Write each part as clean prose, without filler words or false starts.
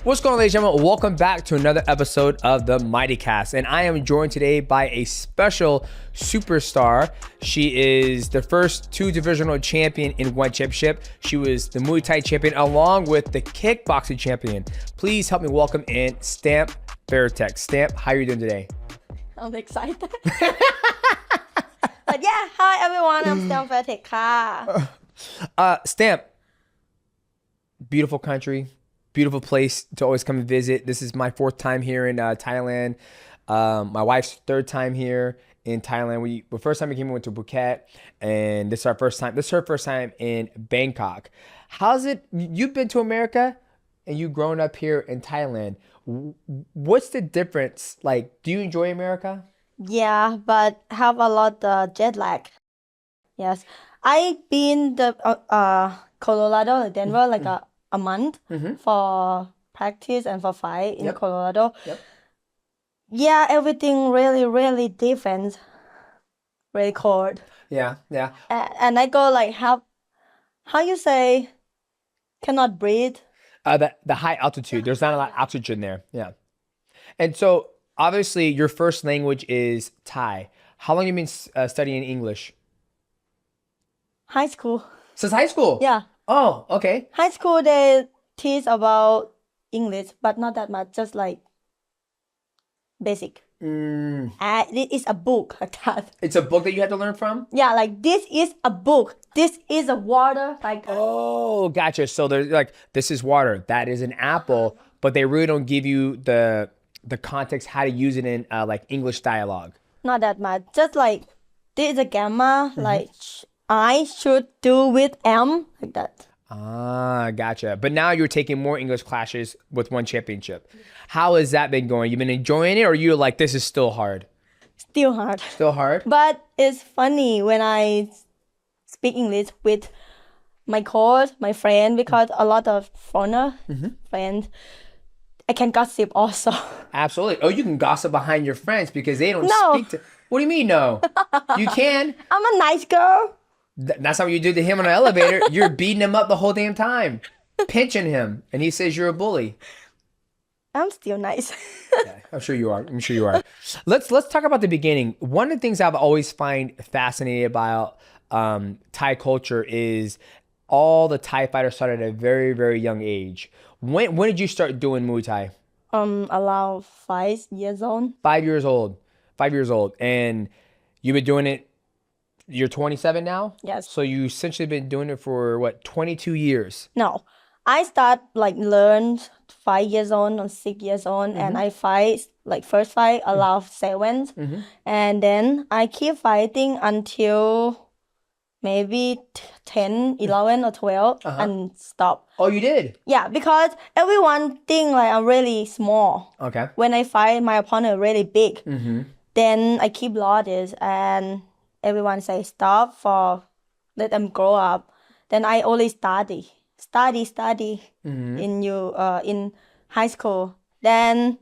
What's going on, ladies and gentlemen? Welcome back to another episode of the MIGHTYcast. And I am joined today by a special superstar. She is the first two-divisional champion in one championship. She was the Muay Thai champion along with the kickboxing champion. Please help me welcome in Stamp Fairtex. Stamp, how are you doing today? I'm excited. But yeah, hi everyone, I'm Stamp Fairtex. Stamp, beautiful country. Beautiful place to always come and visit. This is my fourth time here in Thailand. My wife's third time here in Thailand. The first time we came, we went to Phuket, and this is our first time. This is her first time in Bangkok. How's it? You've been to America, and you've grown up here in Thailand. What's the difference? Like, do you enjoy America? Yeah, but have a lot jet lag. Yes, I've been the Colorado, Denver, like a month for practice and for fight in Colorado. Yeah, everything really different. Really cold. Yeah. And I go like how you say cannot breathe. The high altitude. There's not a lot of oxygen there. Yeah. And so obviously your first language is Thai. How long have you been studying English? High school. Since high school? Yeah. Oh, okay. High school, they teach about English, but not that much, just like basic. It is a book like that. It's a book that you had to learn from? Yeah, like this is a book. This is a water. Like oh, gotcha. So they're like, this is water. That is an apple. But they really don't give you the context, how to use it in like English dialogue. Not that much. Just like this is a grammar, like I should do with am, like that. Ah, gotcha. But now you're taking more English classes with one championship. How has that been going? You been enjoying it, or you're like, this is still hard? Still hard. Still hard? But it's funny when I speak English with my coach, my friend, because a lot of foreigner friends, I can gossip also. Absolutely. Oh, you can gossip behind your friends because they don't No. speak to... What do you mean, no? You can? I'm a nice girl. That's not what you did to him on the elevator. You're beating him up the whole damn time. Pinching him. And he says you're a bully. I'm still nice. Yeah, I'm sure you are. Let's talk about the beginning. One of the things I've always find fascinating about Thai culture is all the Thai fighters started at a very young age. When did you start doing Muay Thai? Around 5 years old. 5 years old. 5 years old. And you've been doing it, you're 27 now? Yes. So you essentially been doing it for what, 22 years? No, I start like learn 5 years old or 6 years old, and I fight like first fight around 7, and then I keep fighting until maybe 10, 11 or 12 and stop. Oh, you did? Yeah, because everyone think like I'm really small. Okay. When I fight my opponent really big, then I keep losses and everyone say stop for let them grow up. Then I only study in high school. Then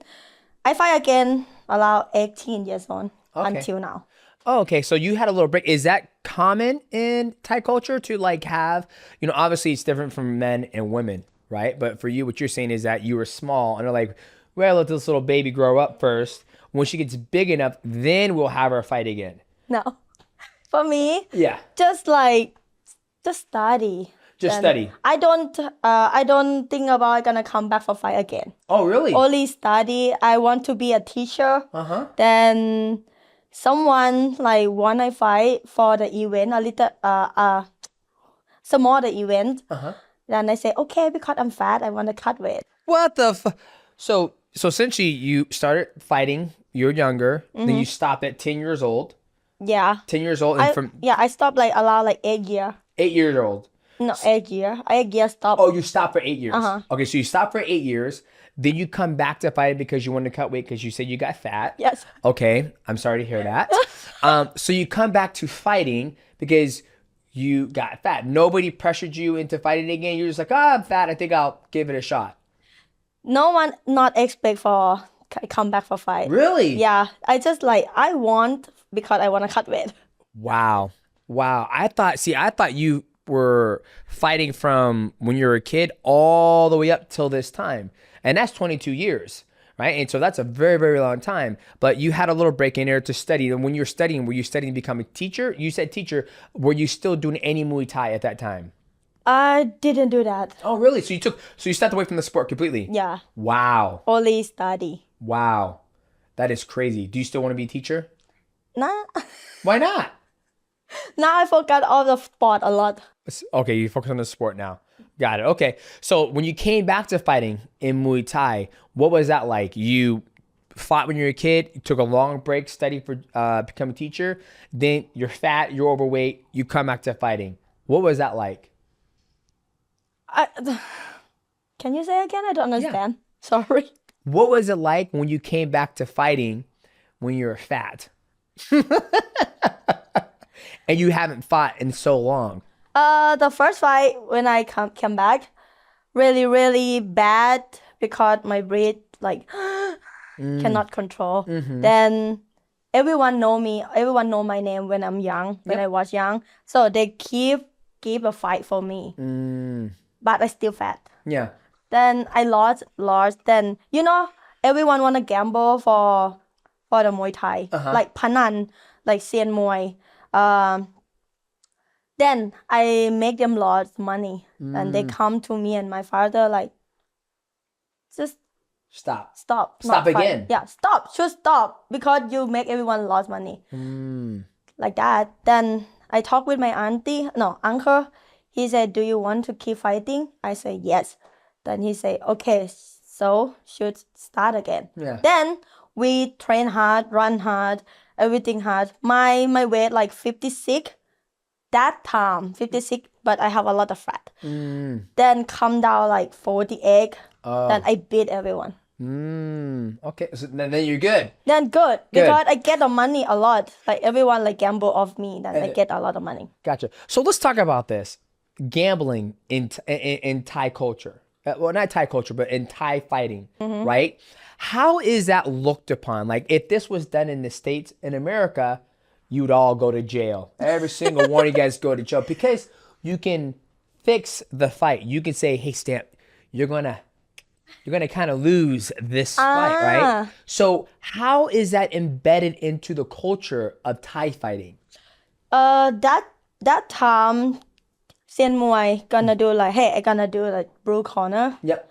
I fight again around 18 years old until now. Oh, okay. So you had a little break. Is that common in Thai culture to like have, obviously it's different from men and women, right? But for you, what you're saying is that you were small and they're like, well, let this little baby grow up first. When she gets big enough, then we'll have her fight again. No, for me, Yeah. just study. Just Then study. I don't think about gonna come back for fight again. Oh, really? Only study. I want to be a teacher. Then someone like want I fight for the event, a little smaller event. Then I say okay because I'm fat. I want to cut weight. What the So essentially you started fighting, you're younger, then you stop at 10 years old. Yeah. 10 years old and I stopped like around like 8 years. 8 years old. No, 8 years. 8 years stop. Oh, you stopped for 8 years. Okay, so you stopped for 8 years. Then you come back to fighting because you wanted to cut weight because you said you got fat. Yes. Okay, I'm sorry to hear that. So you come back to fighting because you got fat. Nobody pressured you into fighting again. You're just like, I'm fat. I think I'll give it a shot. No one not expect for come back for fight. Really? Yeah. I just like I want because I want to cut weight. Wow. I thought you were fighting from when you were a kid all the way up till this time. And that's 22 years, right? And so that's a very, very long time. But you had a little break in there to study. And when you're studying, were you studying to become a teacher? You said teacher. Were you still doing any Muay Thai at that time? I didn't do that. Oh, really? So you stepped away from the sport completely? Yeah. Wow. Only study. Wow. That is crazy. Do you still want to be a teacher? Nah. Why not? Now I forgot all the sport a lot. Okay, you focus on the sport now. Got it. Okay. So when you came back to fighting in Muay Thai, what was that like? You fought when you were a kid, you took a long break, studied for become a teacher, then you're fat, you're overweight, you come back to fighting. What was that like? Can you say again? I don't understand. Yeah. Sorry. What was it like when you came back to fighting when you were fat? And you haven't fought in so long. The first fight when I came back, really, really bad because my breath cannot control. Then everyone know me. Everyone know my name when I'm young, when I was young. So they give a fight for me. But I still fat. Yeah. Then I lost. Then everyone wanna gamble for the Muay Thai, like panan, like Sien Muay. Then I make them lost money, and they come to me and my father like, just stop Fight. again. Yeah, should stop because you make everyone lost money. Like that. Then I talk with my uncle. He said, "Do you want to keep fighting?" I say yes. Then he say, "Okay, so should start again." Yeah. Then we train hard, run hard, everything hard. My weight like 56. That time 56, but I have a lot of fat. Then come down like 48. Then I beat everyone. Okay, so then you're good. Then good because I get the money a lot. Like everyone like gamble off me. Then I get a lot of money. Gotcha. So let's talk about this gambling in Thai culture. Well, not Thai culture, but in Thai fighting, right? How is that looked upon? Like if this was done in the States, in America, you'd all go to jail. Every single one of you guys go to jail because you can fix the fight. You can say, "Hey, Stamp, you're gonna kind of lose this fight," right? So how is that embedded into the culture of Thai fighting? That time, Sien Muay gonna do like, "Hey, I gonna do like blue corner." Yep.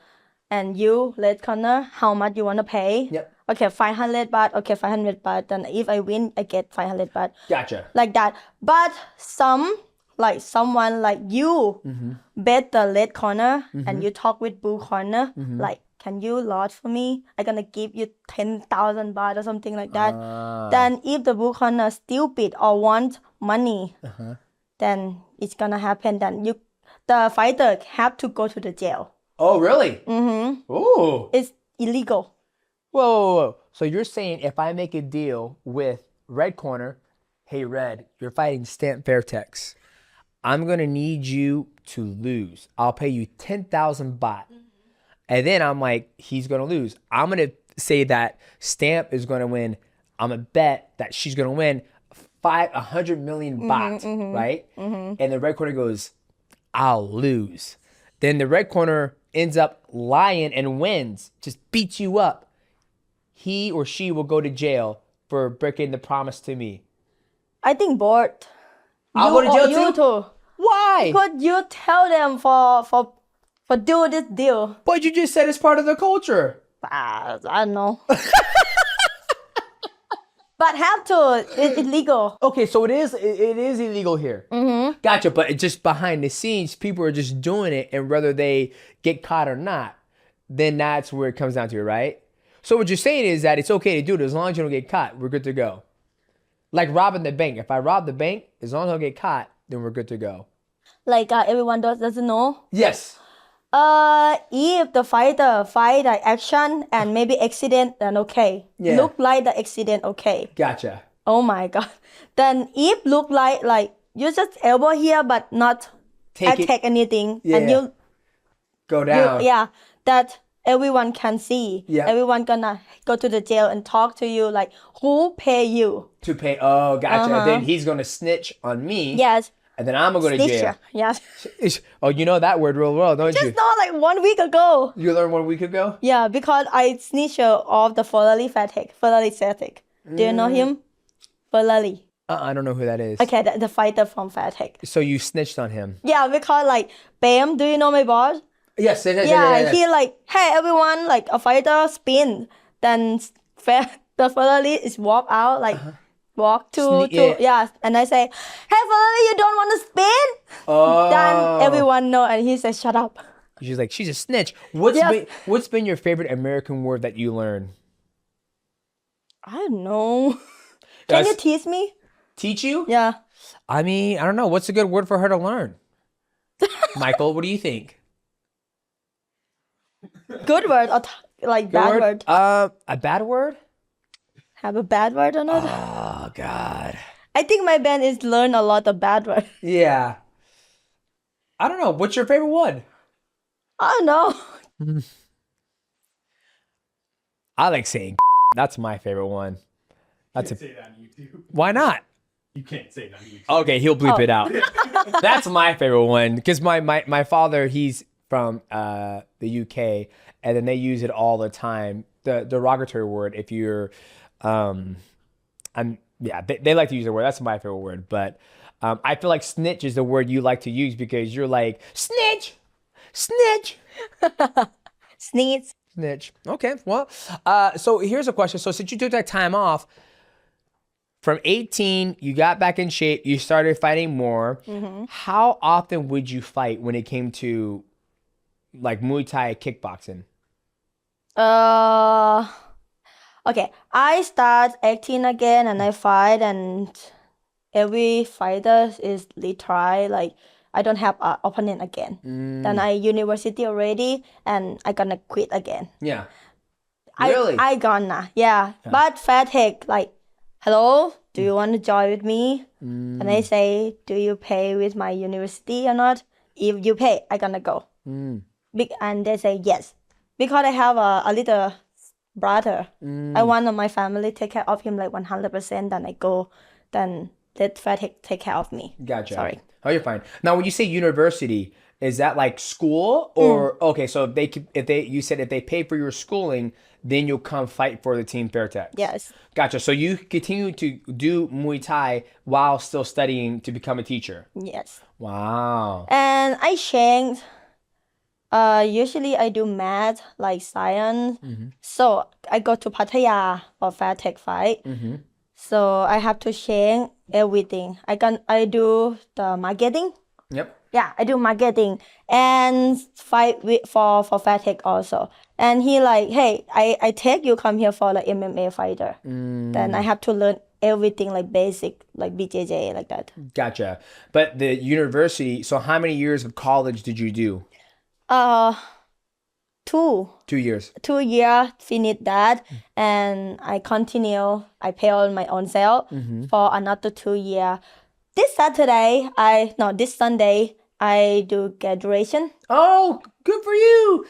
And you red corner, how much you wanna pay? Yep. Okay, 500 baht. Okay, 500 baht. Then if I win, I get 500 baht. Gotcha. Like that. But someone like you bet the red corner and you talk with blue corner, like, "Can you lodge for me? I'm gonna give you 10,000 baht or something like that." Then if the blue corner stupid or want money, then it's gonna happen. Then the fighter have to go to the jail. Oh, really? Ooh. It's illegal. Whoa. So you're saying if I make a deal with Red Corner, "Hey, Red, you're fighting Stamp Fairtex. I'm going to need you to lose. I'll pay you 10,000 baht. And then I'm like, he's going to lose. I'm going to say that Stamp is going to win. I'm going to bet that she's going to win 100 million baht, right? And the Red Corner goes, "I'll lose." Then the Red Corner ends up lying and wins, just beats you up. He or she will go to jail for breaking the promise to me. I think both. I'll go to jail you too. Why? Because you tell them for do this deal. But you just said it's part of the culture. I don't know. But have to. It's illegal. Okay, so it is illegal here. Gotcha. But it's just behind the scenes, people are just doing it, and whether they get caught or not, then that's where it comes down to, right? So what you're saying is that it's okay to do it as long as you don't get caught. We're good to go. Like robbing the bank. If I rob the bank, as long as I don't get caught, then we're good to go. Like everyone doesn't know. Yes. If the fighter fight like action and maybe accident, then okay. Yeah. Look like the accident, okay. Gotcha. Oh my god. Then if look like you just elbow here but not attack anything, and you go down. That everyone can see. Yeah. Everyone gonna go to the jail and talk to you like, who pay you? To pay. Oh, gotcha. And then he's gonna snitch on me. Yes. and then I'm gonna go to jail. Snitcher. Yes. Oh, you know that word real well, don't you? Just not like 1 week ago. You learned 1 week ago? Yeah, because I snitcher of the Ferrari Fatek. Ferrari Fatek. Do you know him? Ferrari. I don't know who that is. Okay, the fighter from Fatek. So you snitched on him? Yeah, because like Bam, do you know my boss? Yes. Yeah, he like, hey everyone, like a fighter spin. Then the Ferrari is walk out like. Walk to and I say, hey Ferrari, you don't want to spin? Oh. Then everyone know, and he says, shut up. She's like, she's a snitch. What's been your favorite American word that you learned? I don't know. Can you teach me? Teach you? Yeah. I mean, I don't know. What's a good word for her to learn? Michael, what do you think? Good word or like bad word? A bad word? Have a bad word or not? Oh, God. I think my band is learn a lot of bad word. Yeah. I don't know. What's your favorite one? I don't know. I like saying that's my favorite one. That's say that on YouTube. Why not? You can't say that on YouTube. Okay, he'll bleep it out. That's my favorite one because my father, he's from the UK, and then they use it all the time. The derogatory word if you're they like to use the word. That's my favorite word. But I feel like snitch is the word you like to use because you're like, snitch. Snitch. Snitch. Okay. Well, so here's a question. So since you took that time off, from 18, you got back in shape, you started fighting more. Mm-hmm. How often would you fight when it came to like Muay Thai kickboxing? Okay, I start acting again and I fight, and every fighter is retry. Like I don't have an opponent again. Then I university already, and I gonna quit again. Yeah. Really? I gonna But Fatek like, hello, do you want to join with me? And I say, do you pay with my university or not? If you pay, I gonna go. And they say yes, because I have a little brother. I want my family take care of him like 100%. Then I go, then let Fatek take care of me. Gotcha. Sorry. Oh, you're fine. Now, when you say university, is that like school or okay? So you said if they pay for your schooling, then you'll come fight for the team Fairtex. Yes. Gotcha. So you continue to do Muay Thai while still studying to become a teacher. Yes. Wow. And I changed. Usually I do math like science. So I go to Pattaya for Fairtex fight. So I have to change everything. I do the marketing. Yep. Yeah, I do marketing and fight for Fatek also. And he like, hey, I take you come here for the MMA fighter. Then I have to learn everything like basic, like BJJ, like that. Gotcha. But the university, so how many years of college did you do? 2. 2 years. 2 years, finish that. And I continue, I pay on my own self for another 2 years. This Sunday, I do graduation. Oh, good for you.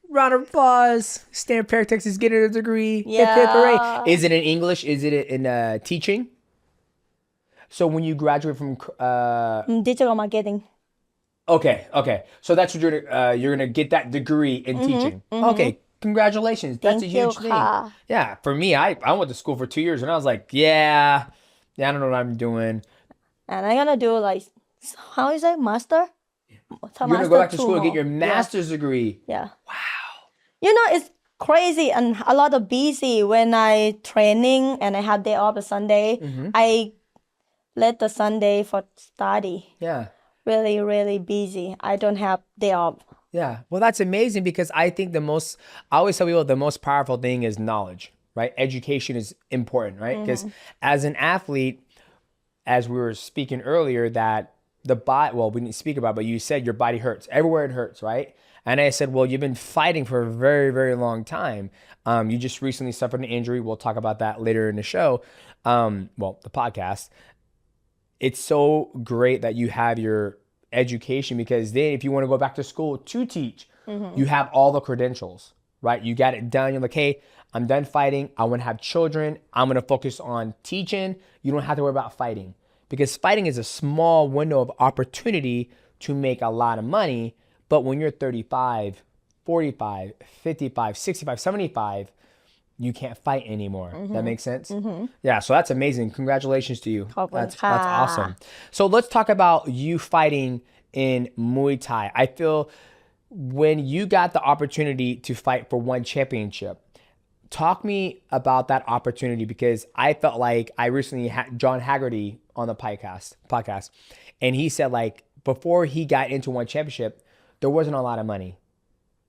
Round of applause. Stanford Pair Texas getting a degree. Yeah. Hip, hip, hooray. Is it in English? Is it in teaching? So when you graduate from Digital marketing. Okay. So that's what you're gonna get that degree in teaching. Okay, congratulations. That's a huge thing. Yeah, for me, I went to school for 2 years and I was like, I don't know what I'm doing. And I'm gonna do like, how is it, master? You're gonna go back to school and get your master's degree. Yeah. Wow. You know, it's crazy and a lot of busy when I training and I have day off on Sunday. I let the Sunday for study. Yeah. Really, really busy. I don't have day off. Yeah. Well, that's amazing because I think I always tell people the most powerful thing is knowledge, right? Education is important, right? Because as an athlete, as we were speaking earlier, that the body, well, we didn't speak about, but you said your body hurts. Everywhere it hurts, right? And I said, well, you've been fighting for a very, very long time. You just recently suffered an injury. We'll talk about that later in the show. The podcast. It's so great that you have your education because then if you want to go back to school to teach, you have all the credentials, right? You got it done. You're like, hey, I'm done fighting. I want to have children. I'm going to focus on teaching. You don't have to worry about fighting. because fighting is a small window of opportunity to make a lot of money. But when you're 35, 45, 55, 65, 75, you can't fight anymore. That makes sense? Yeah, so that's amazing. Congratulations to you. That's awesome. So let's talk about you fighting in Muay Thai. I feel when you got the opportunity to fight for one championship, talk me about that opportunity, because I felt like I recently had John Haggerty on the podcast, and he said like before he got into one championship, there wasn't a lot of money,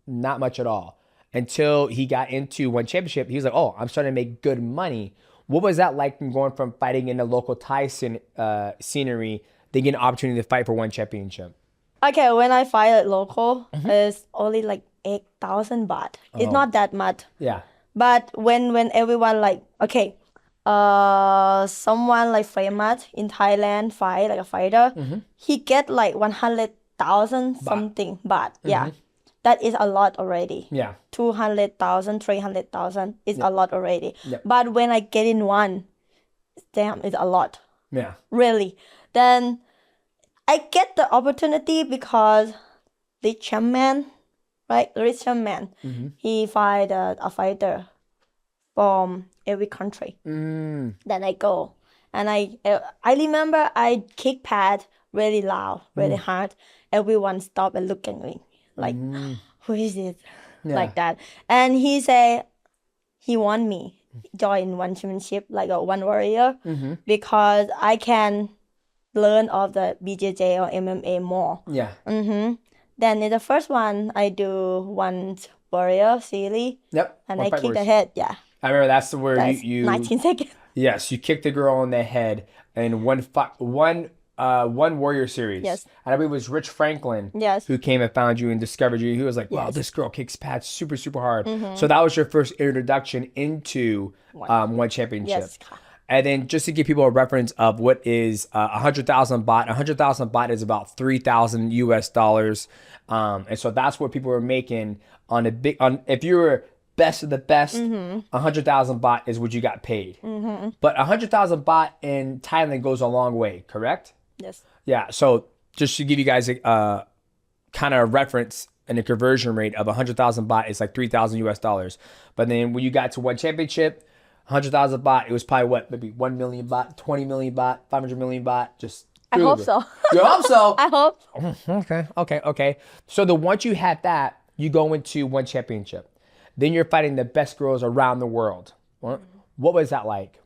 not much at all. Until he got into one championship, he was like, oh, I'm starting to make good money. What was that like from going from fighting in the local Thai scenery, then getting an opportunity to fight for one championship? Okay, when I fight at local, it's only like 8,000 baht. It's not that much. Yeah. But when everyone like, okay, someone like famous in Thailand fight, like a fighter, he get like 100,000 something baht. Yeah. That is a lot already. Yeah. 200,000, 300,000 is a lot already. Yep. But when I get in one, damn, it's a lot. Yeah. Really. Then I get the opportunity because the champion, right? The rich man, he fight a fighter from every country. Then I go, and I remember I kick pad really loud, really hard. Everyone stop and look at me like, who is it? Like that. And he say he want me join one championship like a one warrior because I can learn of the BJJ or MMA more. Yeah. Then in the first one, I do one warrior series. Yep. And One I fight kick the words. head. Yeah. I remember that's where That's you 19 seconds. Yes, you kicked the girl on the head in one warrior series. Yes. And I believe it was Rich Franklin Yes. who came and found you and discovered you. He was like, wow, this girl kicks pads super, super hard. So that was your first introduction into one championship. Yes. And then just to give people a reference of what is 100,000 baht. 100,000 baht is about 3,000 US dollars. And so that's what people were making on if you were best of the best, 100,000 baht is what you got paid. But 100,000 baht in Thailand goes a long way, correct? Yes. Yeah. So just to give you guys a kind of reference, and the conversion rate of 100,000 baht is like 3,000 US dollars. But then when you got to one championship, 100,000 baht, it was probably what, maybe 1 million baht, 20 million baht, 500 million baht. Just I hope so. You hope so? I hope. Okay. So once you had that, you go into one championship. Then you're fighting the best girls around the world. What was that like?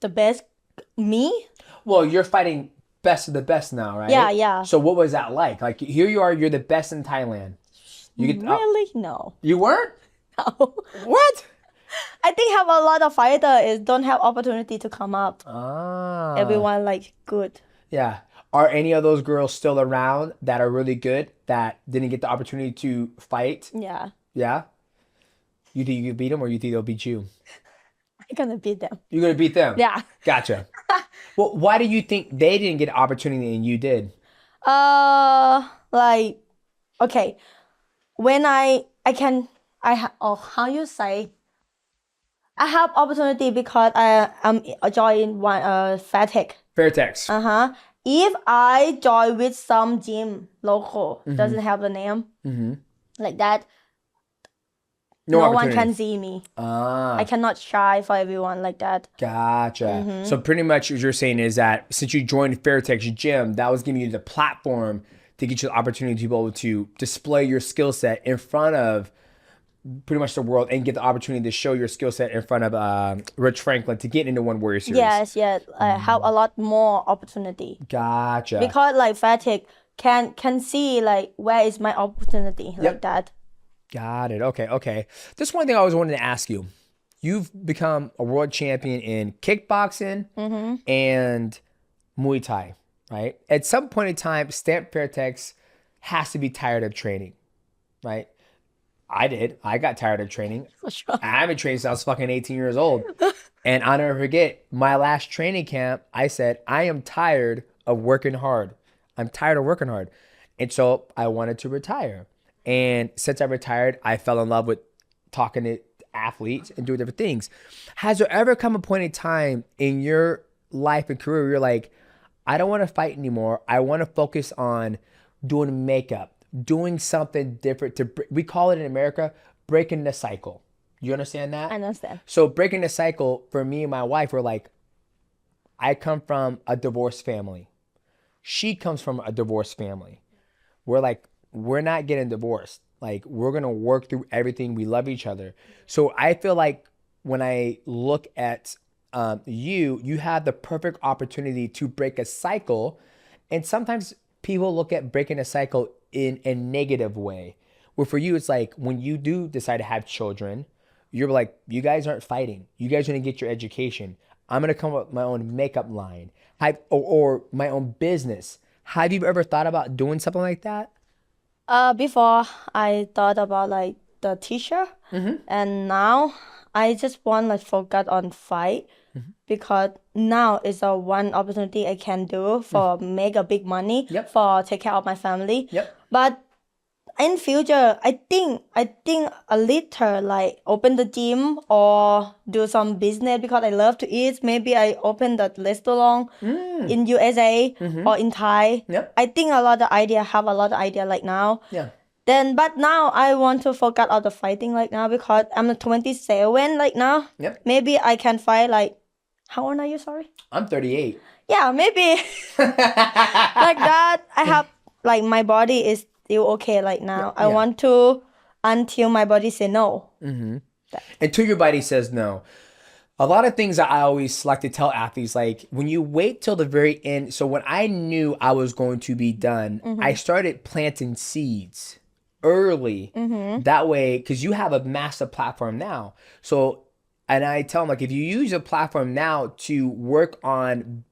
The best, me? Well, you're fighting best of the best now, right? Yeah. So what was that like? Like here you are, you're the best in Thailand. You get Really? No. You weren't? No. What? I think have a lot of fighters don't have opportunity to come up. Ah. Everyone like good. Yeah. Are any of those girls still around that are really good that didn't get the opportunity to fight? Yeah. Yeah? You think you can beat them, or you think they'll beat you? I'm gonna beat them. You're going to beat them? Yeah. Gotcha. Well, why do you think they didn't get an opportunity and you did? Like, okay, when how you say, I have opportunity because I am join one Fairtech. Fairtex. If I join with some gym local, doesn't have the name, like that, no one can see me. I cannot try for everyone like that. Gotcha. So pretty much what you're saying is that since you joined Fairtex Gym, that was giving you the platform to get you the opportunity to be able to display your skill set in front of pretty much the world and get the opportunity to show your skill set in front of Rich Franklin to get into One Warrior Series. Yes. I have a lot more opportunity. Gotcha. Because like Fairtex can see like where is my opportunity like that. Got it. Okay. This one thing I always wanted to ask you. You've become a world champion in kickboxing and Muay Thai, right? At some point in time, Stamp Fairtex has to be tired of training, right? I did. I got tired of training. For sure. I haven't trained since I was fucking 18 years old. And I'll never forget, my last training camp, I said, I am tired of working hard. I'm tired of working hard. And so I wanted to retire. And since I retired, I fell in love with talking to athletes and doing different things. Has there ever come a point in time in your life and career where you're like, I don't want to fight anymore. I want to focus on doing makeup, doing something different. We call it in America, breaking the cycle. You understand that? I understand. So breaking the cycle for me and my wife, we're like, I come from a divorced family. She comes from a divorced family. We're like, we're not getting divorced. Like, we're going to work through everything. We love each other. So I feel like when I look at you have the perfect opportunity to break a cycle. And sometimes people look at breaking a cycle in a negative way. Where for you, it's like when you do decide to have children, you're like, you guys aren't fighting. You guys are going to get your education. I'm going to come up with my own makeup line or my own business. Have you ever thought about doing something like that? Before I thought about like the teacher, and now I just want like focus on fight because now is a one opportunity I can do for make a big money for take care of my family. But in future, I think a little like open the gym or do some business because I love to eat. Maybe I open the restaurant in USA or in Thai. I think have a lot of idea like now. But now I want to focus on the fighting like now because I'm 27 like now. Maybe I can fight like, how old are you? Sorry. I'm 38. Yeah, maybe like that. I have like my body is still okay like now. I want to until my body say no. Until your body says no. A lot of things that I always like to tell athletes, like when you wait till the very end. So when I knew I was going to be done, I started planting seeds early. That way, because you have a massive platform now. So, and I tell them, like, if you use a platform now to work on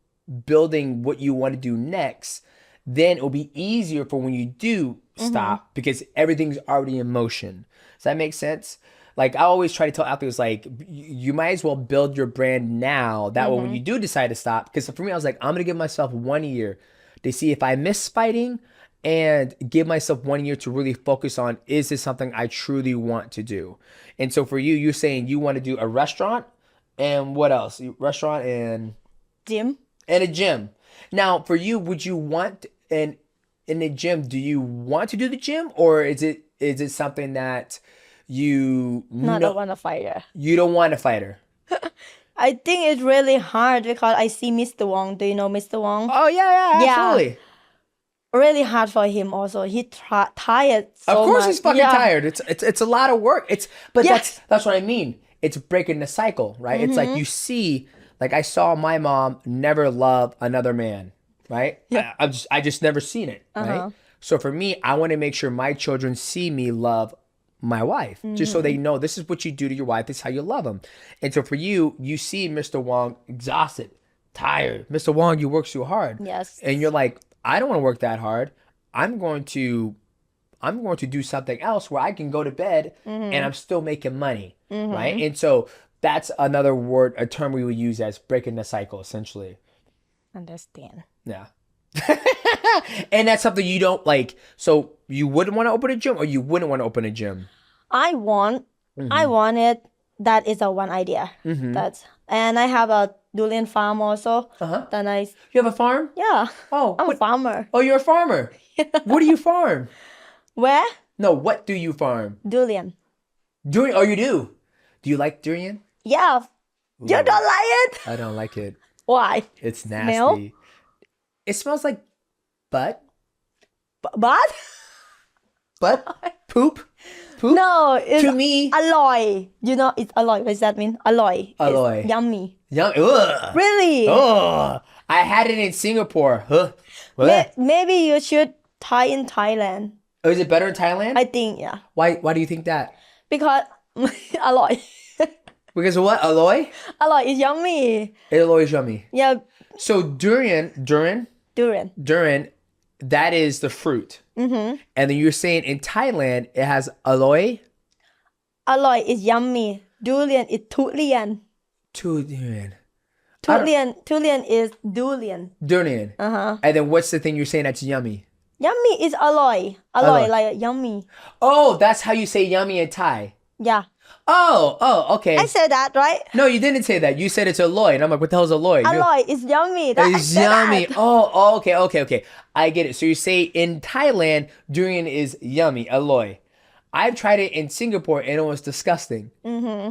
building what you want to do next, then it'll be easier for when you do stop because everything's already in motion. Does that make sense? Like, I always try to tell athletes, like, you might as well build your brand now. That way, when you do decide to stop, because for me, I was like, I'm going to give myself 1 year to see if I miss fighting and give myself 1 year to really focus on, is this something I truly want to do? And so for you, you're saying you want to do a restaurant and what else? Restaurant and Gym. And a gym. Now, for you, would you want in the gym, do you want to do the gym or is it something that you don't want to fight her. You don't want to fight her? I think it's really hard because I see Mr. Wong. Do you know Mr. Wong? Oh, yeah, absolutely. Really hard for him also. He tired so much. Of course he's fucking tired. It's a lot of work. That's what I mean. It's breaking the cycle, right? It's like you see, like I saw my mom never love another man, right? I just never seen it, right? So for me, I want to make sure my children see me love my wife, just so they know this is what you do to your wife. This is how you love them. And so for you, you see Mr. Wong exhausted, tired. Mr. Wong, you work so hard. Yes. And you're like, I don't want to work that hard. I'm going to do something else where I can go to bed and I'm still making money, right? And so that's another word, a term we would use as breaking the cycle, essentially. Understand. Yeah. And that's something you don't like. So you wouldn't want to open a gym or you wouldn't want to open a gym? I want it. That is a one idea. And I have a durian farm also. Then You have a farm? Yeah. Oh, I'm a farmer. Oh, you're a farmer. What do you farm? Where? No, what do you farm? Durian. Durian? Oh, you do? Do you like durian? Yeah. Ooh. You don't like it? I don't like it. Why? It's nasty. Smell? It smells like butt. But? Poop? No, it's to me. alloy. You know, it's alloy. What does that mean? Alloy. Alloy. It's yummy. Ugh. Really? Oh, I had it in Singapore. Huh. Maybe you should try in Thailand. Oh, is it better in Thailand? I think, yeah. Why do you think that? Because alloy. Because of what? Alloy? Alloy is yummy. Alloy is yummy. Yeah. So durian, that is the fruit. And then you're saying in Thailand, it has alloy? Alloy is yummy. Durian is durian. Durian. Durian is durian. Durian. And then what's the thing you're saying that's yummy? Yummy is alloy. Alloy, like yummy. Oh, that's how you say yummy in Thai. Yeah. Oh, okay. I said that, right? No, you didn't say that. You said it's Aloy. And I'm like, what the hell is Aloy? Aloy, it's yummy. That, I It's said yummy. that. Oh, okay. I get it. So you say in Thailand, durian is yummy, Aloy. I've tried it in Singapore and it was disgusting.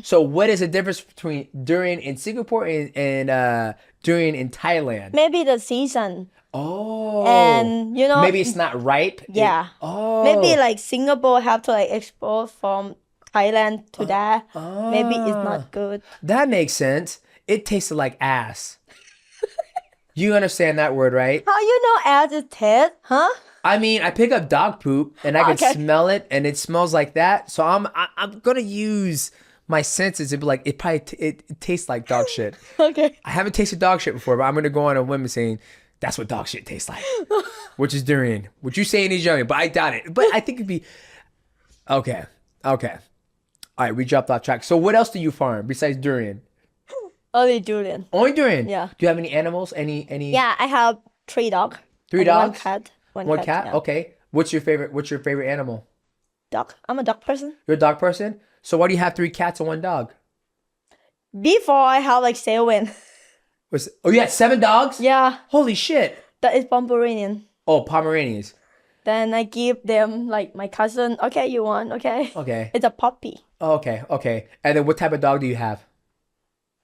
So what is the difference between durian in Singapore and durian in Thailand? Maybe the season. Oh. And, you know, maybe it's not ripe. yeah. Oh. Maybe like Singapore have to like export from Thailand to there. Maybe it's not good. That makes sense. It tasted like ass. You understand that word, right? How you know ass is taste, huh? I mean, I pick up dog poop and I can Okay. smell it, and it smells like that. So I'm gonna use my senses and be like, it probably it tastes like dog shit. Okay. I haven't tasted dog shit before, but I'm gonna go on a whim and saying that's what dog shit tastes like, which is durian. What you saying is yummy, but I doubt it. But I think it'd be okay. All right, we dropped off track. So what else do you farm besides durian? Only durian. Only durian. Yeah. Do you have any animals? Any? Yeah, I have 3 dogs. 3 and dogs? 1 cat. One cat. yeah. Okay. What's your favorite animal? Dog. I'm a dog person. You're a dog person. So why do you have 3 cats and 1 dog? Before I have like 7. Oh, you had 7 dogs? Yeah, Holy shit. that is Pomeranian. Oh, Pomeranians. Then I give them like my cousin. Okay, you want? Okay. Okay. It's a puppy. Oh, okay. And then what type of dog do you have?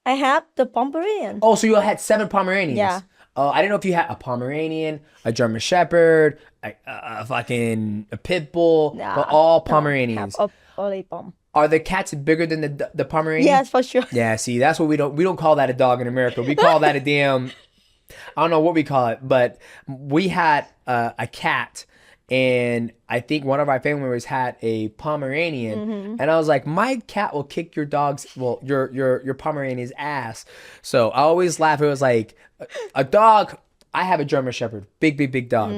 I have the Pomeranian. Oh, so you had 7 Pomeranians. Yeah. Oh, I didn't know if you had a Pomeranian, a German Shepherd, a fucking a pit bull, Nah, but all no, Pomeranians. have only Pom. Are the cats bigger than the Pomeranian? Yes, for sure. Yeah, see, that's what we don't call that a dog in America. We call that a damn, I don't know what we call it, but we had a cat, and I think one of our family members had a Pomeranian, and I was like, my cat will kick your your Pomeranian's ass. So I always laugh. It was like a dog. I have a German Shepherd, big dog,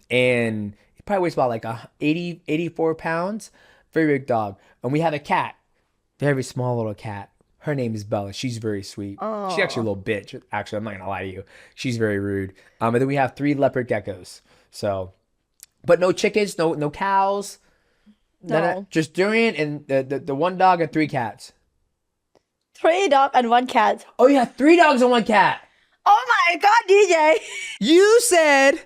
and he probably weighs about like 84 pounds. Very big dog. And we have a cat, very small little cat. Her name is Bella. She's very sweet. She's actually a little bitch. Actually, I'm not gonna lie to you. She's very rude. And then we have 3 leopard geckos. So, but no chickens, no cows. No. Just durian and the 1 dog and 3 cats. 3 dogs and 1 cat. Oh, you have 3 dogs and 1 cat. Oh my god, DJ! You said.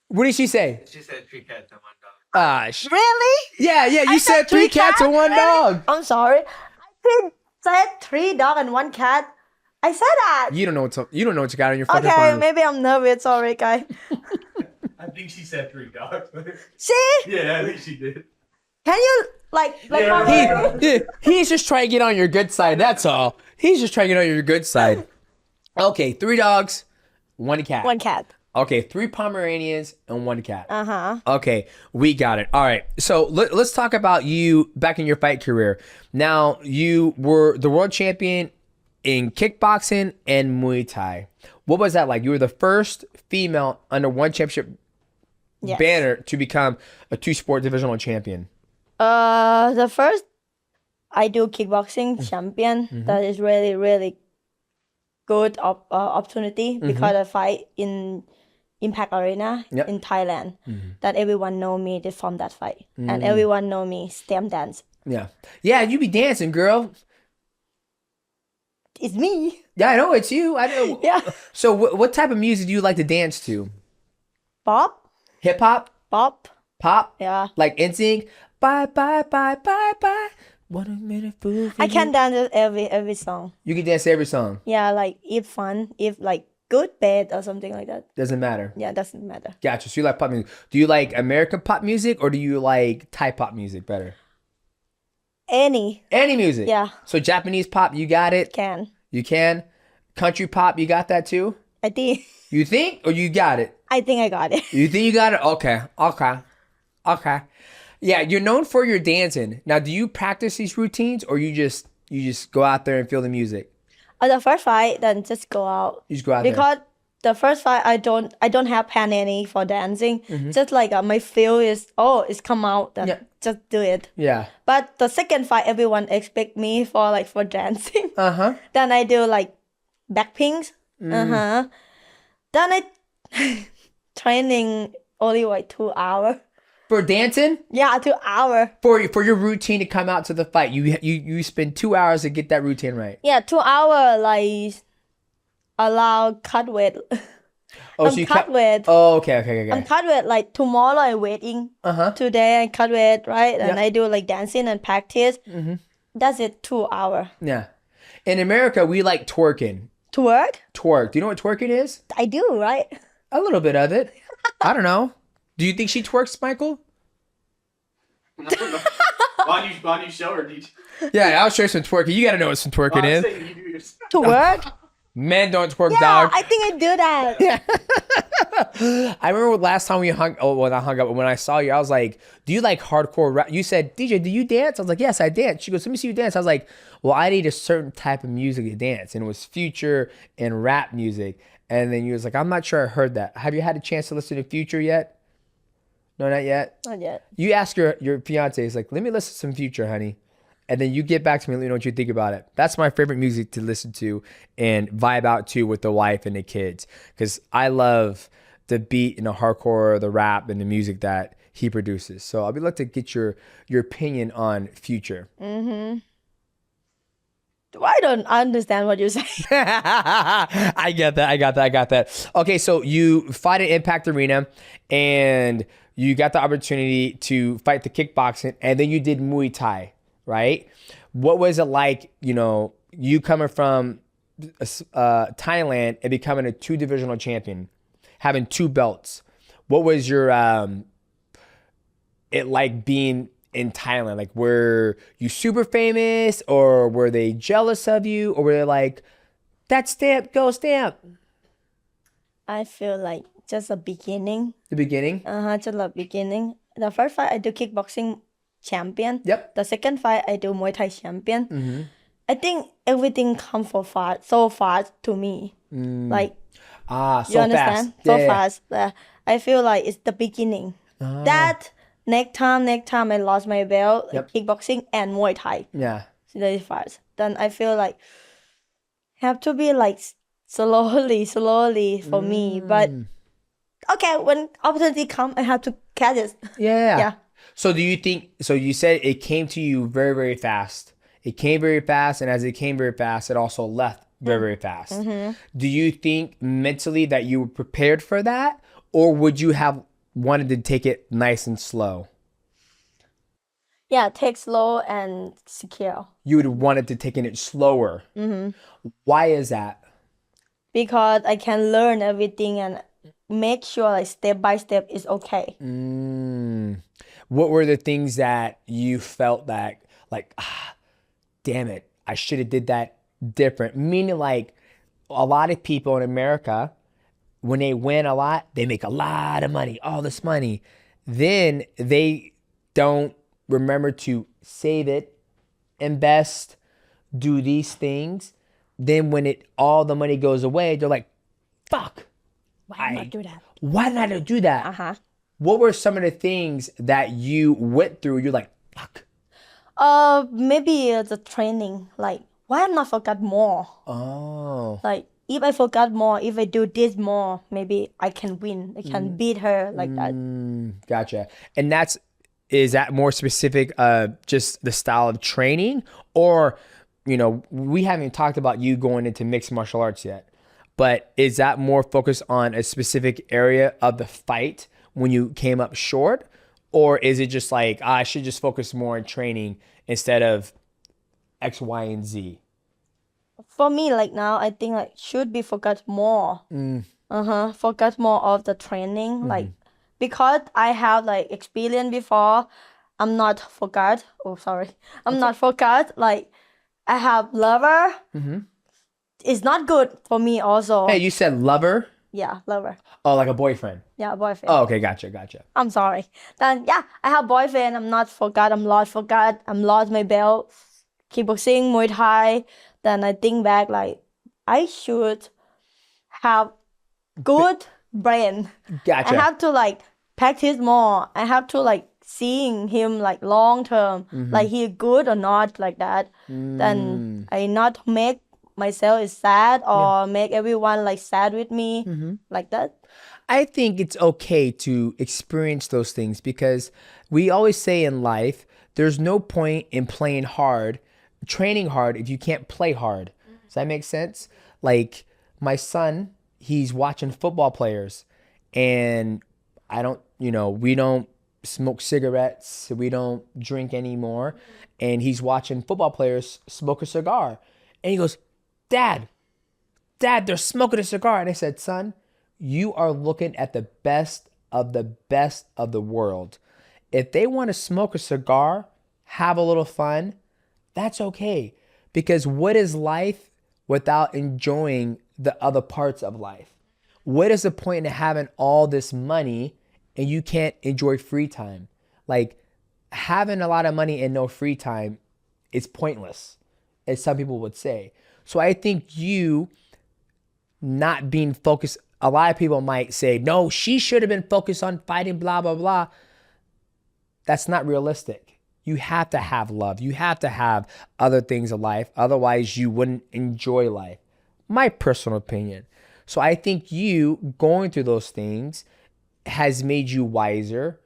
What did she say? She said 3 cats and 1 dog. Really? Yeah. You I said 3 cats and 1 Really? dog. I'm sorry. I said 3 dogs and 1 cat. I said that. You don't know what you got on your fucking Okay, phone. maybe I'm nervous. Sorry, guys. I think she said 3 dogs. See? Yeah, I think she did. Can you Yeah. He's just trying to get on your good side. That's all. He's just trying to get on your good side. Okay, 3 dogs, 1 cat. 1 cat. Okay, 3 Pomeranians and 1 cat. Uh-huh. Okay, we got it. All right. So let's talk about you back in your fight career. Now, you were the world champion in kickboxing and Muay Thai. What was that like? You were the first female under one championship Yes. banner to become a 2-sport divisional champion. The first I do kickboxing champion. That is really, really good opportunity because I fight in Impact Arena Yep. in Thailand. That everyone know me from that fight, and everyone know me stem dance. Yeah, you be dancing, girl. It's me. Yeah, I know it's you. I know. Yeah. So what type of music do you like to dance to? Bop, Hip hop? bop. Pop? Yeah. Like NSYNC? Bye. 1 minute fool. I can dance every song. You can dance to every song. Yeah, like if fun, if like good, bad, or something like that. Doesn't matter. Yeah, doesn't matter. Gotcha. So you like pop music. Do you like American pop music or do you like Thai pop music better? Any Any music. Yeah. So Japanese pop, you got it? can. You can? Country pop, you got that too? I think You think or you got it? I got it. You think you got it? Okay. Yeah, you're known for your dancing. Now, do you practice these routines or you just go out there and feel the music? The first fight, then just go out. You just go out there. Because the first fight, I don't have plan any for dancing. Just like my feel is it's come out. Then Yeah. just do it. Yeah. But the second fight, everyone expect me for dancing. Uh-huh. Then I do like backpings. Then I training only like 2 hours. For dancing? Yeah, 2 hours. For your routine to come out to the fight, you spend 2 hours to get that routine right. Yeah, 2 hours like allow cut weight. Oh, I'm cut weight. Oh, okay. I'm cut weight like tomorrow I waiting. Uh-huh. Today I cut weight, right? And Yep. I do like dancing and practice. That's it, 2 hours. Yeah. In America, we like twerking. To work? Twerk. Do you know what twerking is? I do, right? A little bit of it. I don't know. Do you think she twerks, Michael? I don't know. Why don't you show her? Yeah, I'll show you some twerking. You gotta know what some twerking is. You do yourself. To work? Men don't twerk, Yeah, dog. I think I do that. Yeah. I remember last time we hung. Oh, when I hung up, when I saw you, I was like, "Do you like hardcore rap?" You said, "DJ, do you dance?" I was like, "Yes, I dance." She goes, "Let me see you dance." I was like, "Well, I need a certain type of music to dance," and it was Future and rap music. And then you was like, "I'm not sure I heard that. Have you had a chance to listen to Future yet?" No, not yet. Not yet. You ask your fiance, he's like, "Let me listen to some Future, honey." And then you get back to me and let me know what you think about it. That's my favorite music to listen to and vibe out to with the wife and the kids. Because I love the beat and the hardcore, the rap, and the music that he produces. So I'd love to get your opinion on Future. I don't understand what you say. I got that. Okay, so you fight at Impact Arena and you got the opportunity to fight the kickboxing and then you did Muay Thai, right? What was it like, you coming from Thailand and becoming a 2-divisional champion, having 2 belts? What was your it like being in Thailand? Like, were you super famous or were they jealous of you or were they like, that stamp, go stamp? I feel like just a beginning. The beginning? Just a beginning. The first fight I do kickboxing champion. Yep. The second fight I do Muay Thai champion. I think everything come so fast to me. Like, So you understand? fast. So Yeah. fast. I feel like it's the beginning. That next time I lost my belt, Yep. kickboxing and Muay Thai. Yeah. Very fast. Then I feel like have to be like slowly for me. But okay, when opportunity come, I have to catch it. Yeah. Yeah. So do you think, so you said it came to you very, very fast. It came very fast. And as it came very fast, it also left very, very fast. Do you think mentally that you were prepared for that? Or would you have wanted to take it nice and slow? Yeah, take slow and secure. You would have wanted to take it slower. Why is that? Because I can learn everything and make sure like step by step is okay. What were the things that you felt that like, damn it, I should have did that different? Meaning like a lot of people in America, when they win a lot, they make a lot of money, all this money. Then they don't remember to save it, invest, do these things. Then when all the money goes away, they're like, fuck. Why not do that? Why did I not do that? What were some of the things that you went through? You're like, fuck. Maybe the training. Like, why I'm not forgot more? Oh. Like, if I forgot more, if I do this more, maybe I can win. I can beat her like that. Gotcha. And is that more specific, just the style of training? Or, we haven't talked about you going into mixed martial arts yet, but is that more focused on a specific area of the fight when you came up short? Or is it just like, I should just focus more on training instead of X, Y, and Z? For me, like now, I think like should be focus more. Focus more of the training. Like, because I have like experience before, I'm not forgot. Oh, sorry. I'm not forgot. Like, I have lover. It's not good for me also. Hey, you said lover? Yeah, lover. Oh, like a boyfriend. Yeah, boyfriend. Oh, okay. Gotcha. I'm sorry. Then yeah, I have boyfriend. I'm not forgot. I'm lost my belt. Kickboxing, Muay Thai. Then I think back like I should have good brain. Gotcha. I have to like practice more. I have to like seeing him like long term, like he good or not like that. Then I not make myself is sad or make everyone like sad with me like that. I think it's okay to experience those things because we always say in life, there's no point in playing hard, training hard if you can't play hard. Does that make sense? Like my son, he's watching football players and we don't smoke cigarettes, we don't drink anymore. And he's watching football players smoke a cigar. And he goes, Dad, they're smoking a cigar. And I said, son, you are looking at the best of the world. If they want to smoke a cigar, have a little fun, that's okay. Because what is life without enjoying the other parts of life? What is the point in having all this money and you can't enjoy free time? Like having a lot of money and no free time is pointless, as some people would say. So I think you not being focused, a lot of people might say, no, she should have been focused on fighting, blah, blah, blah. That's not realistic. You have to have love. You have to have other things in life. Otherwise, you wouldn't enjoy life. My personal opinion. So I think you going through those things has made you wiser.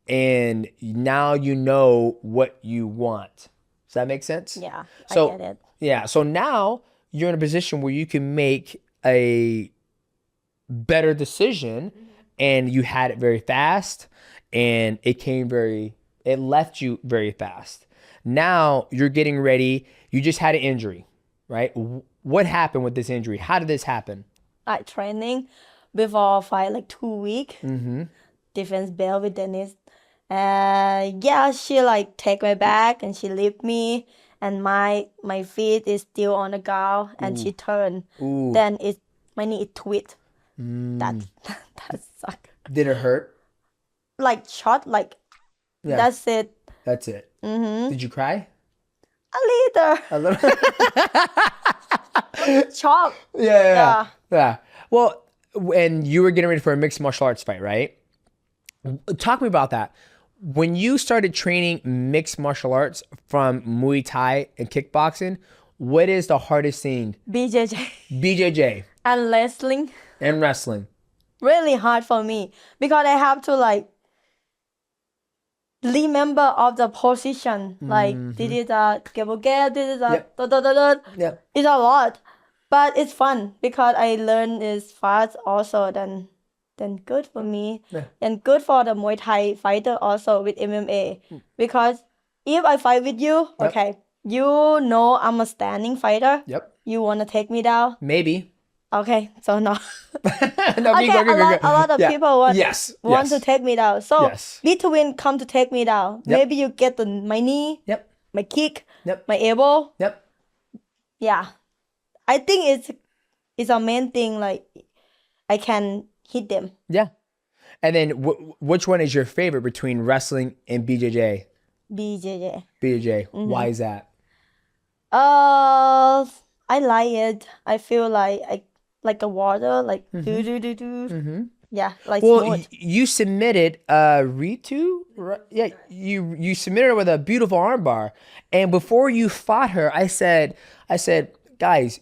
And now you know what you want. Does that make sense? Yeah, So, I get it. yeah. So now you're in a position where you can make a better decision and you had it very fast and it left you very fast. Now you're getting ready. You just had an injury, right? What happened with this injury? How did this happen? Like training before fight, like 2 weeks. Defense belt with Dennis. Yeah, she like take my back and she lift me, and my feet is still on the ground, and she turn. Then my knee it twist. That suck. Did it hurt? Like shot, like Yeah. that's it. That's it. Did you cry? A little A little. chop. Yeah. Well, and you were getting ready for a mixed martial arts fight, right? Talk to me about that. When you started training mixed martial arts from Muay Thai and kickboxing, what is the hardest thing? BJJ BJJ and wrestling. and wrestling. Really hard for me because I have to like remember of the position. Like this is a gaethje, this is a Yep. da da da da. Yep. It's a lot, but it's fun because I learn is fast also. Then good for me, Yeah. and good for the Muay Thai fighter also with MMA. Because if I fight with you, Yep. okay, you know I'm a standing fighter. Yep. You wanna take me down? Maybe. Okay, so no. No, Okay, go. a lot of Yeah. people want Yes. to take me down. So Yes. between come to take me down. Yep. Maybe you get my knee, Yep. my kick, Yep. my elbow. Yep. Yeah, I think it's a main thing. Like I can hit them. Yeah. And then which one is your favorite between wrestling and BJJ? BJJ. BJJ. Why is that? I like it. I feel like a water, like do do do do. Yeah, like Well, smooth. you submitted Ritu, right? Yeah, you submitted her with a beautiful armbar, and before you fought her, I said, guys,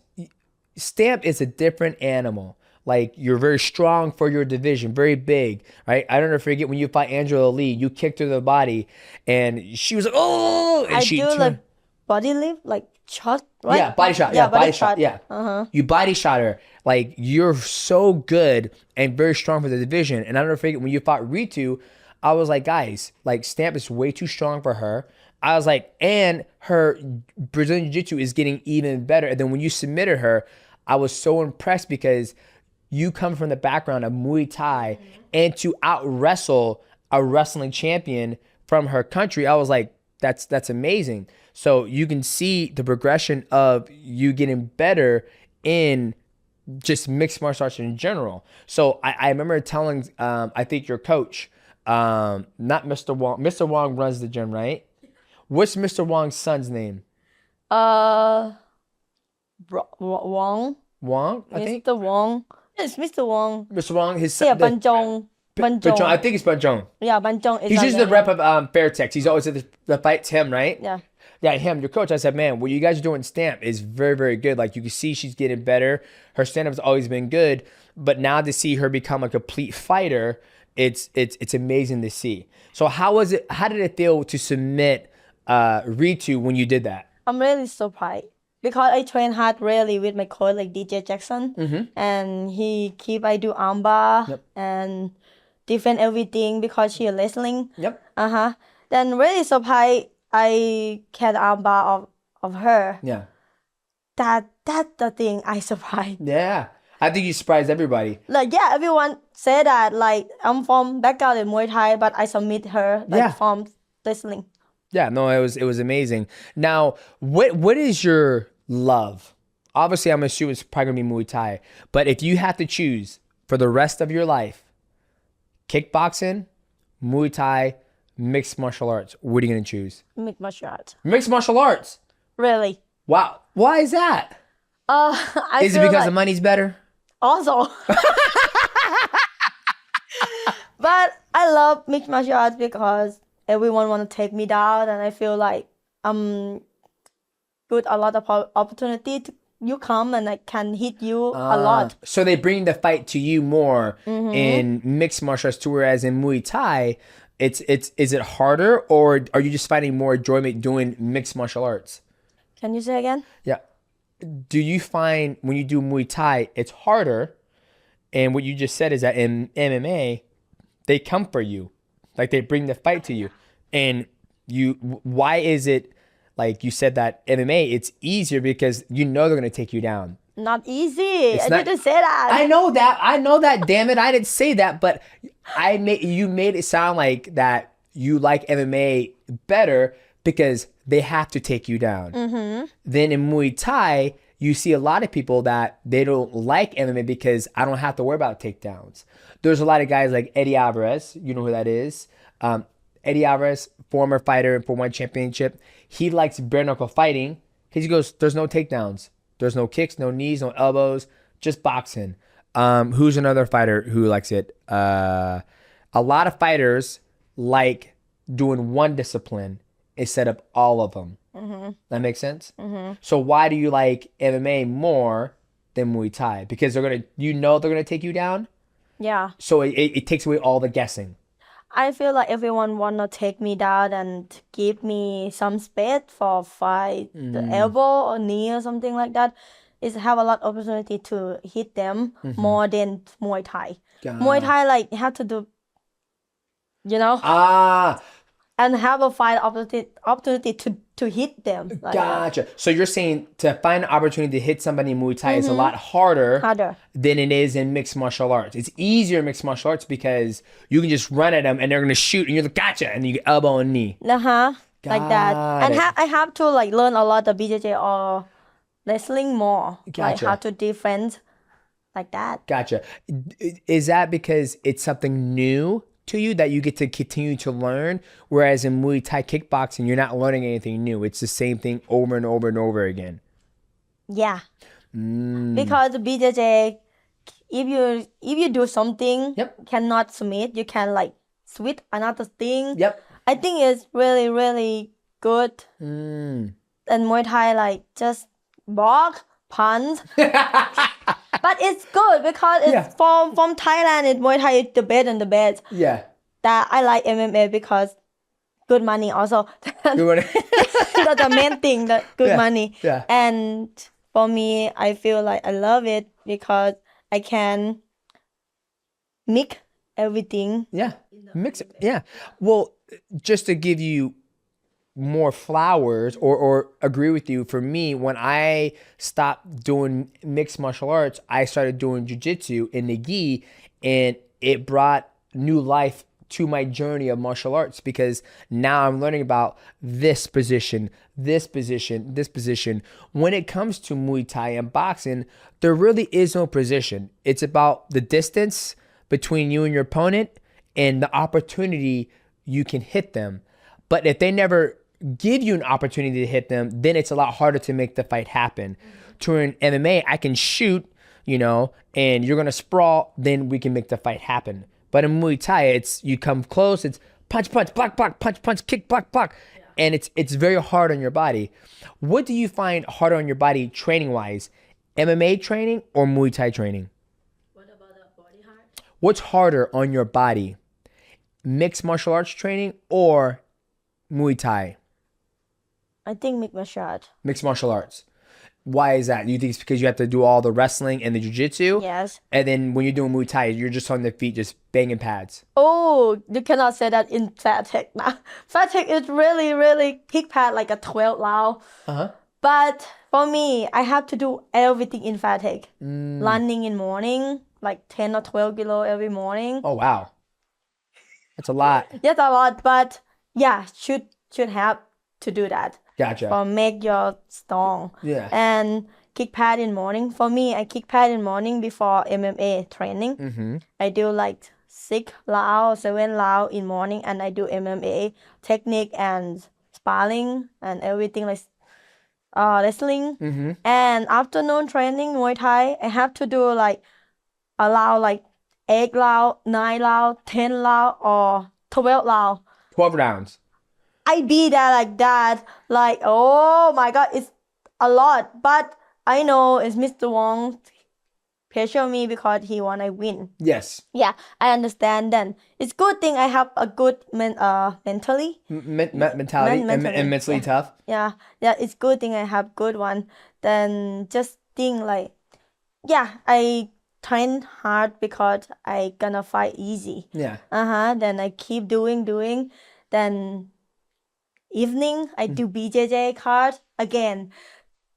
Stamp is a different animal. Like you're very strong for your division, very big, right? I don't ever forget when you fought Angela Lee, you kicked her to the body, and she was like, oh, and I she do turned. like body lift, like shot, right? Yeah, body shot. Yeah, Yeah, body shot. Yeah. Uh-huh. You body shot her. Like, you're so good and very strong for the division. And I'll never forget when you fought Ritu, I was like, guys, like, Stamp is way too strong for her. I was like, and her Brazilian Jiu-Jitsu is getting even better. And then when you submitted her, I was so impressed because you come from the background of Muay Thai and to out-wrestle a wrestling champion from her country, I was like, that's amazing. So you can see the progression of you getting better in just mixed martial arts in general. So I remember telling, I think your coach, not Mr. Wong. Mr. Wong runs the gym, right? What's Mr. Wong's son's name? Wong. Wong, I think. Mr. Wong. It's Mr. Wong. Mr. Wong, his son. Yeah, Banjong. Banjong. I think it's Banjong. Yeah, Banjong is He's a usually the man. rep of Fairtex. He's always at the fight Tim, right? Yeah. him, your coach, I said, man, what you guys are doing stamp is very, very good. Like you can see she's getting better. Her stand-up's always been good, but now to see her become a complete fighter, it's amazing to see. So how did it feel to submit Ritu when you did that? I'm really surprised because I train hard really with my coach like DJ Jackson, and he keep I do armbar and defend everything because she wrestling. Then really surprised I can armbar of her. Yeah. That's the thing I surprised. Yeah. I think you surprised everybody. Like everyone say that like I'm from background in Muay Thai, but I submit her like from wrestling. Yeah, no, it was amazing. Now, what is your love? Obviously, I'm assuming it's probably gonna be Muay Thai, but if you have to choose for the rest of your life, kickboxing, Muay Thai, mixed martial arts, what are you gonna choose? Mixed martial arts. Mixed martial arts. Really? Wow. Why is that? Is it because like the money's better? Also. But I love mixed martial arts because everyone want to take me down, and I feel like I'm good a lot of opportunity to you come and I can hit you a lot. So they bring the fight to you more in mixed martial arts, to whereas in Muay Thai, is it harder, or are you just finding more enjoyment doing mixed martial arts? Can you say again? Yeah. Do you find when you do Muay Thai, it's harder? And what you just said is that in MMA, they come for you. Like they bring the fight to you. And why is it, like you said that MMA, it's easier because you know they're going to take you down. Not easy. I didn't say that. I know that, damn it. I didn't say that, but you made it sound like that you like MMA better because they have to take you down. Then in Muay Thai, you see a lot of people that they don't like MMA because I don't have to worry about takedowns. There's a lot of guys like Eddie Alvarez. You know who that is? Eddie Alvarez, former fighter for one championship. He likes bare knuckle fighting. He goes, there's no takedowns. There's no kicks, no knees, no elbows, just boxing. Who's another fighter who likes it? A lot of fighters like doing one discipline instead of all of them. That makes sense? So why do you like MMA more than Muay Thai? Because they're gonna take you down? Yeah. So it takes away all the guessing. I feel like everyone wanna take me down and give me some space for fight the elbow or knee or something like that. Is have a lot of opportunity to hit them more than Muay Thai. Muay Thai like you have to do, and have a fight opportunity to hit them. Like Gotcha. So you're saying to find an opportunity to hit somebody in Muay Thai is a lot harder than it is in mixed martial arts. It's easier in mixed martial arts because you can just run at them and they're going to shoot and you're like, gotcha, and you get elbow and knee. Like that. And I have to like learn a lot of BJJ or wrestling more. Gotcha. Like how to defend like that. Gotcha. Is that because it's something new to you that you get to continue to learn, whereas in Muay Thai kickboxing you're not learning anything new? It's the same thing over and over and over again. Yeah. Because the BJJ, if you do something cannot submit, you can like switch another thing. I think it's really, really good. And Muay Thai like just block, punch. But it's good because it's from Thailand. It's Muay Thai is the best and the best. Yeah. That I like MMA because good money also. Good money. That's the main thing. The good money. Yeah. And for me, I feel like I love it because I can mix everything. Yeah. Mix it. Yeah. Well, just to give you more flowers or agree with you, for me, when I stopped doing mixed martial arts, I started doing jiu-jitsu in the gi, and it brought new life to my journey of martial arts because now I'm learning about this position, this position, this position. When it comes to Muay Thai and boxing, there really is no position. It's about the distance between you and your opponent and the opportunity you can hit them. But if they never give you an opportunity to hit them, then it's a lot harder to make the fight happen. In MMA, I can shoot, and you're going to sprawl, then we can make the fight happen. But in Muay Thai, it's you come close, it's punch, punch, block, block, punch, punch, kick, block, block. and it's very hard on your body. What do you find harder on your body training wise? MMA training or Muay Thai training? What about the body height? What's harder on your body? Mixed martial arts training or Muay Thai? I think make my shot. Mixed martial arts. Why is that? Do you think it's because you have to do all the wrestling and the jiu-jitsu? Yes. And then when you're doing Muay Thai, you're just on the feet, just banging pads. Oh, you cannot say that in fatigue. Nah. Fatigue is really, really kick pad like a 12 lao. Uh-huh. But for me, I have to do everything in fatigue. Running in morning, like 10 or 12 kilo every morning. Oh, wow. That's a lot. Yes, a lot, but yeah, should have to do that. Gotcha. For make your strong. Yeah. And kick pad in morning. For me, I kick pad in morning before MMA training. Mm-hmm. I do like 6 lao, 7 lao in morning, and I do MMA technique and sparring and everything like wrestling. Mm-hmm. And afternoon training Muay Thai, I have to do like a lao like 8 lao, 9 lao, 10 lao, or 12 lao. 12 rounds. I be that like that, like, oh my god, it's a lot. But I know it's Mr. Wong pressure me because he wanna win. Yes. Yeah, I understand then. It's good thing I have a good mentally. Mentality mentally, and mentally yeah. tough. Yeah, it's good thing I have good one. Then just think like, yeah, I train hard because I gonna fight easy. Yeah. Then I keep doing. Then evening I do BJJ card again.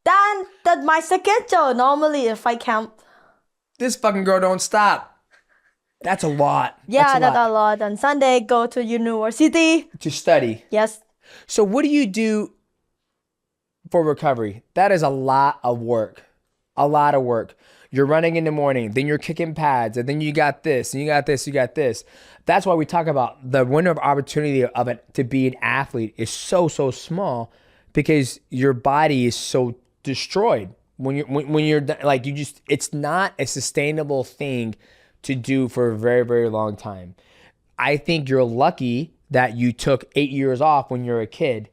Then that my schedule normally if I camp. This fucking girl don't stop. That's a lot. Yeah, that's a lot. On Sunday go to university. to study. Yes. So what do you do for recovery? That is a lot of work. A lot of work. You're running in the morning, then you're kicking pads, and then you got this, and you got this, you got this. That's why we talk about the window of opportunity of it to be an athlete is so small because your body is so destroyed when you're like you just it's not a sustainable thing to do for a very, very long time. I think you're lucky that you took 8 years off when you're a kid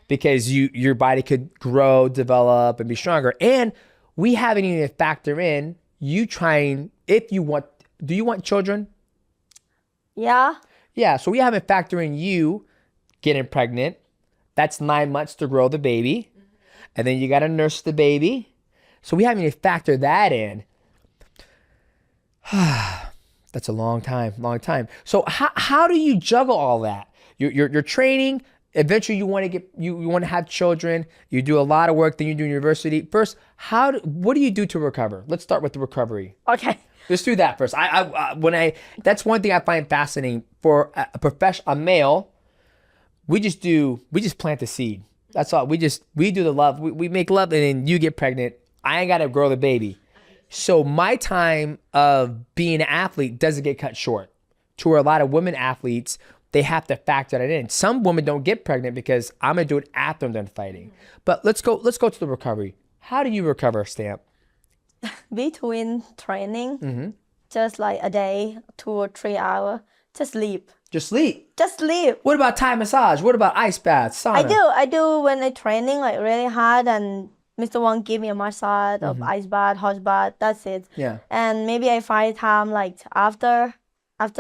because your body could grow, develop, and be stronger. And we haven't even factor in you trying, do you want children? Yeah. Yeah, so we haven't factored in you getting pregnant. That's 9 months to grow the baby. And then you got to nurse the baby. So we haven't even factored that in. That's a long time. So how do you juggle all that? You're training. Eventually, you want to have children. You do a lot of work. Then you do university. First, what do you do to recover? Let's start with the recovery. Okay. Let's do that first. That's one thing I find fascinating for a male. We just plant the seed. That's all. We do the love. We make love, and then you get pregnant. I ain't gotta grow the baby. So my time of being an athlete doesn't get cut short. To where a lot of women athletes, they have to factor that in. Some women don't get pregnant because I'm gonna do it after I'm done fighting. But let's go to the recovery. How do you recover, Stamp? Between training, just like a day, 2 or 3 hours, just sleep. Just sleep. Just sleep. What about Thai massage? What about ice baths, sauna? I do when I training like really hard and Mr. Wong give me a massage of ice bath, hot bath. That's it. Yeah. And maybe I find time like after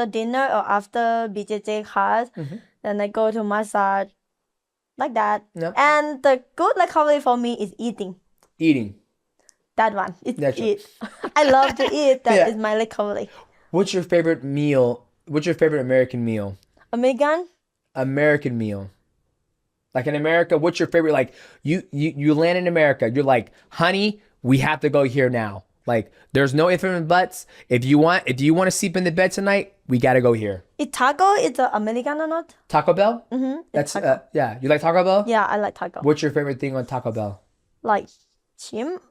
dinner or after BJJ class, then I go to massage like that. Yep. And the good recovery for me is eating. Eating. That one. It's That's eat. I love to eat. That is Yeah. my recovery. What's your favorite meal? What's your favorite American meal? American? American meal. Like in America, what's your favorite? Like you land in America, you're like, honey, we have to go here now. Like there's no ifs and buts. If you want to sleep in the bed tonight, we gotta go here. Is taco is American or not? Taco Bell? Mm-hmm. That's yeah. You like Taco Bell? Yeah, I like taco. What's your favorite thing on Taco Bell? Like shrimp?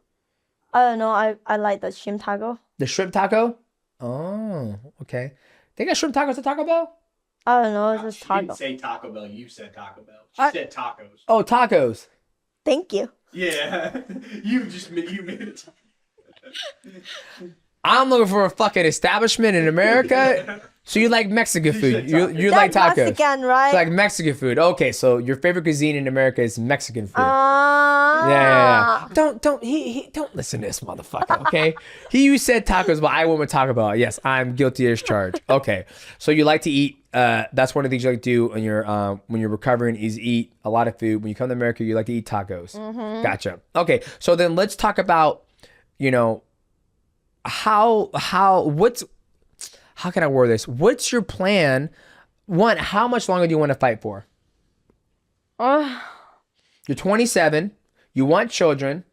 I don't know. I like the shrimp taco. The shrimp taco? Oh, okay. They got shrimp tacos at Taco Bell? I don't know. It's just She taco. didn't say Taco Bell. You said Taco Bell. She said tacos. Oh, tacos. Thank you. Yeah. you made it. I'm looking for a fucking establishment in America. So you like Mexican food. You like That's tacos. Mexican, right? So like Mexican food. Okay, so your favorite cuisine in America is Mexican food. Yeah. Don't don't listen to this motherfucker, okay? You said tacos, but I want to talk about. Yes, I'm guilty as charged. Okay. So you like to eat, that's one of the things you like to do when you're recovering is eat a lot of food. When you come to America, you like to eat tacos. Gotcha. Okay. So then let's talk about, how can I word this? What's your plan? One, how much longer do you want to fight for? You're 27. You want children.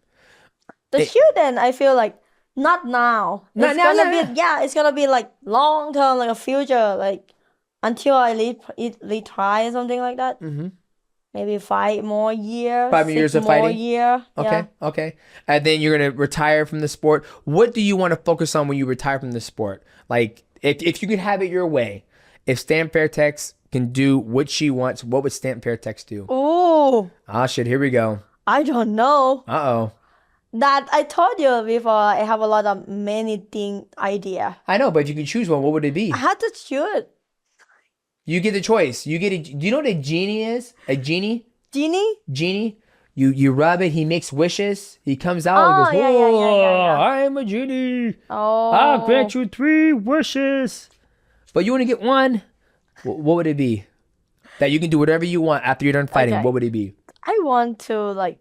The children, I feel like not now. It's gonna be like long term, like a future, like until I retire, something like that. Maybe 5 more years. 5 years of fighting. Year. Okay. Yeah. Okay. And then you're gonna retire from the sport. What do you want to focus on when you retire from the sport? Like, if you could have it your way, if Stamp Fairtex can do what she wants, what would Stamp Fairtex do? Oh. Ah, shit. Here we go. I don't know. Uh-oh. That I told you before. I have a lot of many thing idea. I know, but if you could choose one, what would it be? I had to choose. You get the choice. Do you know what a genie is? A genie? Genie? Genie. You rub it. He makes wishes. He comes out and goes, yeah. I'm a genie. Oh. I'll grant you 3 wishes. But you want to get one? What would it be? That you can do whatever you want after you're done fighting. Okay. What would it be? I want to like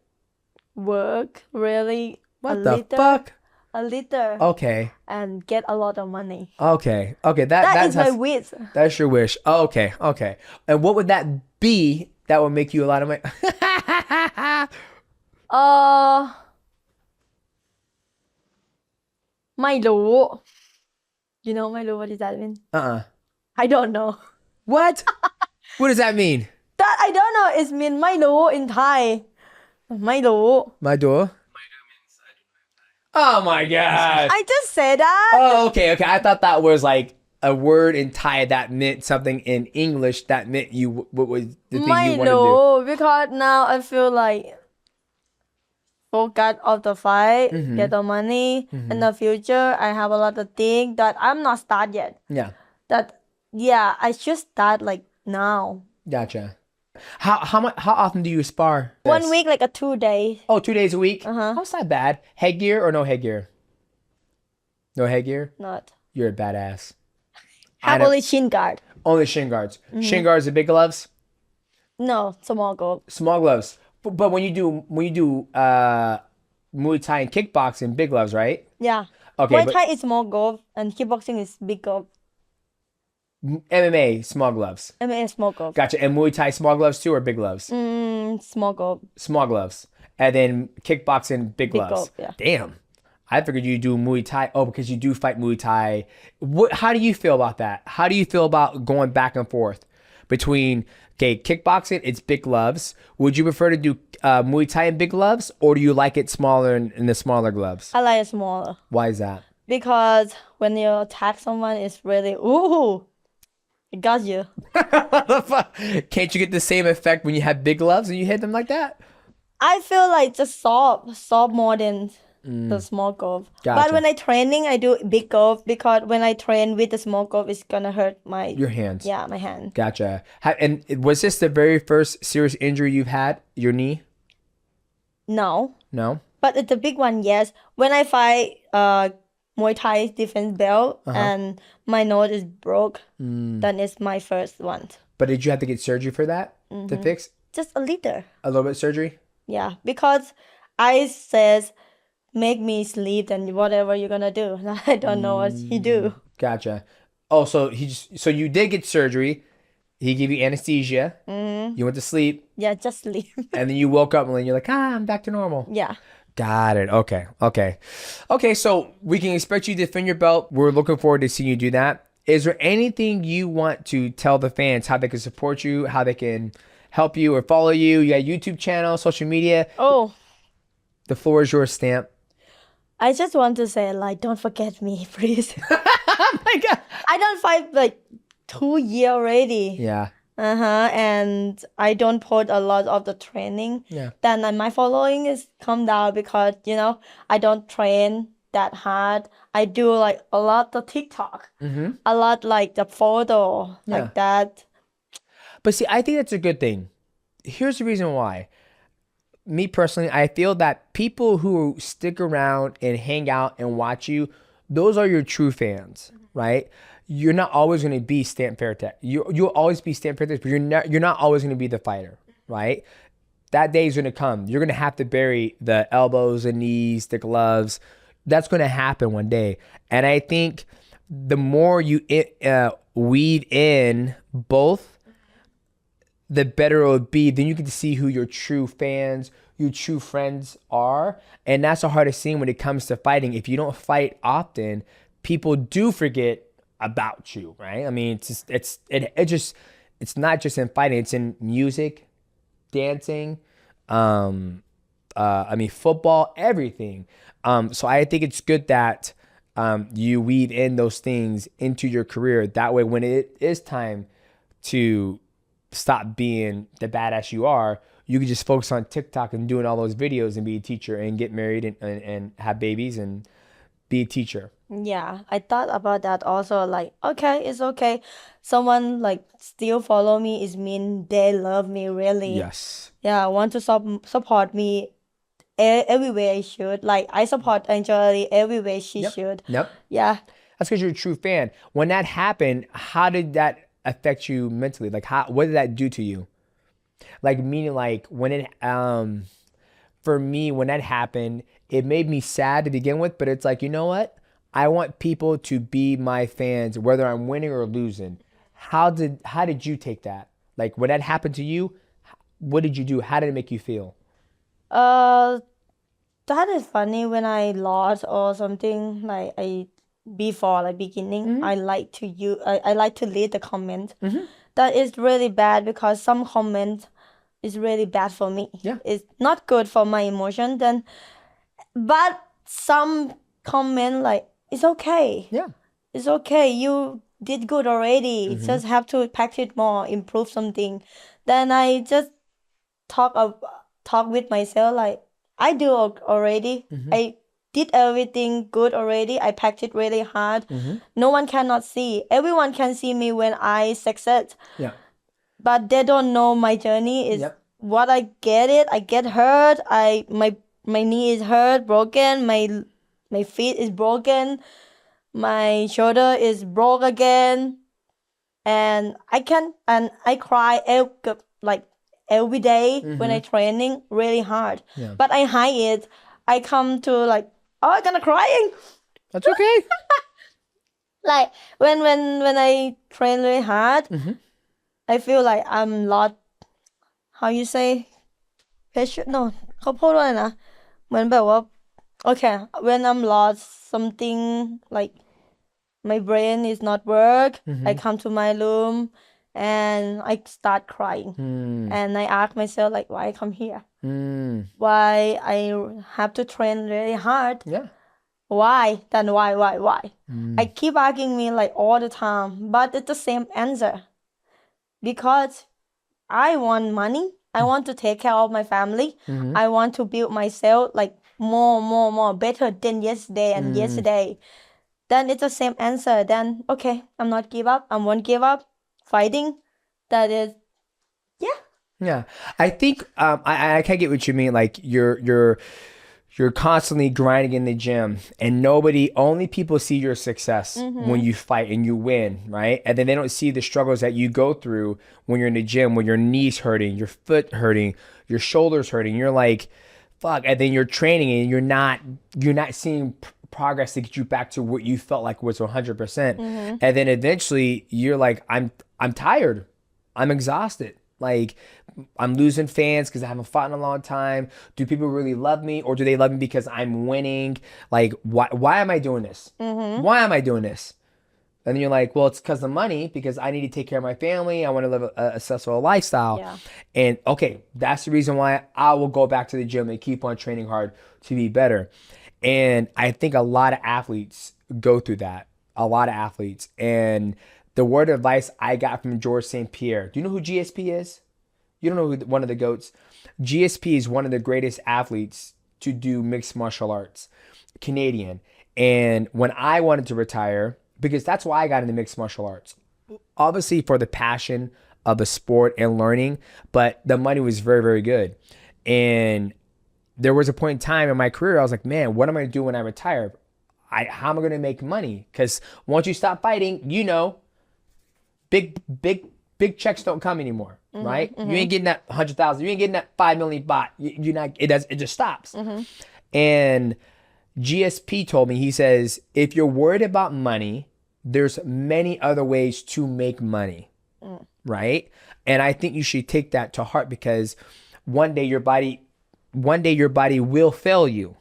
work really What the fuck? a little Okay. and get a lot of money. Okay. That is my wish. That's your wish. Okay. Okay. And what would that be that would make you a lot of money? Milo. You know Milo, what does that mean? I don't know. What? What does that mean? That I don't know. It means Milo in Thai. Milo. My door? Oh my god. I just said that. Oh, okay. I thought that was like a word in Thai that meant something in English that meant what was the thing you wanted to do. Milo, because now I feel like focus of the fight, get the money. In the future, I have a lot of things that I'm not start yet. Yeah. I should start like now. Gotcha. How often do you spar? 1 week, like a 2 days. Oh, 2 days a week? How's that bad? Headgear or no headgear? No headgear? Not. You're a badass. Have only shin guard. Only shin guards. Shin guards are big gloves? No, small goal. Small gloves. But when you do Muay Thai and kickboxing, big gloves, right? Yeah. Okay. Muay Thai is small glove and kickboxing is big glove. MMA, small gloves. MMA small glove. Gotcha. And Muay Thai, small gloves too, or big gloves? Small glove. Small gloves. And then kickboxing, big gloves. glove, yeah. Damn. I figured you do Muay Thai. Oh, because you do fight Muay Thai. How do you feel about that? How do you feel about going back and forth between, kickboxing, it's big gloves. Would you prefer to do Muay Thai in big gloves, or do you like it smaller in the smaller gloves? I like it smaller. Why is that? Because when you attack someone, it's really, it got you. Can't you get the same effect when you have big gloves and you hit them like that? I feel like just soft more than the small glove. Gotcha. But when I training, I do big glove because when I train with the small glove, it's gonna hurt your hands. Yeah, my hand. Gotcha. And was this the very first serious injury you've had? Your knee? No. No? But it's a big one, yes. When I fight Muay Thai defense belt and my nose is broke, then it's my first one. But did you have to get surgery for that to fix? Just a little. A little bit of surgery? Yeah, because I says make me sleep and whatever you're gonna do. I don't know what he do. Gotcha. Oh, so you did get surgery. He gave you anesthesia. You went to sleep. Yeah, just sleep. And then you woke up and then you're like, I'm back to normal. Yeah. Got it. Okay, so we can expect you to defend your belt. We're looking forward to seeing you do that. Is there anything you want to tell the fans, how they can support you, how they can help you or follow you? You got a YouTube channel, social media. Oh. The floor is yours, Stamp. I just want to say, like, don't forget me, please. Oh my God. I don't fight like 2 years already. Yeah. And I don't put a lot of the training. Yeah. Then my following is come down because, I don't train that hard. I do like a lot of TikTok, a lot like the photo like that. But see, I think that's a good thing. Here's the reason why. Me personally, I feel that people who stick around and hang out and watch you, those are your true fans, right? You're not always going to be Stamp Fairtech. You'll always be Stamp Fairtech, but you're not always going to be the fighter, right? That day is going to come. You're going to have to bury the elbows and knees, the gloves. That's going to happen one day. And I think the more you weave in both, the better it would be. Then you get to see who your true fans, your true friends are. And that's the hardest thing when it comes to fighting. If you don't fight often, people do forget about you, right? I mean, it's not just in fighting, it's in music, dancing, football, everything. So I think it's good that you weave in those things into your career. That way, when it is time to stop being the badass you are, you can just focus on TikTok and doing all those videos and be a teacher and get married and have babies and be a teacher. Yeah, I thought about that also. Like, okay, it's okay. Someone like still follow me is mean they love me really. Yes. Yeah, want to support me every way I should. Like, I support Anjali every way she should. Yep. Yeah. That's because you're a true fan. When that happened, how did that affect you mentally? Like, what did that do to you? Like, meaning like when it, for me, when that happened, it made me sad to begin with, but it's like, you know what? I want people to be my fans, whether I'm winning or losing. How did you take that? Like when that happened to you, what did you do? How did it make you feel? That is funny when I lost or something. Like before like beginning, I like to I like to read the comment. That is really bad because some comment is really bad for me. Yeah. It's not good for my emotion. But some comment like, it's okay. Yeah. It's okay. You did good already. Just have to practice more, improve something. Then I just talk with myself like, I do already. I did everything good already. I practiced really hard. No one cannot see. Everyone can see me when I succeed. Yeah. But they don't know my journey is what I get hurt. My knee is hurt, broken. My feet is broken. My shoulder is broke again. And I cry every day when I training really hard. Yeah. But I hide it. I come to like, oh, I'm gonna crying. That's okay. Like when I train really hard, I feel like I'm not, how you say, patient. No, เขาพูดว่าอะไรนะ เหมือนแบบว่า okay, when I'm lost something like my brain is not work, I come to my room and I start crying. And I ask myself like, why I come here? Why I have to train really hard? Yeah. Why? Then why? I keep asking me like all the time, but it's the same answer. Because I want money. I want to take care of my family. I want to build myself like more better than yesterday and yesterday. Then it's the same answer. Then okay, I'm not give up. I won't give up. Fighting. That is, yeah. Yeah. I think I kind of get what you mean. Like you're constantly grinding in the gym and only people see your success when you fight and you win, right? And then they don't see the struggles that you go through when you're in the gym, when your knees hurting, your foot hurting, your shoulders hurting. You're like, fuck. And then you're training and you're not seeing progress to get you back to what you felt like was 100%. And then eventually you're like, I'm tired. I'm exhausted. Like, I'm losing fans because I haven't fought in a long time. Do people really love me, or do they love me because I'm winning? Like, why am I doing this? Why am I doing this? And then you're like, well, it's because of money, because I need to take care of my family. I want to live a successful lifestyle. Yeah. And okay, that's the reason why I will go back to the gym and keep on training hard to be better. And I think a lot of athletes go through that. A lot of athletes. And the word of advice I got from George St. Pierre. Do you know who GSP is? You don't know who one of the GOATs? GSP is one of the greatest athletes to do mixed martial arts. Canadian. And when I wanted to retire, because that's why I got into mixed martial arts, obviously for the passion of the sport and learning, but the money was very, very good. And there was a point in time in my career, I was like, man, what am I going to do when I retire? How am I going to make money? Because once you stop fighting, you know, big checks don't come anymore, right? You ain't getting that 100,000. You ain't getting that 5 million baht. You're not. It just stops. And GSP told me, he says, if you're worried about money, there's many other ways to make money, right? And I think you should take that to heart, because one day your body will fail you.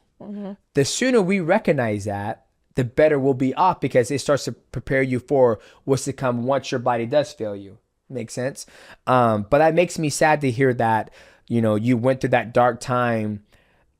The sooner we recognize that, the better we'll be off, because it starts to prepare you for what's to come once your body does fail you. Makes sense? But that makes me sad to hear that, you know, you went through that dark time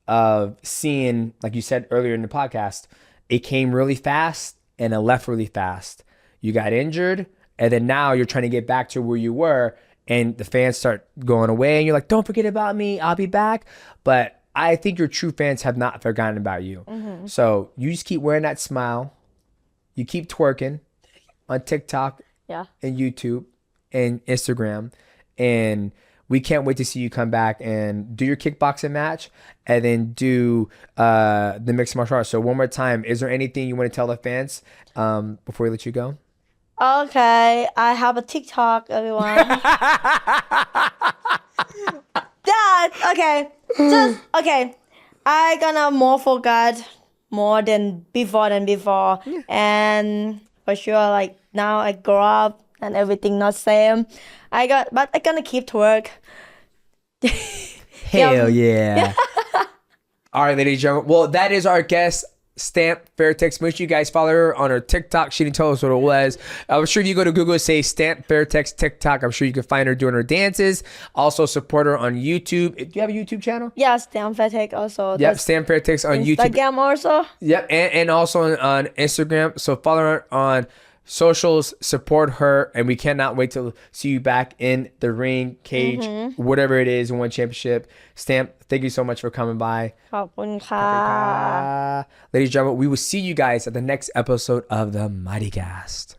of seeing, like you said earlier in the podcast, it came really fast and it left really fast. You got injured, and then now you're trying to get back to where you were, and the fans start going away, and you're like, don't forget about me, I'll be back. But I think your true fans have not forgotten about you. So you just keep wearing that smile. You keep twerking on TikTok and YouTube and Instagram. And we can't wait to see you come back and do your kickboxing match, and then do the mixed martial arts. So one more time, is there anything you want to tell the fans before we let you go? Okay, I have a TikTok, everyone. Okay. I gonna more forget more than before. And for sure, like now I grow up and everything not same. But I gonna keep to work. Hell yeah. All right, ladies and gentlemen. Well, that is our guest, Stamp Fairtex. Make sure you guys follow her on her TikTok. She didn't tell us what it was. I'm sure if you go to Google, say Stamp Fairtex TikTok, I'm sure you can find her doing her dances. Also support her on YouTube. Do you have a YouTube channel? Yeah, Stamp Fairtex also. Yep, Stamp Fairtex on YouTube. Instagram also. Yep, and also on Instagram. So follow her on socials, support her, and we cannot wait to see you back in the ring, cage, whatever it is, in one championship. Stamp, thank you so much for coming by. ขอบคุณค่ะ Ladies and gentlemen, we will see you guys at the next episode of the MIGHTYcast.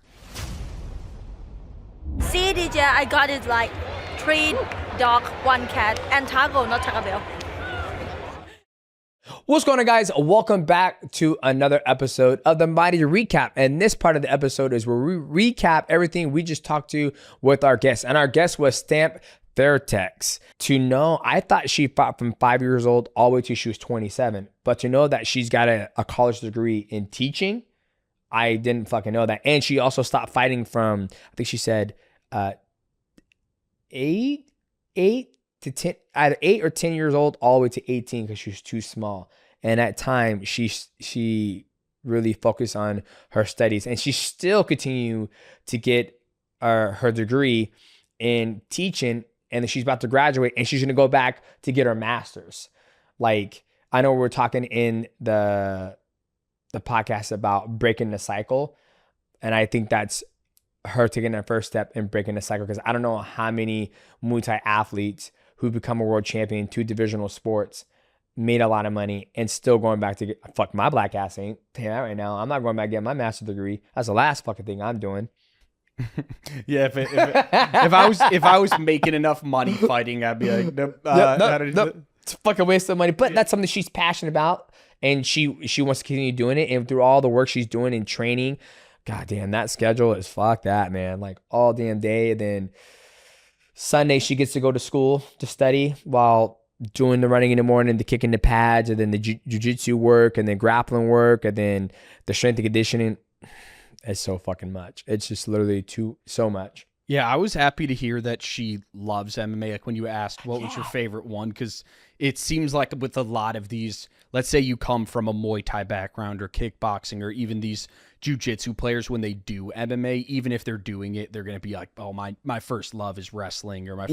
See, DJ, I got it like 3 dog, 1 cat, and taco, not Taco Bell. What's going on, guys? Welcome back to another episode of the Mighty Recap. And this part of the episode is where we recap everything we just talked to with our guest. And our guest was Stamp Fairtex. To know, I thought she fought from 5 years old all the way till she was 27. But to know that she's got a college degree in teaching, I didn't fucking know that. And she also stopped fighting from, I think she said, 8 to 10, either 8 or 10 years old, all the way to 18, because she was too small. And at time, she really focused on her studies, and she still continue to get her degree in teaching, and then she's about to graduate, and she's gonna go back to get her master's. Like, I know we're talking in the podcast about breaking the cycle, and I think that's her taking that first step in breaking the cycle, because I don't know how many Muay Thai athletes who become a world champion in 2 divisional sports, made a lot of money, and still going back to get, fuck, my black ass ain't. Tell you that right now. I'm not going back to get my master's degree. That's the last fucking thing I'm doing. Yeah, if I was making enough money fighting, I'd be like, nope, it's a fucking waste of money. But that's something she's passionate about, and she wants to continue doing it. And through all the work she's doing in training, god damn, that schedule is fuck that, man. Like all damn day, and then Sunday she gets to go to school to study while doing the running in the morning, the kicking the pads, and then the jiu-jitsu work, and then grappling work, and then the strength and conditioning. It's so fucking much. It's just literally so much. Yeah, I was happy to hear that she loves MMA. Like when you asked what was your favorite one, because it seems like with a lot of these, let's say you come from a Muay Thai background or kickboxing, or even these jiu-jitsu players, when they do MMA, even if they're doing it, they're going to be like, oh, my first love is wrestling, or my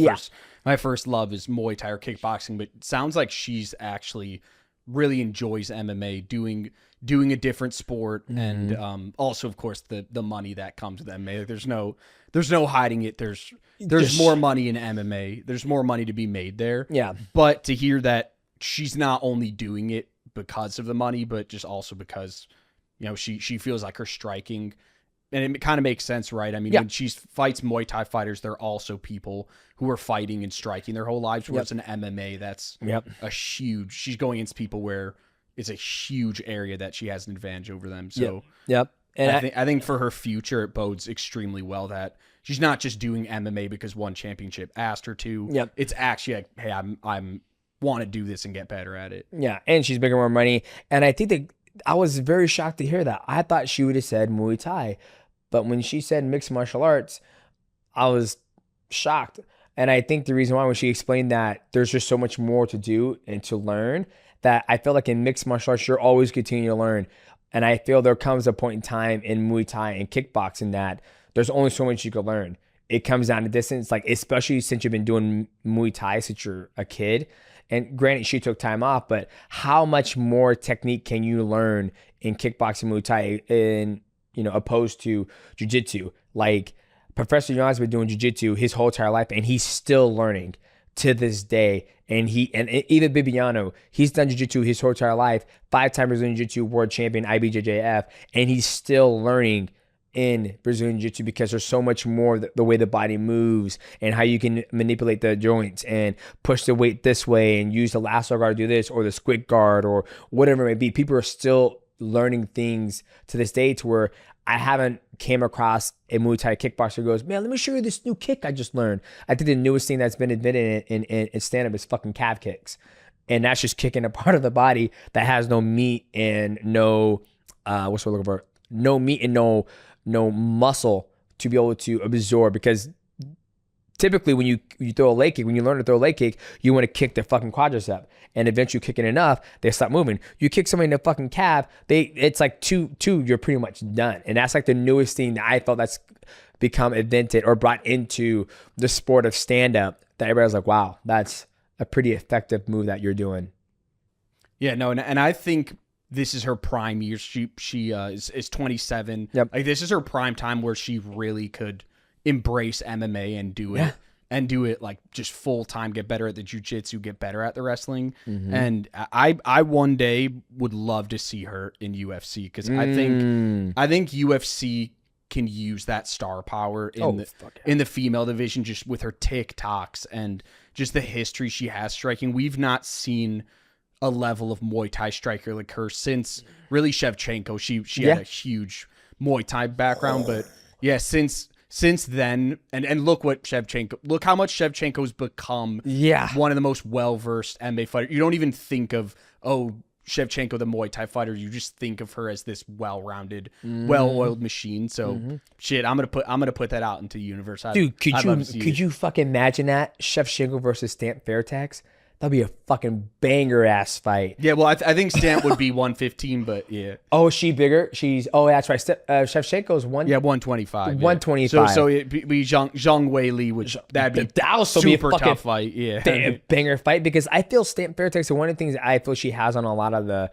first love is Muay Thai or kickboxing. But it sounds like she's actually really enjoys MMA, doing a different sport, and also, of course, the money that comes with MMA. Like, there's no hiding it. There's more money in MMA. There's more money to be made there. Yeah. But to hear that she's not only doing it because of the money, but just also because you know, she feels like her striking, and it kind of makes sense, right? I mean, Yeah. when she fights Muay Thai fighters, they're also people who are fighting and striking their whole lives. Whereas in MMA, that's she's going against people where it's a huge area that she has an advantage over them. So And I think for her future, it bodes extremely well that she's not just doing MMA because one championship asked her to. Yep. It's actually like, hey, I'm want to do this and get better at it. Yeah, and she's making more money. And I think that I was very shocked to hear that. I thought she would have said Muay Thai, but when she said mixed martial arts, I was shocked. And I think the reason why, when she explained that there's just so much more to do and to learn, that I feel like in mixed martial arts, you're always continuing to learn. And I feel there comes a point in time in Muay Thai and kickboxing that there's only so much you can learn. It comes down to distance, like especially since you've been doing Muay Thai since you're a kid. And granted, she took time off, but how much more technique can you learn in kickboxing, Muay Thai, in, you know, opposed to jiu-jitsu? Like Professor Yan's been doing jiu-jitsu his whole entire life, and he's still learning to this day. And even Bibiano, he's done jiu-jitsu his whole entire life, 5-time Brazilian jiu-jitsu world champion, IBJJF, and he's still learning in Brazilian Jiu-Jitsu because there's so much more the way the body moves and how you can manipulate the joints and push the weight this way and use the lasso guard to do this, or the squid guard, or whatever it may be. People are still learning things to this day, to where I haven't came across a Muay Thai kickboxer who goes, man, let me show you this new kick I just learned. I think the newest thing that's been invented in stand-up is fucking calf kicks. And that's just kicking a part of the body that has no meat and no, what's what we're looking for? No meat and no muscle to be able to absorb. Because typically when you throw a leg kick, when you learn to throw a leg kick, you want to kick their fucking quadricep, and eventually kicking enough, they stop moving. You kick somebody in the fucking calf, it's like two, you're pretty much done. And that's like the newest thing that I felt that's become invented or brought into the sport of stand-up, that everybody's like, wow, that's a pretty effective move that you're doing. Yeah, no, and I think this is her prime years. She is 27. Yep. Like, this is her prime time where she really could embrace MMA and do it, and do it like just full time. Get better at the jiu-jitsu, get better at the wrestling. Mm-hmm. And I one day would love to see her in UFC, because I think UFC can use that star power in the female division, just with her TikToks and just the history she has striking. We've not seen a level of Muay Thai striker like her since really Shevchenko. She had a huge Muay Thai background, but yeah, since then, and look how much Shevchenko's become one of the most well-versed MMA fighters. You don't even think of, Shevchenko, the Muay Thai fighter. You just think of her as this well-rounded, well-oiled machine. So shit, I'm gonna put that out into the universe. Dude, could you fucking imagine that? Shevchenko versus Stamp Fairtex? That'd be a fucking banger ass fight. Yeah, well, I think Stamp would be 115, but yeah. Oh, is she bigger? That's right. Shevchenko's 125. 125. So it'd be Zhang Wei Li, which that'd be that'll still super be a tough fight. Yeah, banger fight, because I feel Stamp Fairtex, and one of the things that I feel she has on a lot of the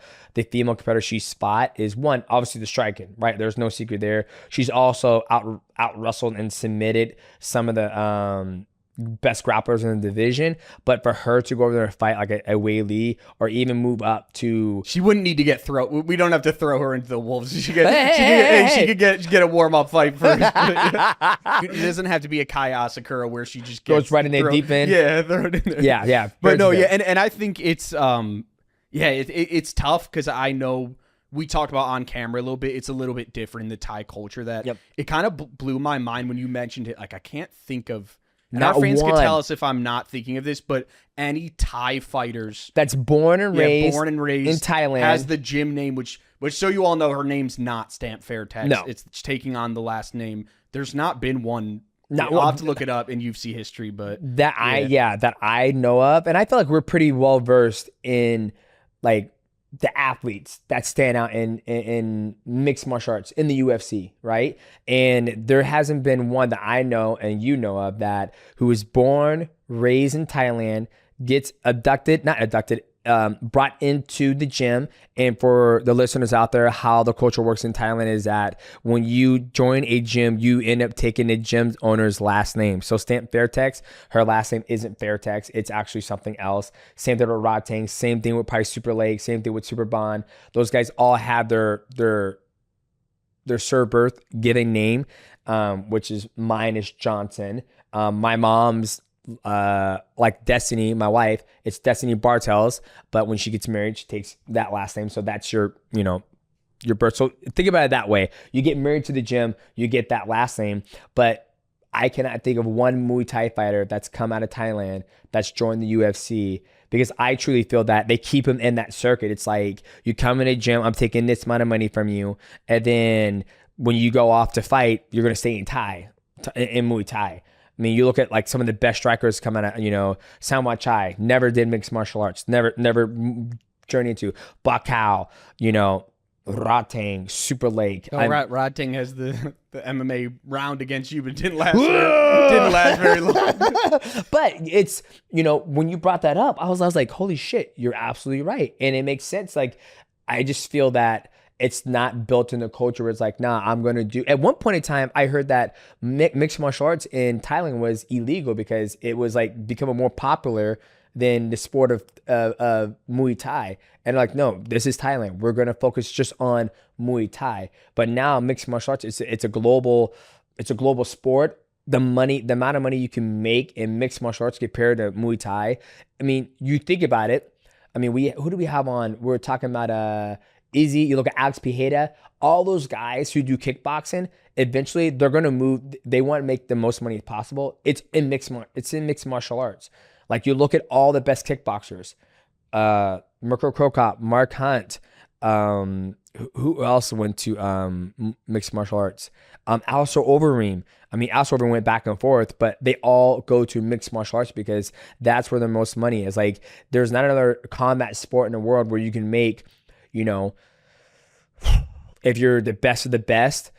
female competitors she spot is, one, obviously the striking, right? There's no secret there. She's also out wrestled and submitted some of the best grapplers in the division, but for her to go over there and fight like a Wei Li, or even move up to, she wouldn't need to get we don't have to throw her into the wolves. She could get a warm up fight first. It doesn't have to be a Kai Asakura where she just goes right in there deep in. Yeah, throw it in there. Yeah. But no, yeah, and I think it's it's tough, because I know we talked about on camera a little bit. It's a little bit different in the Thai culture. That it kind of blew my mind when you mentioned it. Like, I can't think of. And our fans can tell us if I'm not thinking of this, but any Thai fighters that's born and raised in Thailand has the gym name, which so you all know, her name's not Stamp Fairtex. No, it's taking on the last name. There's not been one. I'll have to look it up in UFC history, but that I know of, and I feel like we're pretty well versed in like the athletes that stand out in mixed martial arts in the UFC, right? And there hasn't been one that I know and you know of that who was born, raised in Thailand, gets brought into the gym. And for the listeners out there, how the culture works in Thailand is that when you join a gym, you end up taking the gym owner's last name. So Stamp Fairtex, her last name isn't Fairtex, it's actually something else. Same thing with Rotang, same thing with probably Super Lake, same thing with Super Bond. Those guys all have their their serve birth giving name, which is mine is Johnson. My mom's like Destiny, my wife, it's Destiny Bartels, but when she gets married, she takes that last name. So that's your, your birth. So think about it that way. You get married to the gym, you get that last name, but I cannot think of one Muay Thai fighter that's come out of Thailand that's joined the UFC, because I truly feel that they keep him in that circuit. It's like, you come in a gym, I'm taking this amount of money from you, and then when you go off to fight, you're going to stay in Muay Thai. I mean, you look at like some of the best strikers come out of, Samwat Chai, never did mixed martial arts, never journeyed into Bakau, Ratang, Super Lake. Oh, Ratang has the MMA round against you, but didn't last very long. But it's, when you brought that up, I was like, holy shit, you're absolutely right. And it makes sense. Like, I just feel that it's not built in the culture where it's like, nah, I'm going to do. At one point in time, I heard that mixed martial arts in Thailand was illegal because it was like becoming more popular than the sport of Muay Thai. And like, no, this is Thailand. We're going to focus just on Muay Thai. But now mixed martial arts, it's a global sport. The amount of money you can make in mixed martial arts compared to Muay Thai. I mean, you think about it. I mean, who do we have on? We're talking about Izzy. You look at Alex Pijeda. All those guys who do kickboxing, eventually they're going to move. They want to make the most money possible. It's in mixed martial arts. Like, you look at all the best kickboxers, Mirko Krokop, Mark Hunt, who else went to mixed martial arts? Alistair Overeem. I mean, Alistair Overeem went back and forth, but they all go to mixed martial arts because that's where the most money is. Like, there's not another combat sport in the world where you can make, if you're the best of the best,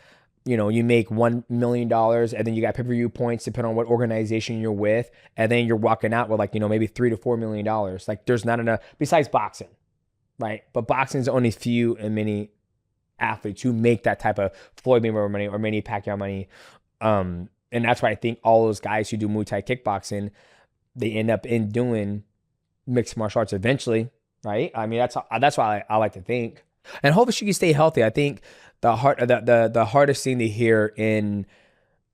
you make $1 million, and then you got pay-per-view points depending on what organization you're with, and then you're walking out with like, maybe $3 to $4 million. Like, there's not enough besides boxing, right? But boxing is only few and many athletes who make that type of Floyd Mayweather money or Manny Pacquiao money. And that's why I think all those guys who do Muay Thai kickboxing, they end up in doing mixed martial arts eventually, right? I mean, that's why I like to think. And hopefully she can stay healthy. I think the hardest thing to hear in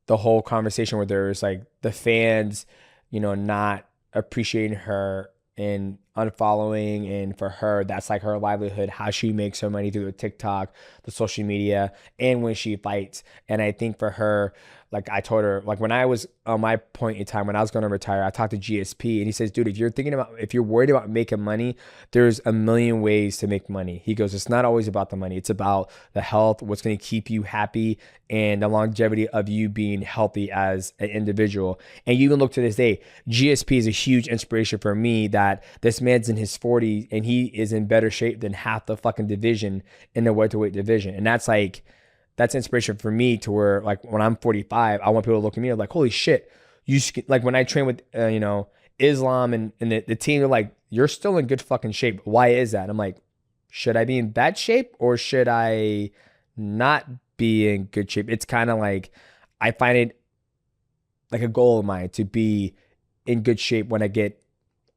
the whole conversation with her is like the fans, not appreciating her and unfollowing, and for her, that's like her livelihood, how she makes her money through the TikTok, the social media, and when she fights. And I think for her, like I told her, like when I was on my point in time when I was going to retire, I talked to GSP and he says, dude, if you're worried about making money, there's a million ways to make money. He goes, it's not always about the money. It's about the health, what's going to keep you happy, and the longevity of you being healthy as an individual. And you even look to this day, GSP is a huge inspiration for me, that this man's in his 40s and he is in better shape than half the fucking division in the welterweight division. And that's inspiration for me, to where like when I'm 45, I want people to look at me and like, holy shit, like when I train with Islam and the team, they're like, you're still in good fucking shape. Why is that? And I'm like, should I be in bad shape or should I not be in good shape? It's kind of like, I find it like a goal of mine to be in good shape when I get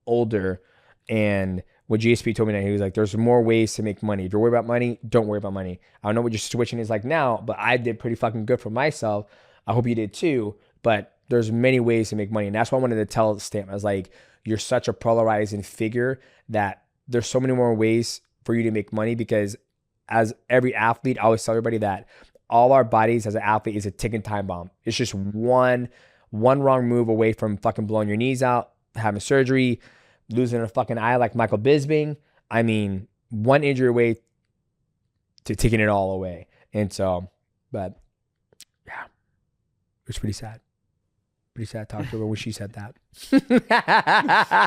older. And what GSP told me, that he was like, there's more ways to make money. If you're worried about money, don't worry about money. I don't know what your situation is like now, but I did pretty fucking good for myself. I hope you did too. But there's many ways to make money. And that's why I wanted to tell Stamp. I was like, you're such a polarizing figure that there's so many more ways for you to make money, because as every athlete, I always tell everybody that all our bodies as an athlete is a ticking time bomb. It's just one wrong move away from fucking blowing your knees out, having surgery, losing a fucking eye like Michael Bisping. I mean, one injury away to taking it all away. And so, but yeah, it was pretty sad. Pretty sad to talk to her when she said that.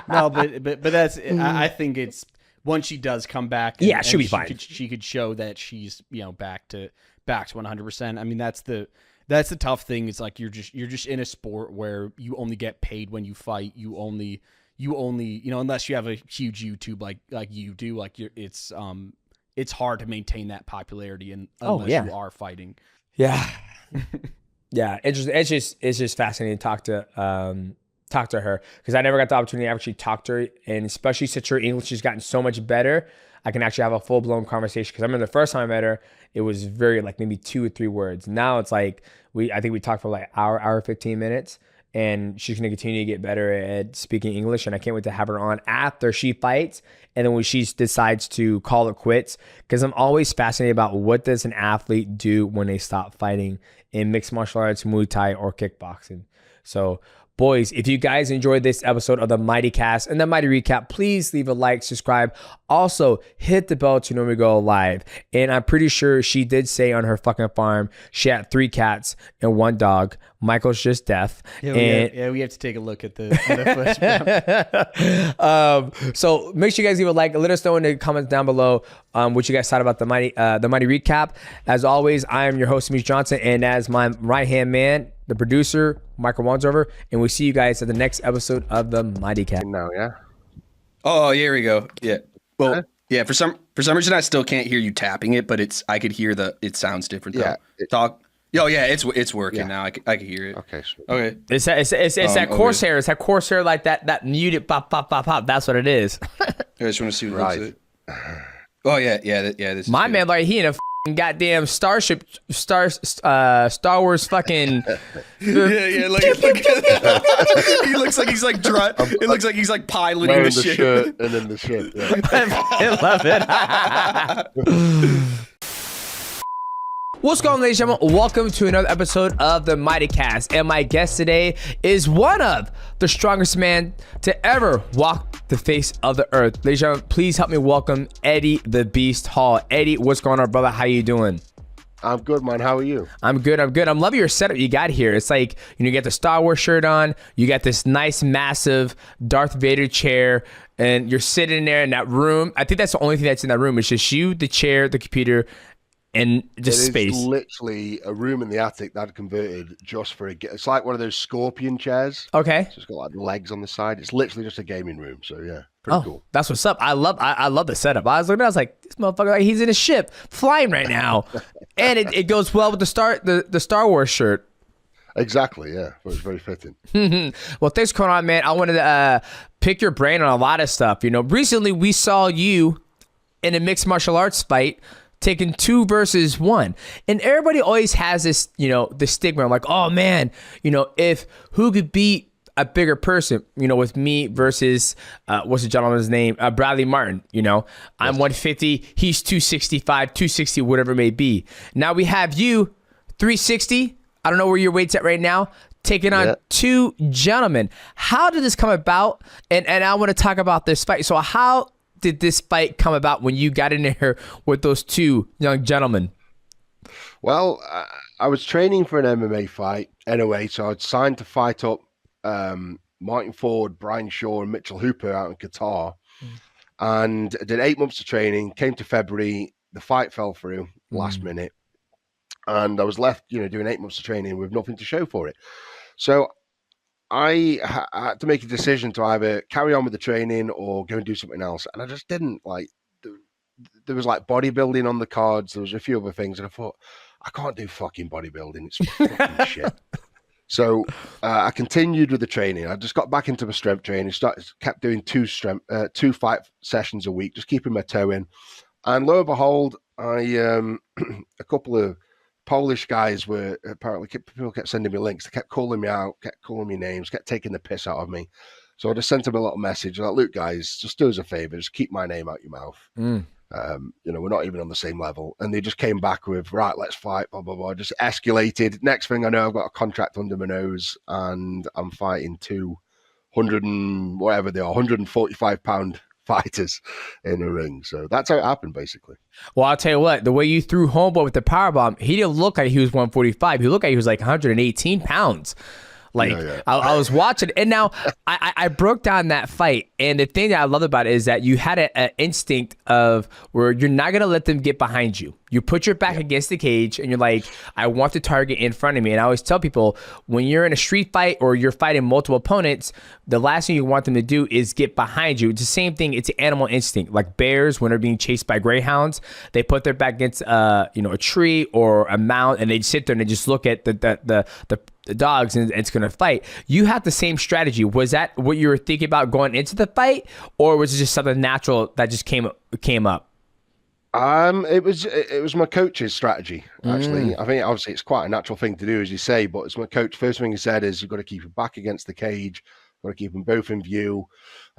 No, but that's, I think it's, once she does come back, yeah, she'll be fine. She could show that she's, back to 100%. I mean, that's the tough thing. It's like you're just in a sport where you only get paid when you fight. You only, unless you have a huge YouTube like you do, it's hard to maintain that popularity unless you are fighting. Yeah. Yeah. It's just fascinating to talk to her, because I never got the opportunity to actually talk to her, and especially since her English has gotten so much better. I can actually have a full blown conversation. Because I remember the first time I met her, it was very like maybe 2 or 3 words. Now it's like I think we talked for like hour 15 minutes. And she's going to continue to get better at speaking English. And I can't wait to have her on after she fights. And then when she decides to call it quits, because I'm always fascinated about what does an athlete do when they stop fighting in mixed martial arts, Muay Thai, or kickboxing. So boys, if you guys enjoyed this episode of the MIGHTYcast and the Mighty Recap, please leave a like, subscribe. Also, hit the bell to know when we go live. And I'm pretty sure she did say on her fucking farm, she had 3 cats and 1 dog. Michael's just deaf. Yeah, we have to take a look at the so make sure you guys leave a like. Let us know in the comments down below what you guys thought about the Mighty Recap. As always, I am your host, Mitch Johnson, and as my right-hand man, the producer, Michael Wansover, and we see you guys at the next episode of the MIGHTYcast. No, yeah. Oh, here we go. Yeah. Well, yeah. For some reason, I still can't hear you tapping it, but I could hear it sounds different. Though. Yeah. Talk. Oh, yeah. It's working now. I can hear it. Okay. Sweet. Okay. It's that Corsair. It's that Corsair like that muted pop. That's what it is. I just want to see what Right. it looks like. Oh yeah. This is My good. man, like he in a goddamn Star Wars fucking. Yeah. Like, he looks like he's like it looks like he's like piloting Wearing the the ship. shirt and then the ship. Yeah. I love it. What's going on, ladies and gentlemen? Welcome to another episode of the MIGHTYcast. And my guest today is one of the strongest men to ever walk the face of the earth. Ladies and gentlemen, please help me welcome Eddie the Beast Hall. Eddie, what's going on, brother? How you doing? I'm good, man. How are you? I'm good. I'm loving your setup you got here. It's like, you get the Star Wars shirt on, you got this nice, massive Darth Vader chair, and you're sitting there in that room. I think that's the only thing that's in that room. It's just you, the chair, the computer, and just space. It's literally a room in the attic that I'd converted just for it's like one of those scorpion chairs. Okay. So it's got like legs on the side. It's literally just a gaming room. So yeah, pretty cool. That's what's up. I love the setup. I was looking, I was like, this motherfucker, like, he's in a ship flying right now. And it goes well with the Star Wars shirt. Exactly, yeah. It was very fitting. Well, thanks for coming on, man. I wanted to pick your brain on a lot of stuff. Recently we saw you in a mixed martial arts fight taking 2 versus 1. And everybody always has this, the stigma. I'm like, oh man, if who could beat a bigger person, with me versus, what's the gentleman's name? Bradley Martin, I'm 150, he's 265, 260, whatever it may be. Now we have you, 360. I don't know where your weight's at right now, taking on 2 gentlemen. How did this come about? And I want to talk about this fight. So how did this fight come about when you got in there with those 2 young gentlemen? Well, I was training for an MMA fight anyway, so I'd signed to fight up Martin Ford, Brian Shaw, and Mitchell Hooper out in Qatar. And I did 8 months of training, came to February, the fight fell through last minute. And I was left, doing 8 months of training with nothing to show for it. So I had to make a decision to either carry on with the training or go and do something else. And I just didn't. There was like bodybuilding on the cards. There was a few other things. And I thought, I can't do fucking bodybuilding. It's fucking shit. So I continued with the training. I just got back into my strength training, kept doing 2 fight sessions a week, just keeping my toe in. And lo and behold, a couple of Polish guys were apparently, people kept sending me links. They kept calling me out, kept calling me names, kept taking the piss out of me. So I just sent them a little message like, look, guys, just do us a favor, just keep my name out your mouth. We're not even on the same level. And they just came back with, right, let's fight, blah, blah, blah. Just escalated. Next thing I know, I've got a contract under my nose and I'm fighting 200 and whatever they are, 145-pound fighters in the ring. So that's how it happened, basically. Well, I'll tell you what, the way you threw Homeboy with the powerbomb, he didn't look like he was 145. He looked like he was like 118 pounds. I was watching, and now I broke down that fight, and the thing that I love about it is that you had an instinct of where you're not going to let them get behind you. You put your back against the cage, and you're like, I want the target in front of me. And I always tell people, when you're in a street fight or you're fighting multiple opponents, the last thing you want them to do is get behind you. It's the same thing. It's an animal instinct. Like bears, when they're being chased by greyhounds, they put their back against a tree or a mound, and they sit there and they just look at the dogs, and it's going to fight. You have the same strategy. Was that what you were thinking about going into the fight, or was it just something natural that just came up? It was my coach's strategy, actually. I think obviously it's quite a natural thing to do, as you say, but it's my coach. First thing he said is you've got to keep your back against the cage, got to keep them both in view,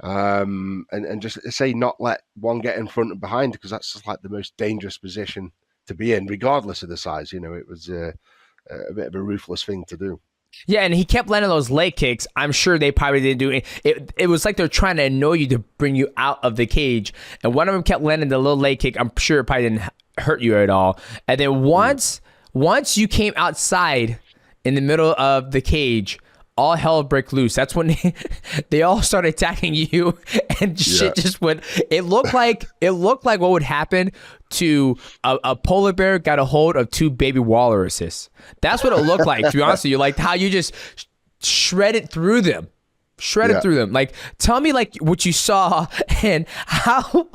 and just say not let one get in front and behind, because that's just like the most dangerous position to be in, regardless of the size. You know, it was a bit of a ruthless thing to do. Yeah, and he kept landing those leg kicks. I'm sure they probably didn't do it. It was like they're trying to annoy you to bring you out of the cage. And one of them kept landing the little leg kick. I'm sure it probably didn't hurt you at all. And then once you came outside in the middle of the cage, all hell broke loose. That's when they all started attacking you, and shit just went. It looked like what would happen to a polar bear got a hold of two baby walruses. That's what it looked like. To be honest with you, like how you just shredded through them. Like, tell me like what you saw and how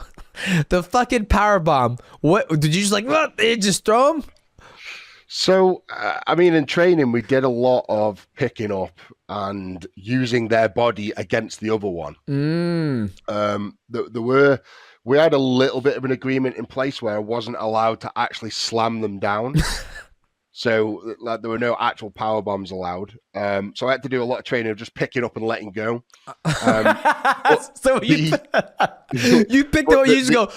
the fucking power bomb. What did you just like? What, they just throw them? So, I mean, in training, we did a lot of picking up and using their body against the other one. We had a little bit of an agreement in place where I wasn't allowed to actually slam them down. So, like, there were no actual power bombs allowed. So I had to do a lot of training of just picking up and letting go. So you picked up, you just go,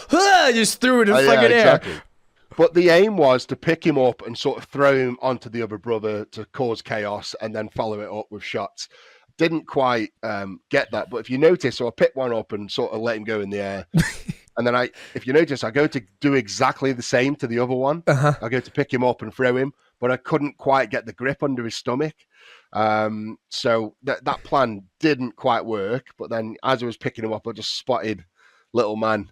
just threw it in fucking air. But the aim was to pick him up and sort of throw him onto the other brother to cause chaos and then follow it up with shots. Didn't quite get that. But if you notice, so I picked one up and sort of let him go in the air. And then if you notice, I go to do exactly the same to the other one. I go to pick him up and throw him, but I couldn't quite get the grip under his stomach. So that plan didn't quite work. But then as I was picking him up, I just spotted little man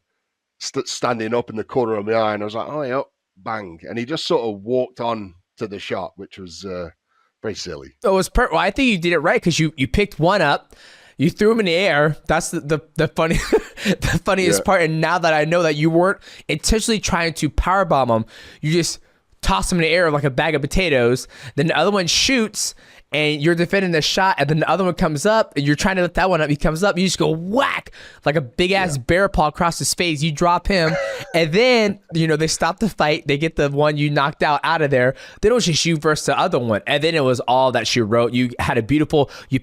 standing up in the corner of my eye. And I was like, oh, yeah. Bang, and he just sort of walked on to the shot, which was very silly. It was well, I think you did it right, because you picked one up, you threw him in the air. That's the funny the funniest part. And now that I know that you weren't intentionally trying to powerbomb him, you just toss him in the air like a bag of potatoes. Then the other one shoots, and you're defending the shot, and then the other one comes up, and you're trying to let that one up. He comes up, you just go whack like a big ass bear paw across his face. You drop him, and then they stop the fight. They get the one you knocked out of there. Then it was just you versus the other one, and then it was all that she wrote. You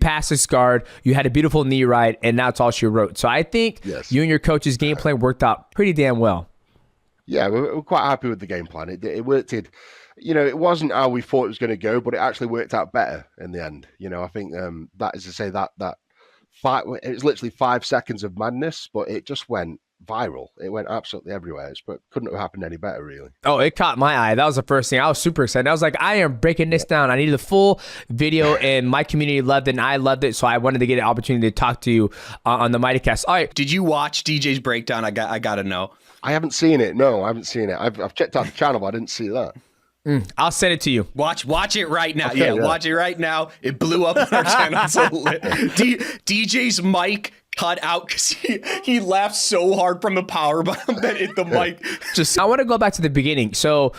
passed this guard, you had a beautiful knee right, and that's all she wrote. So I think you and your coach's game plan worked out pretty damn well. Yeah, we're quite happy with the game plan. It worked. It wasn't how we thought it was going to go, but it actually worked out better in the end. I think that is to say that fight, it was literally 5 seconds of madness, but it just went viral. It went absolutely everywhere. But couldn't have happened any better, really. Oh, it caught my eye. That was the first thing. I was super excited. I was like, I am breaking this down. I needed the full video, and my community loved it, and I loved it. So I wanted to get an opportunity to talk to you on the MIGHTYcast. All right. Did you watch DJ's breakdown? I got to know. I haven't seen it. No, I haven't seen it. I've checked out the channel, but I didn't see that. I'll send it to you. Watch it right now. Okay, watch it right now. It blew up on our channel. So DJ's mic cut out because he laughed so hard from the power bomb that hit the mic. I want to go back to the beginning. So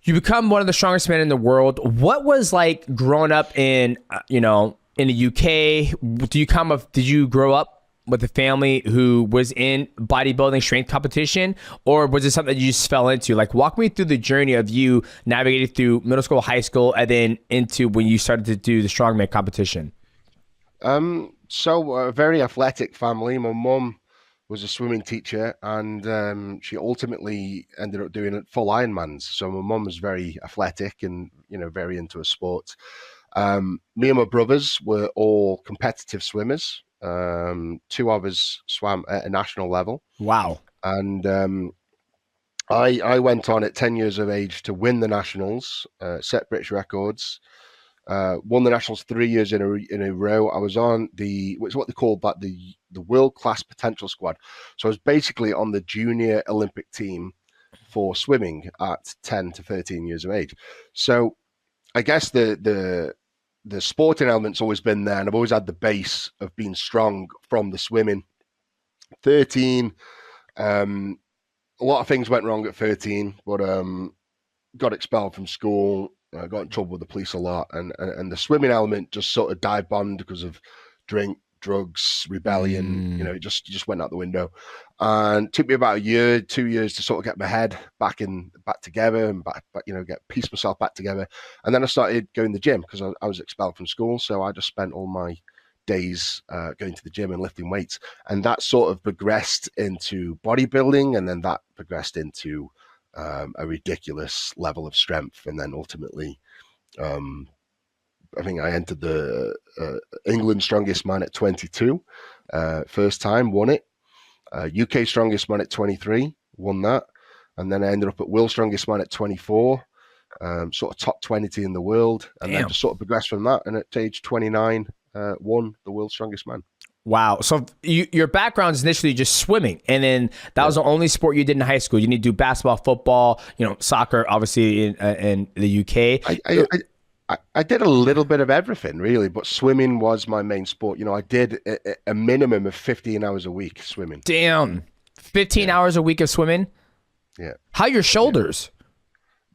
you become one of the strongest men in the world. What was like growing up in in the UK? Did you grow up with a family who was in bodybuilding strength competition, or was it something that you just fell into? Like, walk me through the journey of you navigating through middle school, high school, and then into when you started to do the strongman competition. So a very athletic family. My mum was a swimming teacher, and she ultimately ended up doing full Ironmans. So my mum was very athletic and very into a sport. Me and my brothers were all competitive swimmers. 2 of us swam at a national level. Wow. And I went on at 10 years of age to win the nationals, set British records, won the nationals 3 years in a row. I was on it's what they called the world class potential squad. So I was basically on the junior Olympic team for swimming at 10 to 13 years of age. So I guess the sporting element's always been there, and I've always had the base of being strong from the swimming. 13, a lot of things went wrong at 13, but got expelled from school, got in trouble with the police a lot, and the swimming element just sort of dive bombed because of drink, drugs, rebellion. It just went out the window. And it took me about a year, 2 years to sort of get my head back together and piece myself back together. And then I started going to the gym because I was expelled from school. So I just spent all my days going to the gym and lifting weights. And that sort of progressed into bodybuilding. And then that progressed into a ridiculous level of strength. And then ultimately, I think I entered the England Strongest Man at 22. First time, won it. UK Strongest Man at 23, won that. And then I ended up at World Strongest Man at 24, sort of top 20 in the world. And then just sort of progressed from that. And at age 29, won the World's Strongest Man. Wow. So your background is initially just swimming, and then that was the only sport you did in high school. You need to do basketball, football, soccer, obviously in the UK. I did a little bit of everything, really, but swimming was my main sport. I did a minimum of 15 hours a week swimming. Damn. 15 hours a week of swimming? Yeah. How are your shoulders?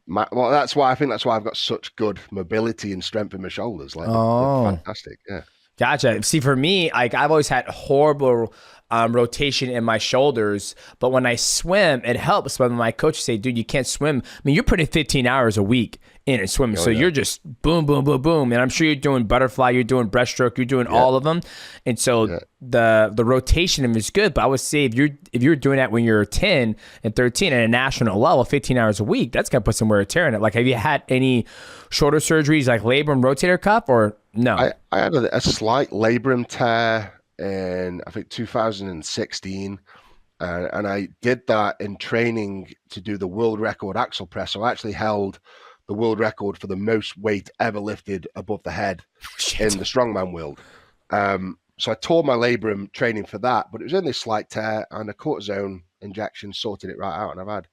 Well, that's why I've got such good mobility and strength in my shoulders. Like, they're fantastic. Yeah. Gotcha. See, for me, I've always had horrible rotation in my shoulders, but when I swim, it helps. But when my coach say, "Dude, you can't swim," I mean, you're putting 15 hours a week in and swimming, so you're just boom, boom, boom, boom. And I'm sure you're doing butterfly, you're doing breaststroke, you're doing all of them, and so the rotation of them is good. But I would say if you're doing that when you're 10 and 13 at a national level, 15 hours a week, that's gonna put some wear and tear in it. Like, have you had any shoulder surgeries, like labrum, rotator cuff, or no? I had a slight labrum tear in, I think, 2016. And I did that in training to do the world record axle press. So I actually held the world record for the most weight ever lifted above the head in the strongman world. So I tore my labrum training for that, but it was only a slight tear, and a cortisone injection sorted it right out. And I've had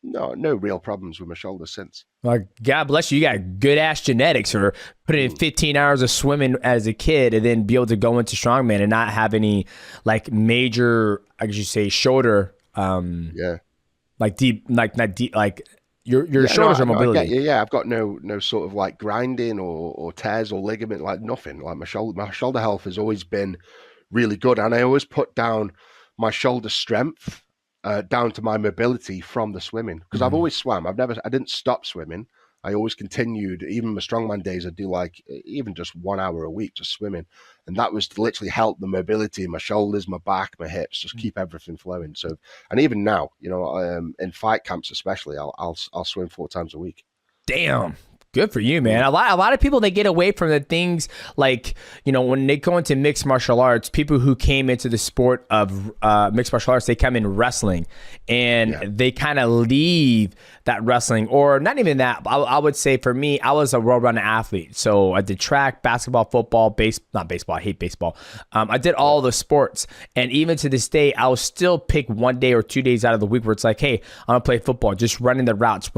no real problems with my shoulders since. Well, God bless you. You got good ass genetics for putting in 15 hours of swimming as a kid and then be able to go into strongman and not have any major, I guess you say, shoulder, like deep, like not deep, like your shoulders are mobility. I've got no sort of like grinding or tears or ligament, like nothing. Like my shoulder health has always been really good, and I always put down my shoulder strength down to my mobility from the swimming, because I've always swam. I didn't stop swimming. I always continued. Even my strongman days, I'd do like even just 1 hour a week just swimming, and that was to literally help the mobility in my shoulders, my back, my hips, just keep everything flowing. So, and even now, in fight camps especially, I'll swim 4 times a week. Damn. Good for you, man. A lot of people, they get away from the things like, when they go into mixed martial arts, people who came into the sport of mixed martial arts, they come in wrestling and they kind of leave that wrestling, or not even that. I would say for me, I was a well-rounded athlete. So I did track, basketball, football, not baseball. I hate baseball. I did all the sports. And even to this day, I will still pick 1 day or 2 days out of the week where it's like, hey, I'm going to play football, just running the routes,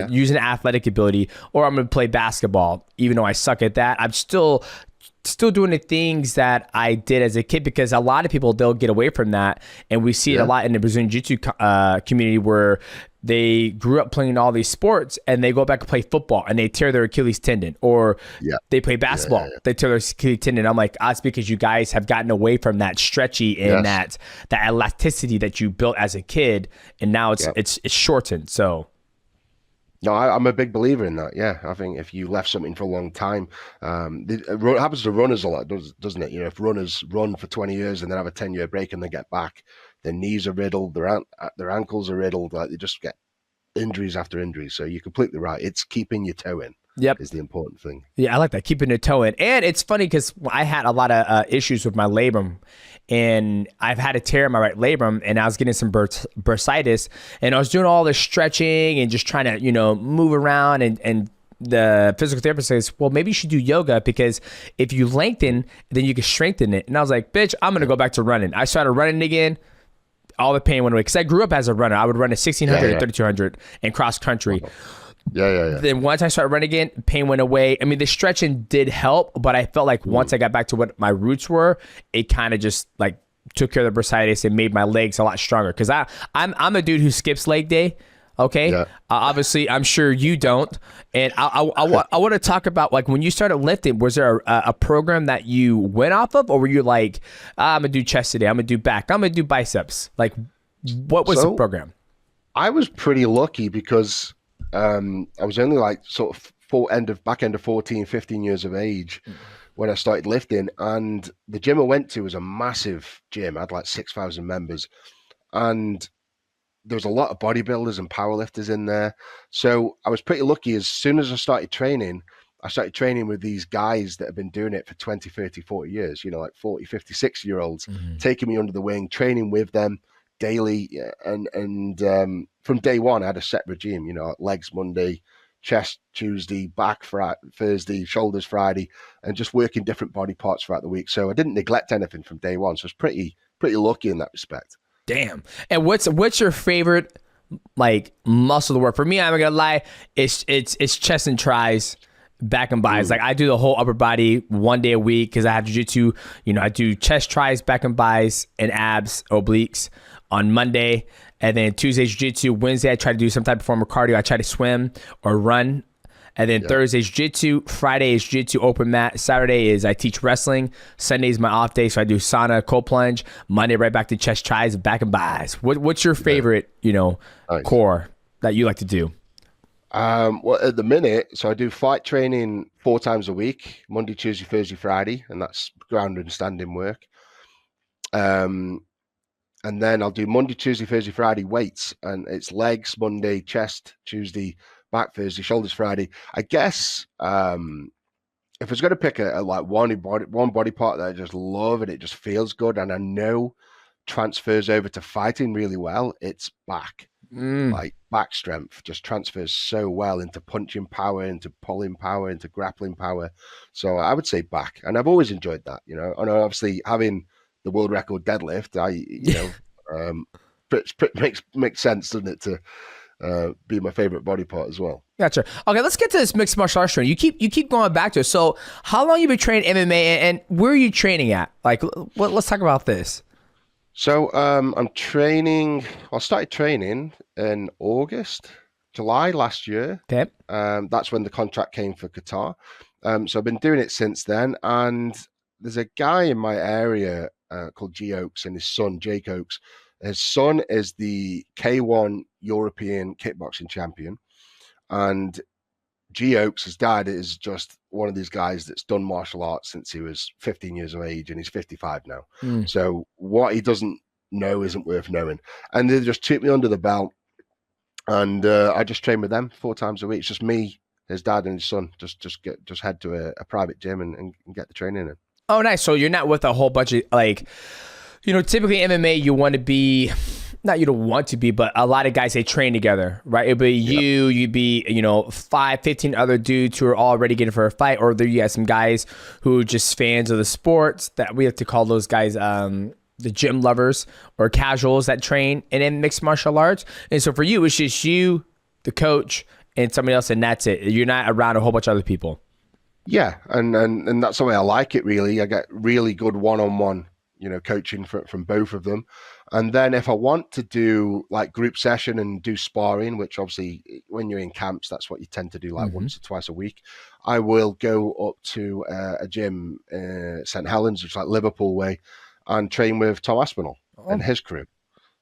using athletic ability, or I'm going to play basketball. Even though I suck at that, I'm still doing the things that I did as a kid, because a lot of people, they'll get away from that. And we see it a lot in the Brazilian Jiu-Jitsu community, where they grew up playing all these sports and they go back and play football and they tear their Achilles tendon, or they play basketball, they tear their Achilles tendon. I'm like, it's because you guys have gotten away from that stretchy and that elasticity that you built as a kid, and now it's shortened. So no, I'm a big believer in that. Yeah, I think if you left something for a long time, it happens to runners a lot, doesn't it? If runners run for 20 years and then have a 10-year break and they get back, their knees are riddled, their ankles are riddled, like they just get injuries after injuries. So you're completely right. It's keeping your toe in. Is the important thing. Yeah, I like that, keeping the toe in. And it's funny because I had a lot of issues with my labrum, and I've had a tear in my right labrum, and I was getting some bursitis, and I was doing all this stretching and just trying to, move around, and the physical therapist says, well, maybe you should do yoga, because if you lengthen, then you can strengthen it. And I was like, bitch, I'm going to go back to running. I started running again. All the pain went away, because I grew up as a runner. I would run a 1600 and 3200 and cross country. Then once I started running again, pain went away. I mean, the stretching did help, but I felt like once I got back to what my roots were, it kind of just like took care of the bursitis and made my legs a lot stronger. Because I'm a dude who skips leg day. Okay. Obviously, I'm sure you don't. And I want to talk about, like, when you started lifting, was there a program that you went off of, or were you like, I'm gonna do chest today, I'm gonna do back, I'm gonna do biceps? Like, What was the program? I was pretty lucky because I was only like sort of back end of 14, 15 years of age when I started lifting, and the gym I went to was a massive gym. I had like 6,000 members, and there was a lot of bodybuilders and powerlifters in there. So I was pretty lucky. As soon as I started training with these guys that have been doing it for 20, 30, 40 years, like 40, 50, 60-year-olds, taking me under the wing, training with them daily. And from day one, I had a set regime, legs Monday, chest Tuesday, back Thursday, shoulders Friday, and just working different body parts throughout the week. So I didn't neglect anything from day one. So I was pretty lucky in that respect. Damn. And what's your favorite like muscle to work? For me, I'm not gonna lie, it's chest and tris, back and bis. Like I do the whole upper body 1 day a week because I have jiu-jitsu. I do chest, tris, back and bis, and abs, obliques on Monday. And then Tuesday jiu-jitsu. Wednesday I try to do some type of form of cardio. I try to swim or run. And then Thursday's jiu-jitsu. Friday is jiu-jitsu open mat. Saturday is I teach wrestling. Sunday is my off day, so I do sauna, cold plunge. Monday right back to chest, tris, back and bis. What's your favorite, core that you like to do? Well, at the minute, so I do fight training 4 times a week, Monday, Tuesday, Thursday, Friday, and that's ground and standing work. And then I'll do Monday, Tuesday, Thursday, Friday weights, and it's legs Monday, chest Tuesday, back Thursday, shoulders Friday. I guess if I was going to pick a like one body part that I just love and it just feels good and I know transfers over to fighting really well, it's back. Like back strength just transfers so well into punching power, into pulling power, into grappling power. So I would say back, and I've always enjoyed that. And obviously having the world record deadlift, makes sense, doesn't it, to be my favorite body part as well. Gotcha. Okay, let's get to this mixed martial arts training. You keep going back to it. So how long you been training MMA, and where are you training at? Like, let's talk about this. So I'm training. I started training in July last year. Okay. That's when the contract came for Qatar. So I've been doing it since then. And there's a guy in my area called G Oaks and his son, Jake Oaks. His son is the K1 European kickboxing champion. And G Oaks, his dad, is just one of these guys that's done martial arts since he was 15 years of age, and he's 55 now. So what he doesn't know isn't worth knowing. And they just took me under the belt, and I just train with them 4 times a week. It's just me, his dad, and his son. Just head to a private gym and get the training in. Oh, nice. So you're not with a whole bunch of typically MMA, you want to be. Not you don't want to be, but a lot of guys, they train together, right? It'd be you'd be, 5, 15 other dudes who are all ready getting for a fight, or there you have some guys who are just fans of the sports that we have to call those guys the gym lovers or casuals that train and in mixed martial arts. And so for you, it's just you, the coach, and somebody else, and that's it. You're not around a whole bunch of other people. Yeah, and that's the way I like it, really. I get really good one-on-one coaching from both of them. And then if I want to do like group session and do sparring, which obviously when you're in camps, that's what you tend to do like once or twice a week, I will go up to a gym, St. Helens, which is like Liverpool way, and train with Tom Aspinall and his crew.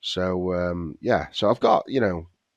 So, so I've got,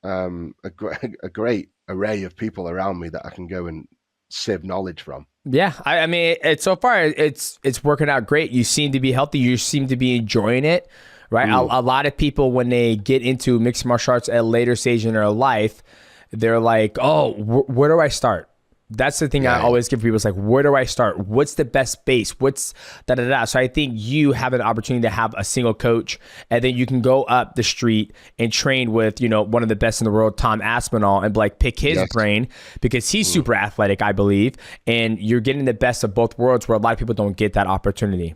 a great array of people around me that I can go and sieve knowledge from. Yeah, I mean, so far it's working out great. You seem to be healthy. You seem to be enjoying it, right? A lot of people, when they get into mixed martial arts at a later stage in their life, they're like, "Oh, where do I start?" That's the thing I always give people. It's like, where do I start? What's the best base? What's da-da-da? So I think you have an opportunity to have a single coach, and then you can go up the street and train with, one of the best in the world, Tom Aspinall, and like pick his brain because he's super athletic, I believe. And you're getting the best of both worlds where a lot of people don't get that opportunity.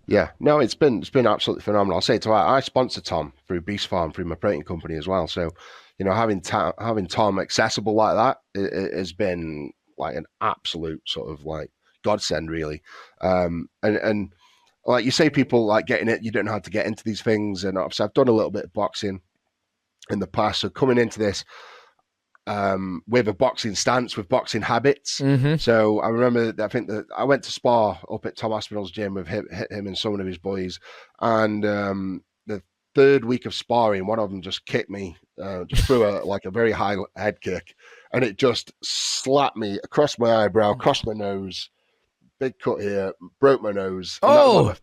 Yeah, no, it's been absolutely phenomenal. I'll say it, I sponsor Tom through Beast Farm, through my protein company as well. So, having Tom accessible like that it has been like an absolute sort of like godsend, really. And like you say, people like getting it, you don't know how to get into these things. And obviously I've done a little bit of boxing in the past. So coming into this with a boxing stance, with boxing habits. So I remember, I think that I went to spar up at Tom Aspinall's gym with him and some of his boys. And third week of sparring, one of them just kicked me, just threw a very high head kick, and it just slapped me across my eyebrow, across my nose, big cut here, broke my nose. And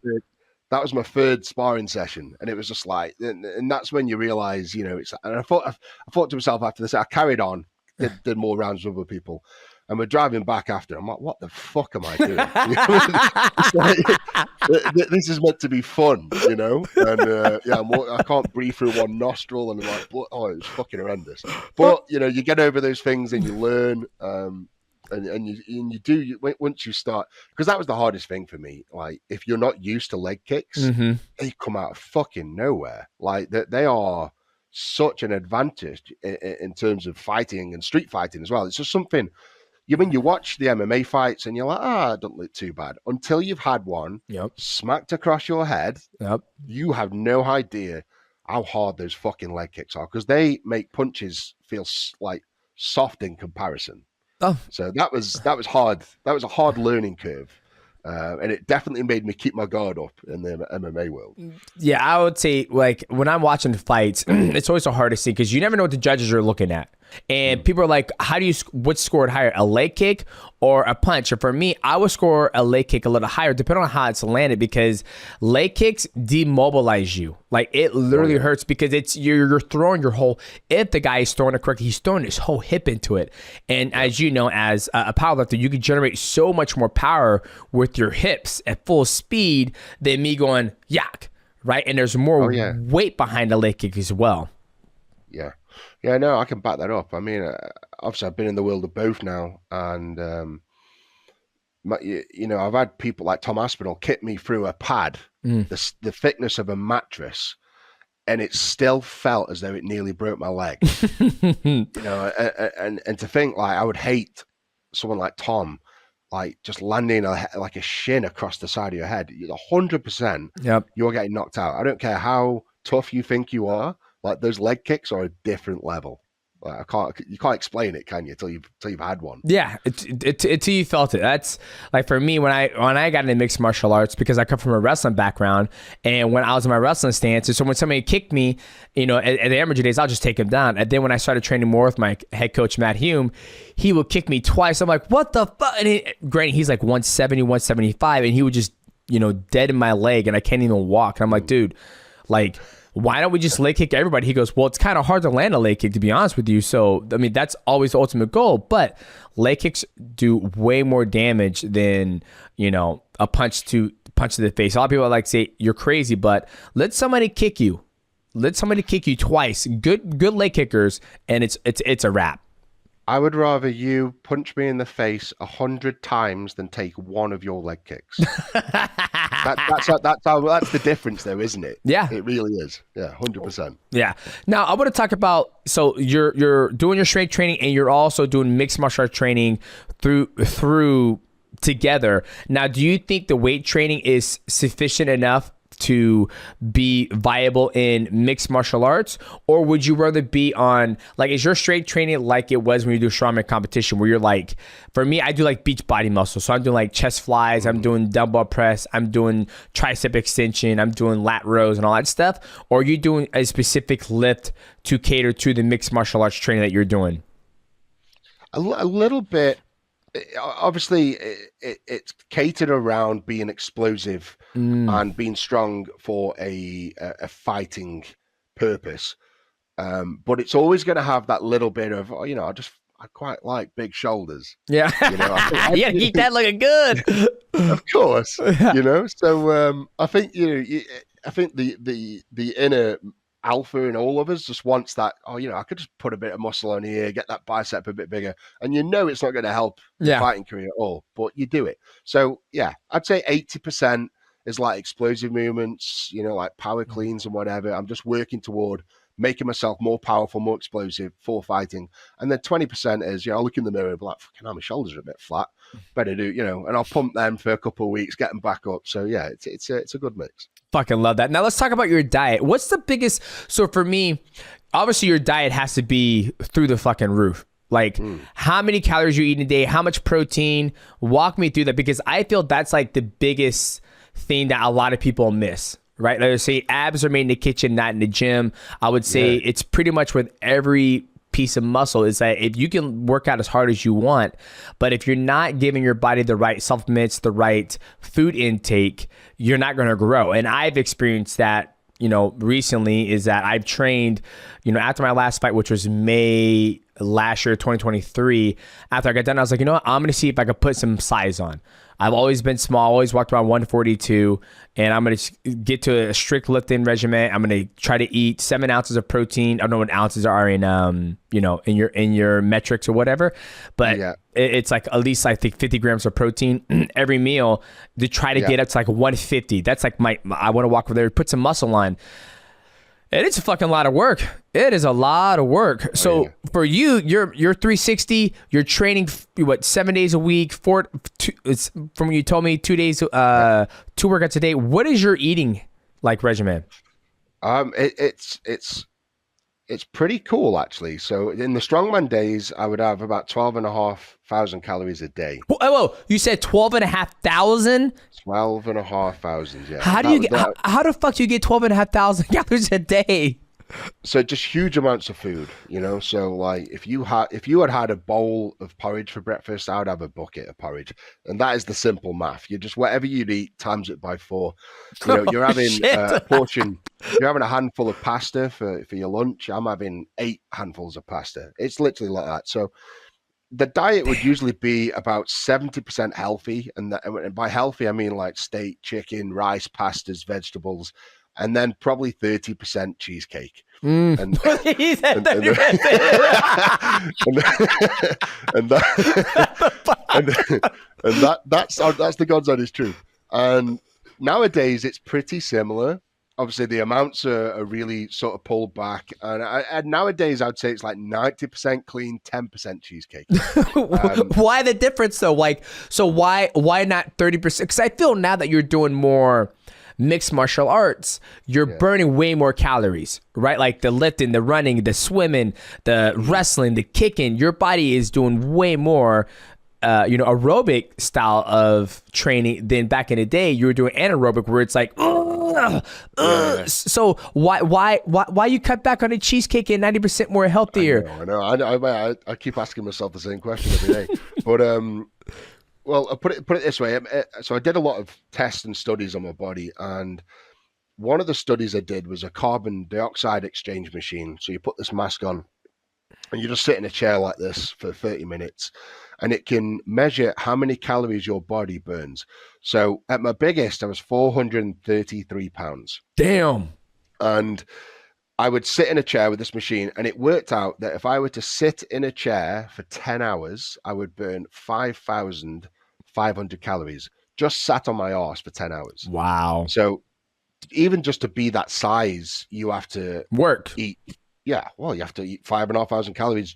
that was my third sparring session, and it was just like, and that's when you realize, it's. And I thought to myself after this, I carried on, did more rounds with other people, and we're driving back after. I'm like, what the fuck am I doing? This is meant to be fun, And I can't breathe through one nostril, and I'm like, it's fucking horrendous. But you get over those things and you learn. And you do once you start, because that was the hardest thing for me. Like, if you're not used to leg kicks, they come out of fucking nowhere. Like, they are such an advantage in terms of fighting and street fighting as well. It's just something. When you watch the MMA fights and you're like, it don't look too bad, until you've had one smacked across your head. You have no idea how hard those fucking leg kicks are, because they make punches feel like soft in comparison. So that was hard. That was a hard learning curve. And it definitely made me keep my guard up in the MMA world. Yeah, I would say, like, when I'm watching fights, it's always so hard to see because you never know what the judges are looking at. And people are like, what's scored higher, a leg kick or a punch? Or for me, I would score a leg kick a little higher, depending on how it's landed, because leg kicks demobilize you. Like, it literally hurts because you're throwing your whole, if the guy is throwing it correctly, he's throwing his whole hip into it. And as you know, as a powerlifter, you can generate so much more power with your hips at full speed than me going yak, right? And there's more weight behind the leg kick as well. Yeah, no, I can back that up. I mean, obviously, I've been in the world of both now, and I've had people like Tom Aspinall kick me through a pad, the thickness of a mattress, and it still felt as though it nearly broke my leg. And to think, like, I would hate someone like Tom, like, just landing like a shin across the side of your head. 100%, you're getting knocked out. I don't care how tough you think you are. Like, those leg kicks are a different level. Like, you can't explain it, can you? Till you've had one. Yeah, till you felt it. That's like, for me, when I got into mixed martial arts, because I come from a wrestling background, and when I was in my wrestling stance, and so when somebody kicked me, at the amateur days, I'll just take him down. And then when I started training more with my head coach Matt Hume, he would kick me twice. I'm like, what the fuck? And granted, he's like 170, 175, and he would just dead in my leg, and I can't even walk. And I'm like, dude, like, why don't we just leg kick everybody? He goes, well, it's kind of hard to land a leg kick, to be honest with you. So, I mean, that's always the ultimate goal. But leg kicks do way more damage than, a punch to the face. A lot of people like to say, you're crazy, but let somebody kick you. Let somebody kick you twice. Good leg kickers, and it's a wrap. I would rather you punch me in the face 100 times than take one of your leg kicks. That's the difference, though, isn't it? Yeah, it really is. Yeah, 100%. Yeah. Now I want to talk about, so you're doing your strength training, and you're also doing mixed martial arts training through together. Now, do you think the weight training is sufficient enough to be viable in mixed martial arts, or would you rather be on, like, is your strength training like it was when you do strongman competition, where you're like, for me, I do like beach body muscle, so I'm doing like chest flies, I'm doing dumbbell press, I'm doing tricep extension, I'm doing lat rows and all that stuff, or are you doing a specific lift to cater to the mixed martial arts training that you're doing? A little bit. Obviously, it's catered around being explosive and being strong for a fighting purpose, but it's always going to have that little bit of, I quite like big shoulders. Yeah, yeah, keep that looking good. Of course, So I think I think the inner alpha in all of us just wants that, I could just put a bit of muscle on here, get that bicep a bit bigger, and it's not going to help the fighting career at all, but you do it. So yeah, I'd say 80% is like explosive movements, like power cleans and whatever. I'm just working toward making myself more powerful, more explosive for fighting. And then 20% is, I look in the mirror and be like, fucking hell, my shoulders are a bit flat, better do, and I'll pump them for a couple of weeks, get them back up. So yeah, it's a good mix. Fucking love that. Now let's talk about your diet. What's the biggest, so for me, obviously your diet has to be through the fucking roof. Like, how many calories you eat in a day, how much protein, walk me through that, because I feel that's like the biggest thing that a lot of people miss, right? Like I say, abs are made in the kitchen, not in the gym. I would say it's pretty much with every piece of muscle is that if you can work out as hard as you want, but if you're not giving your body the right supplements, the right food intake, you're not going to grow. And I've experienced that, recently, is that I've trained, after my last fight, which was May last year, 2023, after I got done, I was like, you know what? I'm going to see if I could put some size on. I've always been small, always walked around 142, and I'm going to get to a strict lifting regimen. I'm going to try to eat 7 ounces of protein. I don't know what ounces are in, in your metrics or whatever, but it's like at least I think 50 grams of protein every meal to try to get up to like 150. That's like I want to walk over there, put some muscle on. It is a fucking lot of work. It is a lot of work. So for you, you're 360. You're training 7 days a week. It's from what you told me 2 days, 2 workouts a day. What is your eating like regimen? It's pretty cool actually. So in the strongman days, I would have about 12,500 calories a day. Whoa, you said 12,500? 12,500, yeah. How do you get? How the fuck do you get 12,500 calories a day? So just huge amounts of food, So like if you had a bowl of porridge for breakfast, I would have a bucket of porridge, and that is the simple math. You just whatever you'd eat times it by 4. You're having a portion. You're having a handful of pasta for your lunch. I'm having 8 handfuls of pasta. It's literally like that. So the diet would usually be about 70% healthy, and by healthy I mean like steak, chicken, rice, pastas, vegetables. And then probably 30% cheesecake. And He said that. That's the God's honest truth. And nowadays it's pretty similar. Obviously the amounts are really sort of pulled back. And nowadays I'd say it's like 90% clean, 10% cheesecake. Why the difference though? Like, so why not 30%? Because I feel now that you're doing more mixed martial arts, you're burning way more calories, right? Like the lifting, the running, the swimming, the wrestling, the kicking, your body is doing way more aerobic style of training than back in the day. You were doing anaerobic where it's like so why you cut back on the cheesecake and 90% more healthier? I know. I keep asking myself the same question every day. But well, I'll put it this way. So I did a lot of tests and studies on my body, and one of the studies I did was a carbon dioxide exchange machine. So you put this mask on, and you just sit in a chair like this for 30 minutes, and it can measure how many calories your body burns. So at my biggest, I was 433 pounds. Damn. And I would sit in a chair with this machine, and it worked out that if I were to sit in a chair for 10 hours, I would burn 5,500 calories, just sat on my arse for 10 hours. Wow. So even just to be that size, you have to eat. Yeah, well, you have to eat 5,500 calories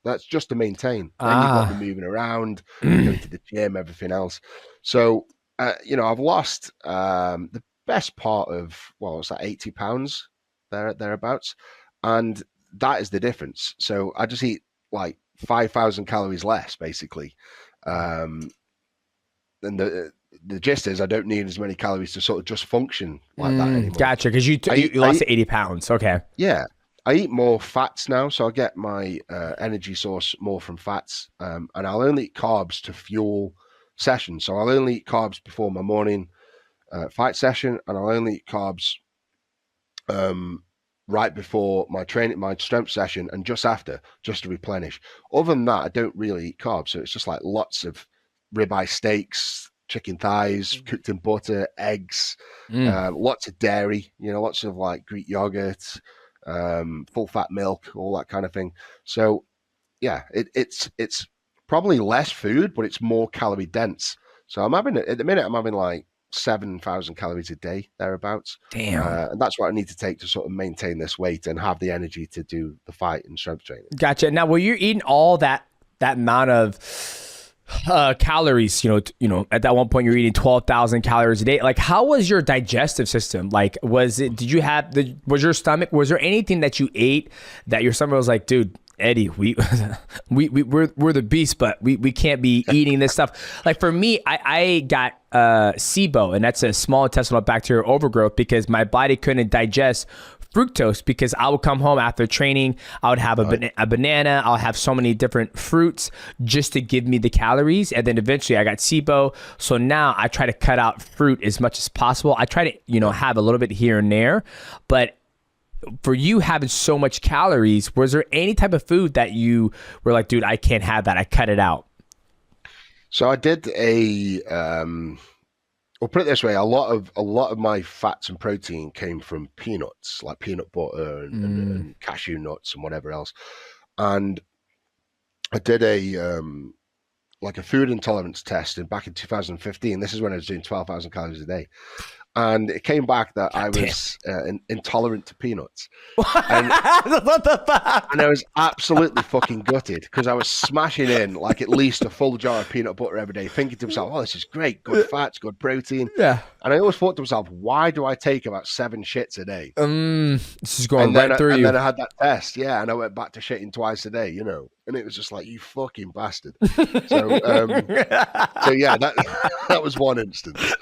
that's just to maintain. Then you've got to be moving around, going to the gym, everything else. So, I've lost the best part of, it's like 80 pounds. Thereabouts, and that is the difference. So I just eat like 5,000 calories less, basically. And the gist is I don't need as many calories to sort of just function like that anymore. Gotcha, because you lost 80 pounds. Okay. Yeah, I eat more fats now, so I get my energy source more from fats, and I'll only eat carbs to fuel sessions. So I'll only eat carbs before my morning fight session, and I'll only eat carbs right before my strength session, and just after, just to replenish. Other than that, I don't really eat carbs. So it's just like lots of ribeye steaks, chicken thighs, cooked in butter, eggs, lots of dairy, lots of like Greek yogurt, full fat milk, all that kind of thing. So yeah, it's probably less food, but it's more calorie dense. So at the minute I'm having like 7,000 calories a day, thereabouts. Damn. And that's what I need to take to sort of maintain this weight and have the energy to do the fight and strength training. Gotcha. Now, were you eating all that amount of calories, at that one point you're eating 12,000 calories a day. Like, how was your digestive system? Like, was your stomach, was there anything that you ate that your stomach was like, dude, Eddie, we're the beast, but we can't be eating this stuff. Like for me, I got SIBO, and that's a small intestinal bacterial overgrowth because my body couldn't digest fructose, because I would come home after training, I would have a banana, I'll have so many different fruits just to give me the calories, and then eventually I got SIBO. So now I try to cut out fruit as much as possible. I try to, have a little bit here and there, but for you having so much calories, was there any type of food that you were like, dude, I can't have that, I cut it out? So I did well, put it this way, a lot of my fats and protein came from peanuts, like peanut butter and cashew nuts and whatever else. And I did a food intolerance test back in 2015. This is when I was doing 12,000 calories a day. And it came back that I was intolerant to peanuts. And, What the fuck? and I was absolutely fucking gutted because I was smashing in like at least a full jar of peanut butter every day, thinking to myself, oh, this is great, good fats, good protein. Yeah. And I always thought to myself, why do I take about 7 shits a day? This is going right through you. And then I had that test, and I went back to shitting twice a day, and it was just like, you fucking bastard. So yeah, that was one instance.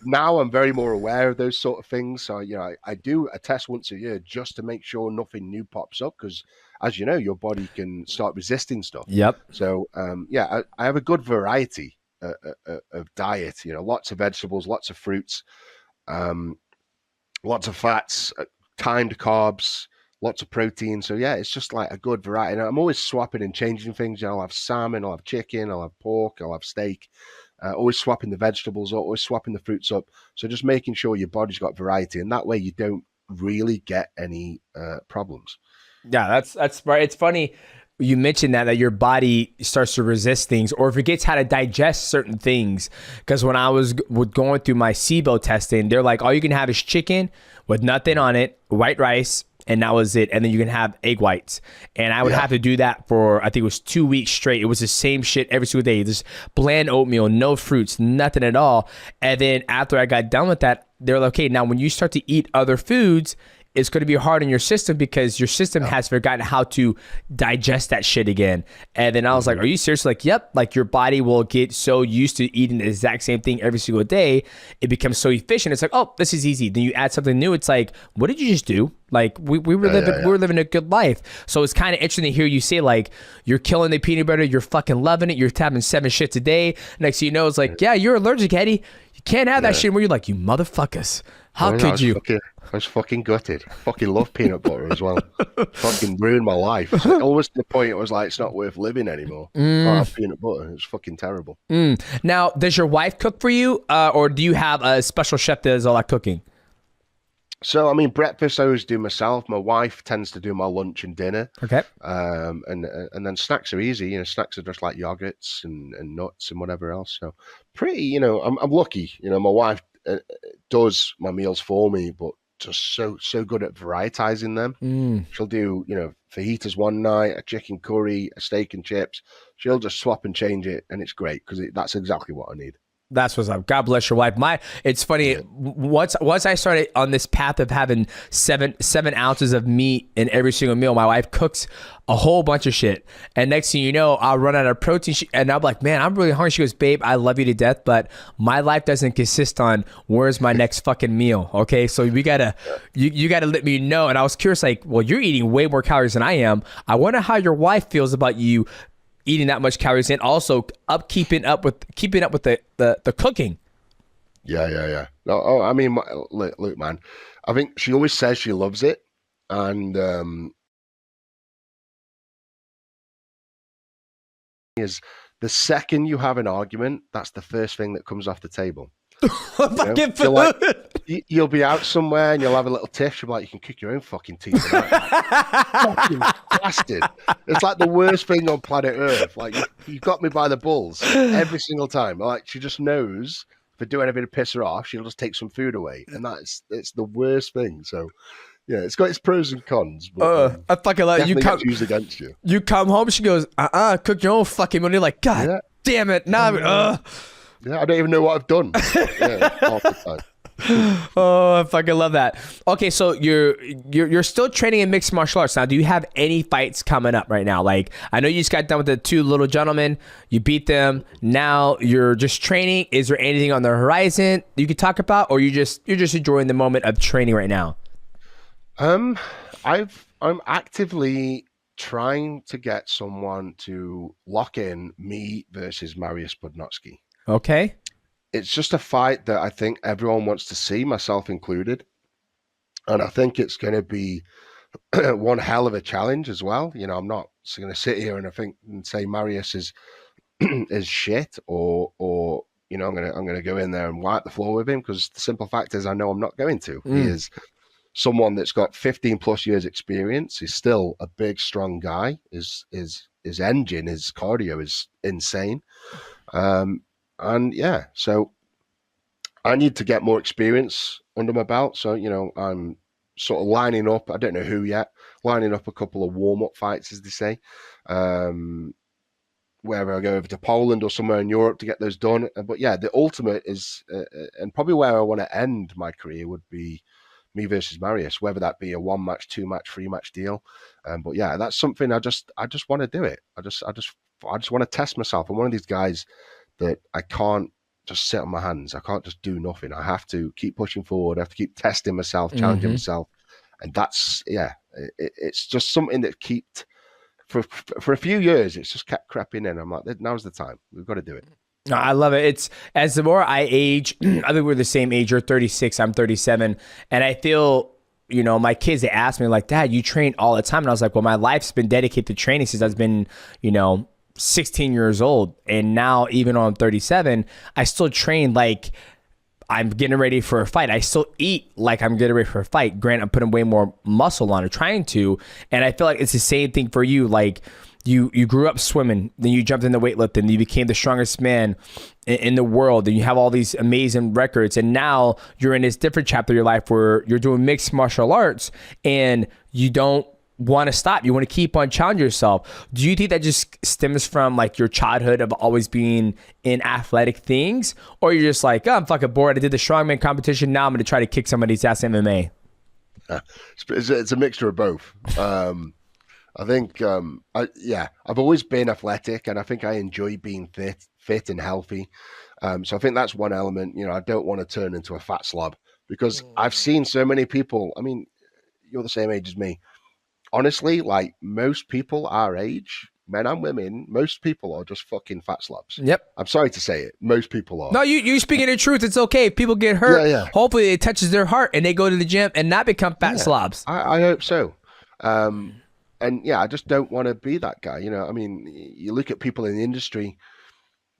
Now I'm very more aware of those sort of things. So, I do a test once a year just to make sure nothing new pops up, because as you know, your body can start resisting stuff. Yep. So, I have a good variety of diet, lots of vegetables, lots of fruits, lots of fats, timed carbs, lots of protein. So yeah, it's just like a good variety. And I'm always swapping and changing things. I'll have salmon, I'll have chicken, I'll have pork, I'll have steak. Always swapping the vegetables, always swapping the fruits up. So just making sure your body's got variety, and that way you don't really get any problems. Yeah, that's right. It's funny you mentioned that your body starts to resist things or forgets how to digest certain things. Because when I was going through my SIBO testing, they're like, all you can have is chicken with nothing on it, white rice, and that was it. And then you can have egg whites. And I would have to do that for, I think it was 2 weeks straight. It was the same shit every single day. This bland oatmeal, no fruits, nothing at all. And then after I got done with that, they're like, okay, now when you start to eat other foods, it's going to be hard on your system because your system has forgotten how to digest that shit again. And then I was like, are you serious? Like, yep. Like your body will get so used to eating the exact same thing every single day. It becomes so efficient. It's like, oh, this is easy. Then you add something new. It's like, what did you just do? Like we were living a good life. So it's kind of interesting to hear you say like, you're killing the peanut butter. You're fucking loving it. You're having 7 shits a day. Next thing you know, it's like, yeah, you're allergic, Eddie. You can't have that shit where you're like, you motherfuckers. How could you? I was fucking gutted. Fucking love peanut butter as well. Fucking ruined my life. It's almost to the point it was like, it's not worth living anymore. Can't have peanut butter. It's fucking terrible. Now, does your wife cook for you, or do you have a special chef that does all that cooking? So, I mean, breakfast I always do myself. My wife tends to do my lunch and dinner. Okay. And then snacks are easy. Snacks are just like yogurts and nuts and whatever else. So pretty, I'm lucky. My wife does my meals for me, but just so good at varietizing them. She'll do, fajitas one night, a chicken curry, a steak and chips. She'll just swap and change it, and it's great because that's exactly what I need. That's what's up. God bless your wife. It's funny. Once I started on this path of having seven ounces of meat in every single meal, my wife cooks a whole bunch of shit. And next thing you know, I'll run out of protein. And I'm like, man, I'm really hungry. She goes, babe, I love you to death, but my life doesn't consist on where's my next fucking meal. Okay, so you gotta let me know. And I was curious, like, well, you're eating way more calories than I am. I wonder how your wife feels about you eating that much calories and also keeping up with the cooking. Yeah. No, I mean, look, man, I think she always says she loves it, and is the second you have an argument, that's the first thing that comes off the table. Fucking food. Like, you'll be out somewhere and you'll have a little tiff. She'll be like, you can kick your own fucking teeth. Fucking bastard. It's like the worst thing on planet Earth. Like, you got me by the balls every single time. Like, she just knows if I do anything to piss her off, she'll just take some food away. And it's the worst thing. So, yeah, it's got its pros and cons. But, I fucking like you come used against you. You come home, she goes, cook your own fucking meal. You're like, God damn it. Now Yeah, I don't even know what I've done. Yeah, half the time. Oh, I fucking love that. Okay, so you're still training in mixed martial arts now. Do you have any fights coming up right now? Like, I know you just got done with the two little gentlemen. You beat them. Now you're just training. Is there anything on the horizon you could talk about, or you're just enjoying the moment of training right now? I'm actively trying to get someone to lock in me versus Mariusz Budnowski. Okay. It's just a fight that I think everyone wants to see, myself included. And I think it's going to be one hell of a challenge as well. You know, I'm not going to sit here and say Mariusz is is shit or you know, I'm going to go in there and wipe the floor with him, because the simple fact is I know I'm not going to. He is someone that's got 15 plus years experience. He's still a big, strong guy. His engine, his cardio is insane. And yeah, so I need to get more experience under my belt. So, you know, I'm sort of lining up, I don't know who yet, lining up a couple of warm-up fights, as they say, whether I go over to Poland or somewhere in Europe to get those done. But yeah, the ultimate is, and probably where I want to end my career would be me versus Mariusz, whether that be a 1-match, 2-match, 3-match deal. But yeah, that's something I just want to do it. I just want to test myself. I'm one of these guys that I can't just sit on my hands. I can't just do nothing. I have to keep pushing forward. I have to keep testing myself, challenging myself. And that's, yeah, it's just something that kept, for a few years, it's just kept creeping in. I'm like, now's the time. We've got to do it. No, I love it. It's, as the more I age, I think we're the same age. You're 36, I'm 37. And I feel, you know, my kids, they ask me like, Dad, you train all the time. And I was like, well, my life's been dedicated to training since I've been, you know, 16 years old. And now, even though I'm 37, I still train like I'm getting ready for a fight. I still eat like I'm getting ready for a fight. Granted, I'm putting way more muscle on it, trying to. And I feel like it's the same thing for you. Like, you grew up swimming, then you jumped into weightlifting, then you became the strongest man in the world, and you have all these amazing records. And now you're in this different chapter of your life where you're doing mixed martial arts, and you don't want to stop. You want to keep on challenging yourself. Do you think that just stems from like your childhood of always being in athletic things, or you're just like, oh, I'm fucking bored, I did the strongman competition, now I'm going to try to kick somebody's ass MMA? It's a mixture of both. I think, I've always been athletic, and I think I enjoy being fit and healthy. So I think that's one element. You know, I don't want to turn into a fat slob, because I've seen so many people. I mean, you're the same age as me. Honestly, like most people our age, men and women, most people are just fucking fat slobs. Yep. I'm sorry to say it. Most people are. No, you speaking the truth. It's okay. If people get hurt, hopefully it touches their heart and they go to the gym and not become fat slobs. I hope so. And yeah, I just don't want to be that guy. You know, I mean, you look at people in the industry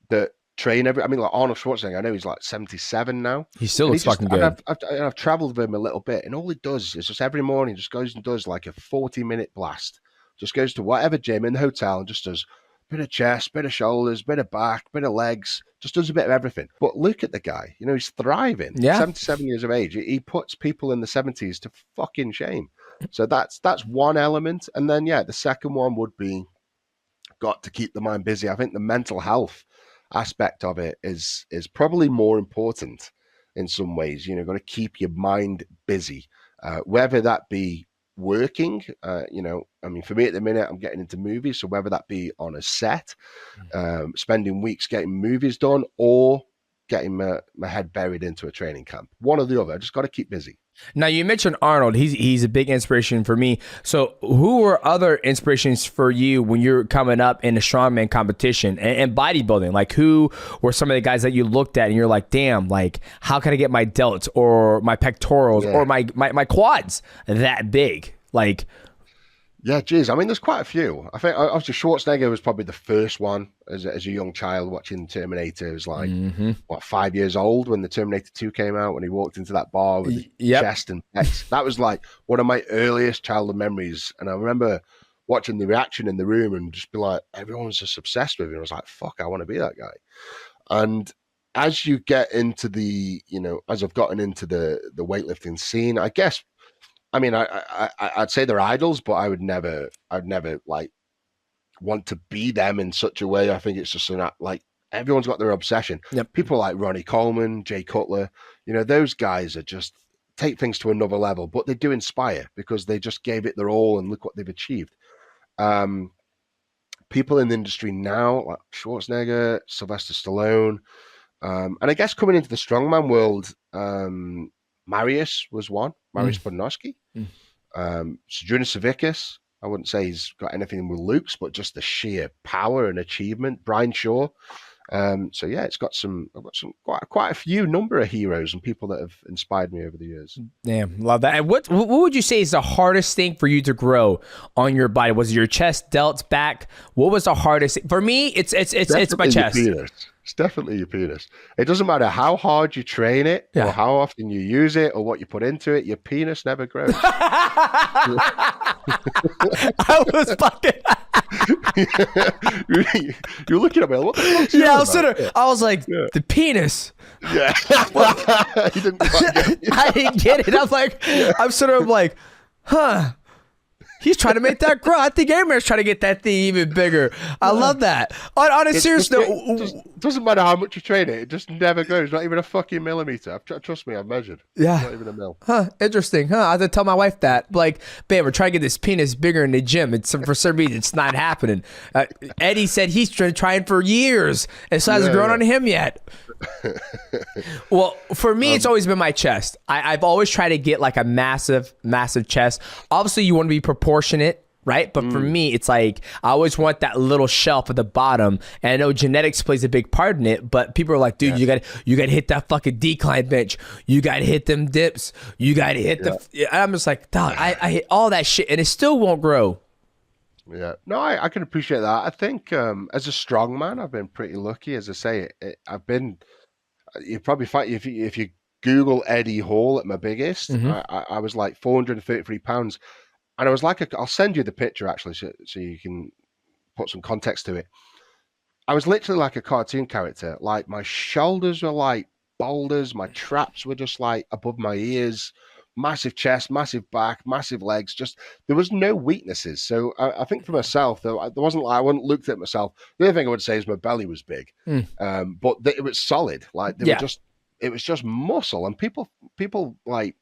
that train I mean, like Arnold Schwarzenegger, I know he's like 77 now. He still looks fucking good. I've traveled with him a little bit, and all he does is just every morning just goes and does like a 40-minute blast. Just goes to whatever gym in the hotel and just does a bit of chest, bit of shoulders, bit of back, bit of legs, just does a bit of everything. But look at the guy, you know, he's thriving. Yeah. 77 years of age. He puts people in the 70s to fucking shame. So that's one element. And then, yeah, the second one would be got to keep the mind busy. I think the mental health aspect of it is probably more important in some ways. You know, got to keep your mind busy, whether that be working, you know, I mean, for me at the minute, I'm getting into movies. So whether that be on a set, spending weeks getting movies done, or getting my head buried into a training camp, one or the other. I just got to keep busy. Now, you mentioned Arnold. He's a big inspiration for me. So who were other inspirations for you when you're coming up in the strongman competition and bodybuilding? Like, who were some of the guys that you looked at and you're like, damn, like, how can I get my delts or my pectorals or my quads that big? Like, yeah, geez. I mean, there's quite a few. I think obviously Schwarzenegger was probably the first one as a young child watching Terminator. It was like, 5 years old when the Terminator 2 came out, when he walked into that bar with chest and pecs. That was like one of my earliest childhood memories. And I remember watching the reaction in the room and just be like, everyone's just obsessed with him. I was like, fuck, I want to be that guy. And as you get into the, you know, as I've gotten into the weightlifting scene, I guess, I mean, I'd say they're idols, but I'd never like want to be them in such a way. I think it's just like everyone's got their obsession. Yep. People like Ronnie Coleman, Jay Cutler, those guys are just take things to another level, but they do inspire because they just gave it their all and look what they've achieved. People in the industry now, like Schwarzenegger, Sylvester Stallone, and I guess coming into the strongman world, Marius was one, Marius Podnoski, Sudrunas Savickas. I wouldn't say he's got anything with looks, but just the sheer power and achievement. Brian Shaw. So yeah, I've got quite a few number of heroes and people that have inspired me over the years. Damn, love that. And what would you say is the hardest thing for you to grow on your body? Was it your chest, delts, back? What was the hardest thing? For me, it's my chest. It's definitely your penis. It doesn't matter how hard you train it or how often you use it or what you put into it, your penis never grows. I was fucking You're looking at me. What the fuck's I was like, the penis. Yeah. You didn't quite get it. I didn't get it. I'm sort of like, huh. He's trying to make that grow. I think Airman's trying to get that thing even bigger. I love that. On a serious note, it doesn't matter how much you train it just never grows. Not even a fucking millimeter. Trust me, I've measured. Yeah. Not even a mil. Huh. Interesting. Huh. I have to tell my wife that. Like, babe, we're trying to get this penis bigger in the gym. For some reason, it's not happening. Eddie said he's trying for years, and so hasn't grown on him yet. Well, for me, it's always been my chest. I've always tried to get like a massive chest. Obviously, you want to be proportionate, right? But for me, it's like I always want that little shelf at the bottom. And I know genetics plays a big part in it, but people are like, dude, you got to hit that fucking decline bench. You got to hit them dips. You got to hit I'm just like, dog, I hit all that shit and it still won't grow. Yeah, no, I can appreciate that. I think as a strongman, I've been pretty lucky. As I say, I've been. You probably find if you Google Eddie Hall at my biggest, I was like 433 pounds, and I was like, I'll send you the picture actually, so you can put some context to it. I was literally like a cartoon character. Like my shoulders were like boulders, my traps were just like above my ears. Massive chest, massive back, massive legs. Just there was no weaknesses. So I think for myself, there wasn't like I wouldn't looked at myself. The other thing I would say is my belly was big, but it was solid. Like it was just muscle. And people like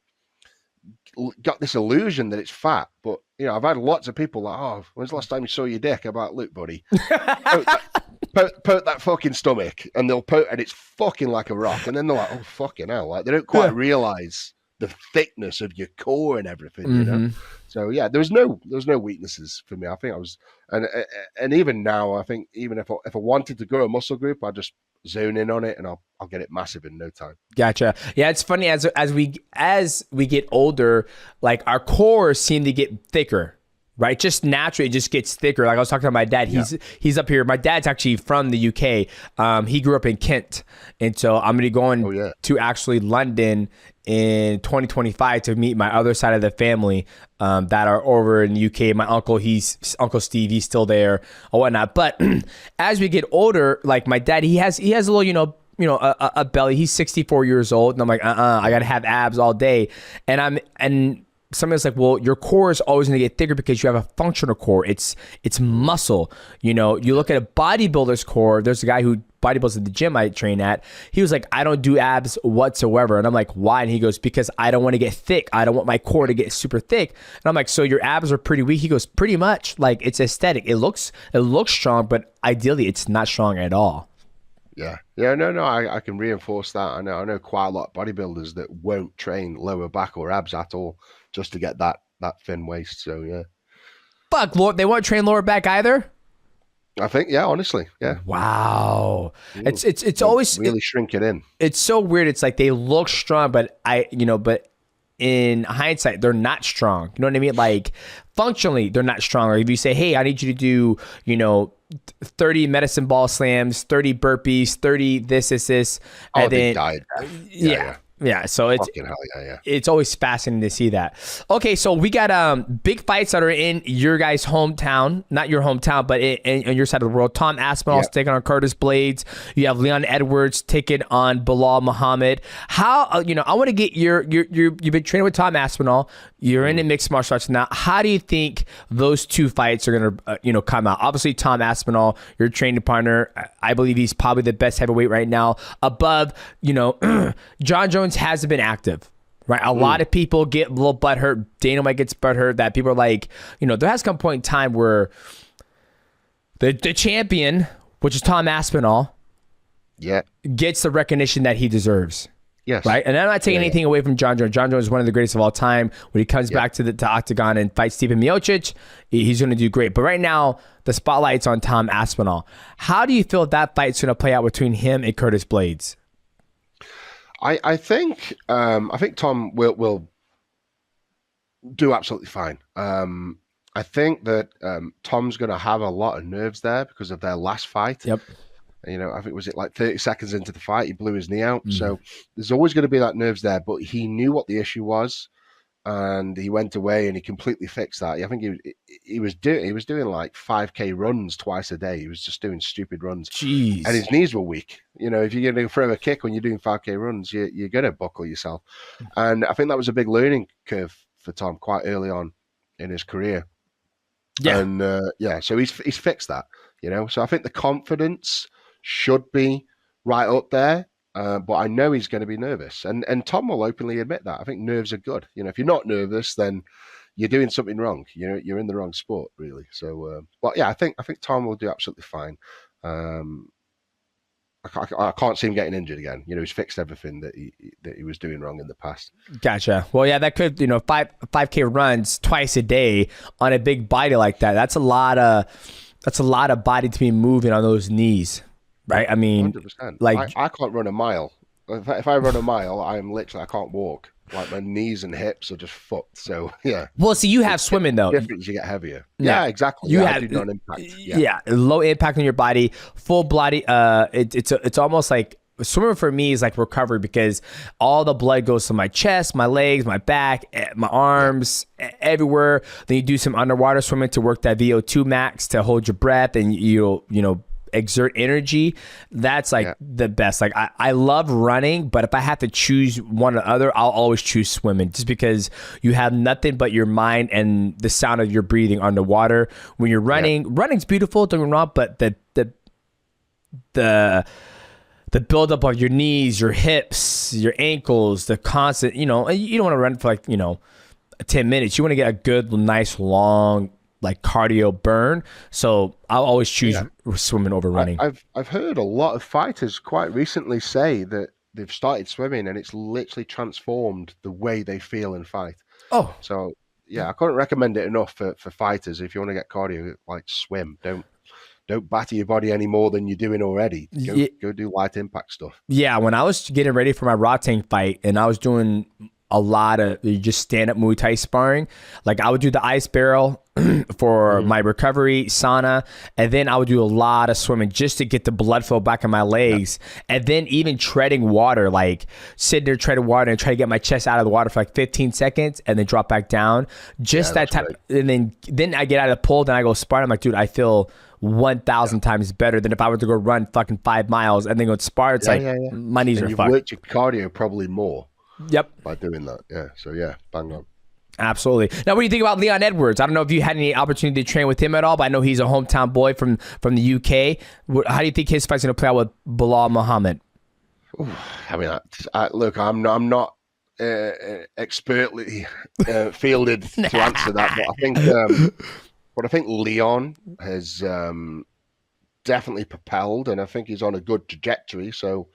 got this illusion that it's fat. But I've had lots of people like, oh, when's the last time you saw your dick? I'm like, look, buddy, poke that fucking stomach, and and it's fucking like a rock. And then they're like, oh fucking hell, like they don't quite realize the thickness of your core and everything, So yeah, there was no weaknesses for me. I think I was, and even now, I think even if I wanted to grow a muscle group, I just zone in on it and I'll get it massive in no time. Gotcha. Yeah, it's funny as we get older, like our cores seem to get thicker. Right, just naturally, it just gets thicker. Like I was talking to my dad, he's up here. My dad's actually from the UK. He grew up in Kent, and so I'm gonna be going to actually London in 2025 to meet my other side of the family that are over in the UK. My uncle, Uncle Steve, he's still there or whatnot. But as we get older, like my dad, he has a little, a belly. He's 64 years old, and I'm like, I gotta have abs all day, and somebody's like, well, your core is always going to get thicker because you have a functional core. It's muscle. You look at a bodybuilder's core. There's a guy who bodybuilds at the gym I train at. He was like, I don't do abs whatsoever. And I'm like, why? And he goes, because I don't want to get thick. I don't want my core to get super thick. And I'm like, so your abs are pretty weak? He goes, pretty much. Like it's aesthetic. It looks strong, but ideally it's not strong at all. Yeah, no, I can reinforce that. I know quite a lot of bodybuilders that won't train lower back or abs at all just to get that thin waist. So yeah. Fuck, Lord, they won't train lower back either? I think, yeah, honestly, yeah. Wow. It's always really shrink it in. It's so weird. It's like they look strong, but but in hindsight, they're not strong. You know what I mean? Like functionally, they're not strong. Or if you say, hey, I need you to do, 30 medicine ball slams, 30 burpees, 30 this, Oh, and then diet. Yeah, so it's Fucking hell, yeah. it's always fascinating to see that. Okay, so we got big fights that are in your guys' hometown, not your hometown, but in your side of the world. Tom Aspinall's taking on Curtis Blades. You have Leon Edwards taking on Bilal Muhammad. How I want to get you've been training with Tom Aspinall. You're in the mixed martial arts now. How do you think those two fights are gonna come out? Obviously, Tom Aspinall, your training partner. I believe he's probably the best heavyweight right now. Above, John Jones hasn't been active, right? A lot of people get a little butthurt. Dana White gets butthurt that people are like, there has come a point in time where the champion, which is Tom Aspinall, gets the recognition that he deserves. Yes. Right. And I'm not taking anything away from John Jones. John Jones is one of the greatest of all time. When he comes back to the octagon and fights Stipe Miocic, he's going to do great. But right now, the spotlight's on Tom Aspinall. How do you feel that fight's going to play out between him and Curtis Blades? I think Tom will do absolutely fine. I think that Tom's going to have a lot of nerves there because of their last fight. Yep. I think was it like 30 seconds into the fight, he blew his knee out. So there's always going to be that nerves there, but he knew what the issue was and he went away and he completely fixed that. I think he was doing like 5K runs twice a day. He was just doing stupid runs. Jeez. And his knees were weak. If you're going to throw a kick when you're doing 5K runs, you're going to buckle yourself. And I think that was a big learning curve for Tom quite early on in his career. Yeah. And so he's fixed that, So I think the confidence should be right up there, but I know he's going to be nervous, and Tom will openly admit that. I think nerves are good. If you're not nervous, then you're doing something wrong. You're in the wrong sport, really. So, but yeah, I think Tom will do absolutely fine. I can't see him getting injured again. He's fixed everything that he was doing wrong in the past. Gotcha. Well, yeah, that could 5K runs twice a day on a big body like that. That's a lot of body to be moving on those knees. Right, I mean, 100%. like I can't run a mile. If I run a mile, I can't walk. Like my knees and hips are just fucked. So yeah. Well, see, you have swimming though. Different as you get heavier. Yeah, exactly. You have I do non-impact. Yeah, low impact on your body, full body. It's almost like swimming for me is like recovery because all the blood goes to my chest, my legs, my back, my arms, everywhere. Then you do some underwater swimming to work that VO2 max to hold your breath, and you'll exert energy. That's like the best. Like I love running, but if I have to choose one or the other, I'll always choose swimming just because you have nothing but your mind and the sound of your breathing underwater. When you're running, running's beautiful, don't get me wrong, but the buildup of your knees, your hips, your ankles, the constant, you don't want to run for 10 minutes. You want to get a good, nice, long cardio burn. So I'll always choose swimming over running. I've heard a lot of fighters quite recently say that they've started swimming and it's literally transformed the way they feel and fight. Oh, so I couldn't recommend it enough for fighters. If you want to get cardio, swim. Don't batter your body any more than you're doing already. Go do light impact stuff. Yeah, when I was getting ready for my Rotang fight and I was doing a lot of just stand-up Muay Thai sparring, I would do the ice barrel for my recovery sauna, and then I would do a lot of swimming just to get the blood flow back in my legs, and then even treading water, sitting there treading water and try to get my chest out of the water for 15 seconds and then drop back down. Just that type. And then I get out of the pool, then I go spar. I'm like, dude, I feel 1,000 times better than if I were to go run fucking 5 miles and then go spar. It's my knees are fucked. You've worked your cardio probably more. Yep. By doing that. Yeah. So bang on. Absolutely. Now, what do you think about Leon Edwards? I don't know if you had any opportunity to train with him at all, but I know he's a hometown boy from the UK. How do you think his fight's going to play out with Bilal Muhammad? I mean, look, I'm not expertly fielded to answer that, but I think Leon has definitely propelled, and I think he's on a good trajectory. So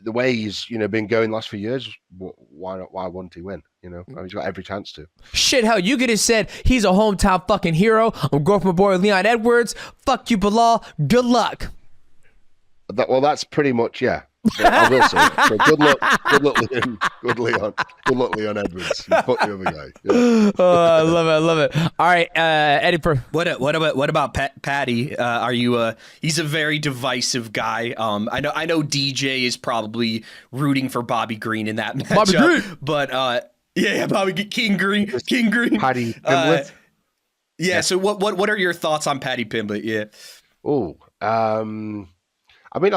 the way he's been going the last few years, why wouldn't he win? He's got every chance to. Shit, hell, you could have said he's a hometown fucking hero. I'm going for my boy Leon Edwards. Fuck you, Bilal. Good luck. That's pretty much But I will say it. So good luck, Liam. Good luck, Leon Edwards. You put the other guy. Yeah. Oh, I love it. All right, Eddie. What about Paddy? Are you? He's a very divisive guy. I know DJ is probably rooting for Bobby Green in that matchup. Bobby Green. But yeah, Bobby King Green. Paddy Pimblett. Yeah. So what are your thoughts on Paddy Pimblett? Yeah. Oh, I mean,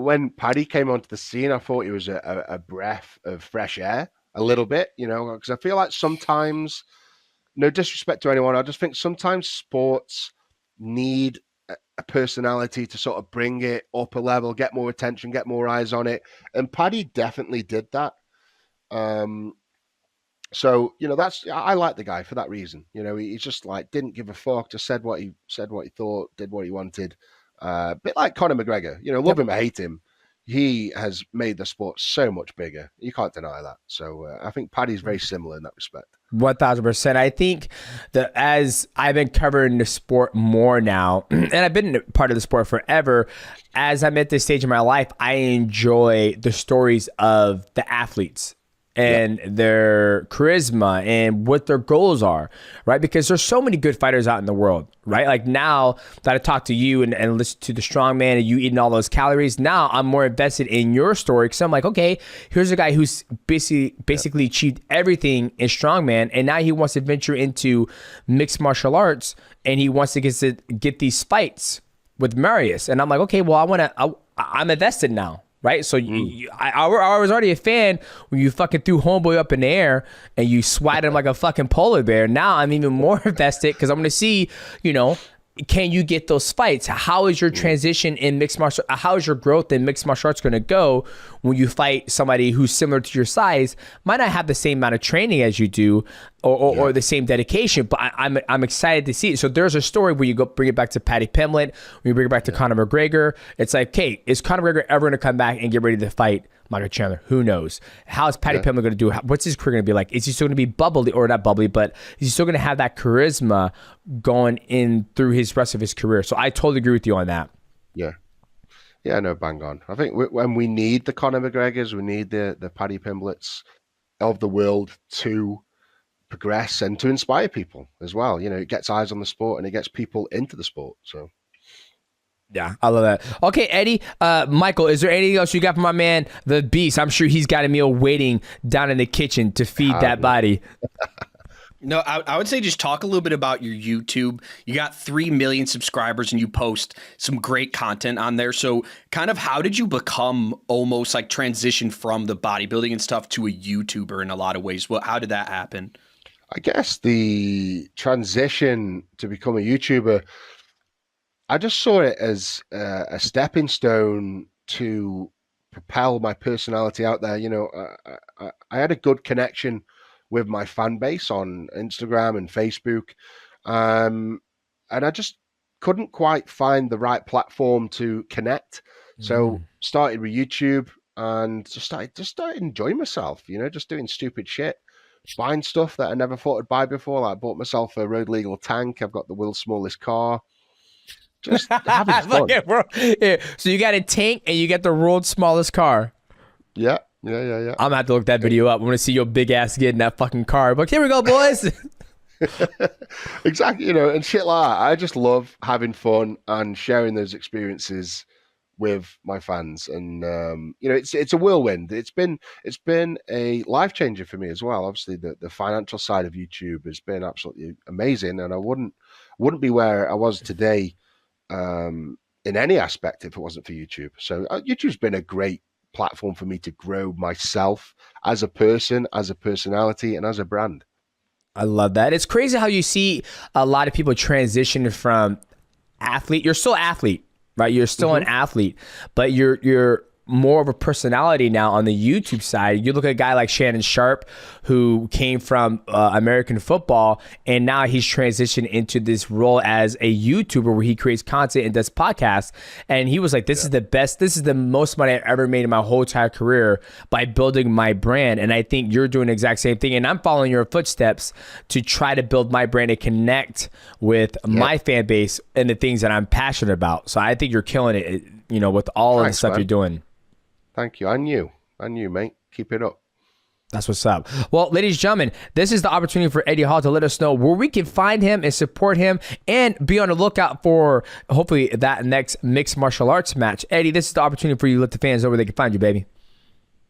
when Paddy came onto the scene, I thought he was a breath of fresh air, a little bit, because I feel like sometimes, no disrespect to anyone, I just think sometimes sports need a personality to sort of bring it up a level, get more attention, get more eyes on it, and Paddy definitely did that. So I like the guy for that reason. He's just like didn't give a fuck, just said what he thought, did what he wanted. A bit like Conor McGregor, love him or hate him, he has made the sport so much bigger. You can't deny that. So I think Paddy's very similar in that respect. 1000%. I think that as I've been covering the sport more now, and I've been part of the sport forever, as I'm at this stage in my life, I enjoy the stories of the athletes and their charisma and what their goals are, right? Because there's so many good fighters out in the world, right? Like now that I talk to you and listen to the strongman and you eating all those calories, now I'm more invested in your story because I'm like, okay, here's a guy who's basically achieved everything in strongman, and now he wants to venture into mixed martial arts and he wants to get these fights with Marius. And I'm like, okay, well, I'm invested now. Right, so I was already a fan when you fucking threw homeboy up in the air and you swatted him like a fucking polar bear. Now I'm even more invested because I'm going to see, can you get those fights? How is your transition in mixed martial? How is your growth in mixed martial arts going to go when you fight somebody who's similar to your size? Might not have the same amount of training as you do, or the same dedication, but I'm excited to see it. So there's a story where you go bring it back to Paddy Pimblett, when you bring it back to Conor McGregor. It's like, okay, is Conor McGregor ever going to come back and get ready to fight Michael Chandler? Who knows? How is Paddy Pimblett going to do? What's his career going to be like? Is he still going to be bubbly, or not bubbly, but is he still going to have that charisma going in through his rest of his career? So I totally agree with you on that. Yeah, no, bang on. I think when we need the Conor McGregors, we need the Paddy Pimbletts of the world to progress and to inspire people as well. It gets eyes on the sport and it gets people into the sport. So yeah, I love that. Okay, Eddie, Michael, is there anything else you got for my man, the Beast? I'm sure he's got a meal waiting down in the kitchen to feed that body. No, I would say just talk a little bit about your YouTube. You got 3 million subscribers and you post some great content on there. So kind of how did you become almost like transition from the bodybuilding and stuff to a YouTuber in a lot of ways? How did that happen? I guess the transition to become a YouTuber, I just saw it as a stepping stone to propel my personality out there. I had a good connection with my fan base on Instagram and Facebook. And I just couldn't quite find the right platform to connect. So started with YouTube and just started enjoying myself, just doing stupid shit, buying stuff that I never thought I'd buy before. Like I bought myself a road legal tank. I've got the world's smallest car. Just having fun. Yeah, so you got a tank and you got the world's smallest car. Yeah. I'm gonna have to look that video up. I want to see your big ass get in that fucking car. But here we go, boys. Exactly, and shit like that. I just love having fun and sharing those experiences with my fans, and it's a whirlwind. It's been a life changer for me as well. Obviously, the financial side of YouTube has been absolutely amazing, and I wouldn't be where I was today in any aspect if it wasn't for YouTube. So YouTube's been a great platform for me to grow myself as a person, as a personality, and as a brand. I love that. It's crazy how you see a lot of people transition from athlete. You're still athlete, right? You're still an athlete, but you're more of a personality now on the YouTube side. You look at a guy like Shannon Sharp, who came from American football, and now he's transitioned into this role as a YouTuber where he creates content and does podcasts. And he was like, this is the best, this is the most money I've ever made in my whole entire career by building my brand. And I think you're doing the exact same thing. And I'm following your footsteps to try to build my brand and connect with my fan base and the things that I'm passionate about. So I think you're killing it, with all of the stuff you're doing. Thank you. And you, mate. Keep it up. That's what's up. Well, ladies and gentlemen, this is the opportunity for Eddie Hall to let us know where we can find him and support him and be on the lookout for hopefully that next mixed martial arts match. Eddie, this is the opportunity for you to let the fans know where they can find you, baby.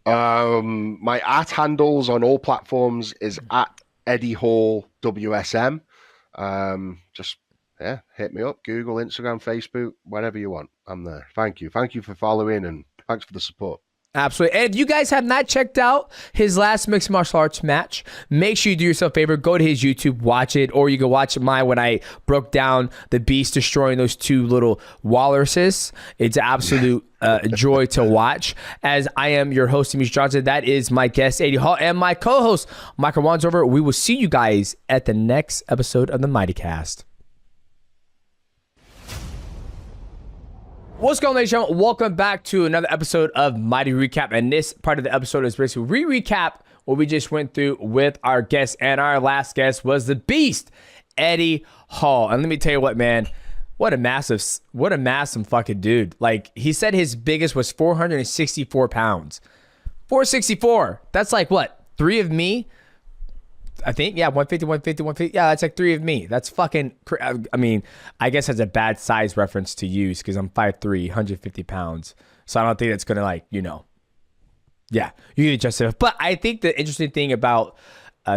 My handles on all platforms is at Eddie Hall WSM. Just hit me up. Google, Instagram, Facebook, whatever you want. I'm there. Thank you. Thank you for following and thanks for the support. Absolutely. And if you guys have not checked out his last mixed martial arts match, make sure you do yourself a favor, go to his YouTube, watch it, or you can watch mine when I broke down the beast destroying those two little walruses. It's an absolute joy to watch. As I am your host, Demetrious Johnson, that is my guest, Eddie Hall, and my co-host, Michael Wansover. We will see you guys at the next episode of the MIGHTYcast. What's going on, ladies and gentlemen? Welcome back to another episode of Mighty Recap. And this part of the episode is basically recap what we just went through with our guest. And our last guest was the beast, Eddie Hall. And let me tell you what, man, what a massive fucking dude. Like, he said his biggest was 464 pounds. 464. That's like what? 3 of me? I think, 150. Yeah, that's like 3 of me. That's fucking, I mean, I guess that's a bad size reference to use because I'm 5'3", 150 pounds. So I don't think that's going to you can adjust it. But I think the interesting thing about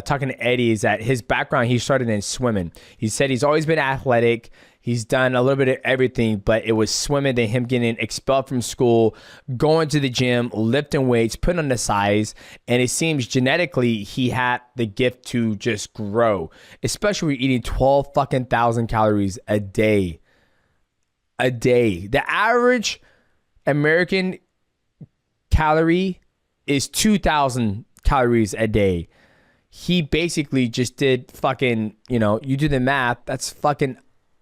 talking to Eddie is that his background, he started in swimming. He said he's always been athletic. He's done a little bit of everything, but it was swimming, then him getting expelled from school, going to the gym, lifting weights, putting on the size, and it seems genetically he had the gift to just grow, especially when you're eating 12 fucking thousand calories a day. A day. The average American calorie is 2,000 calories a day. He basically just did fucking, you do the math, that's fucking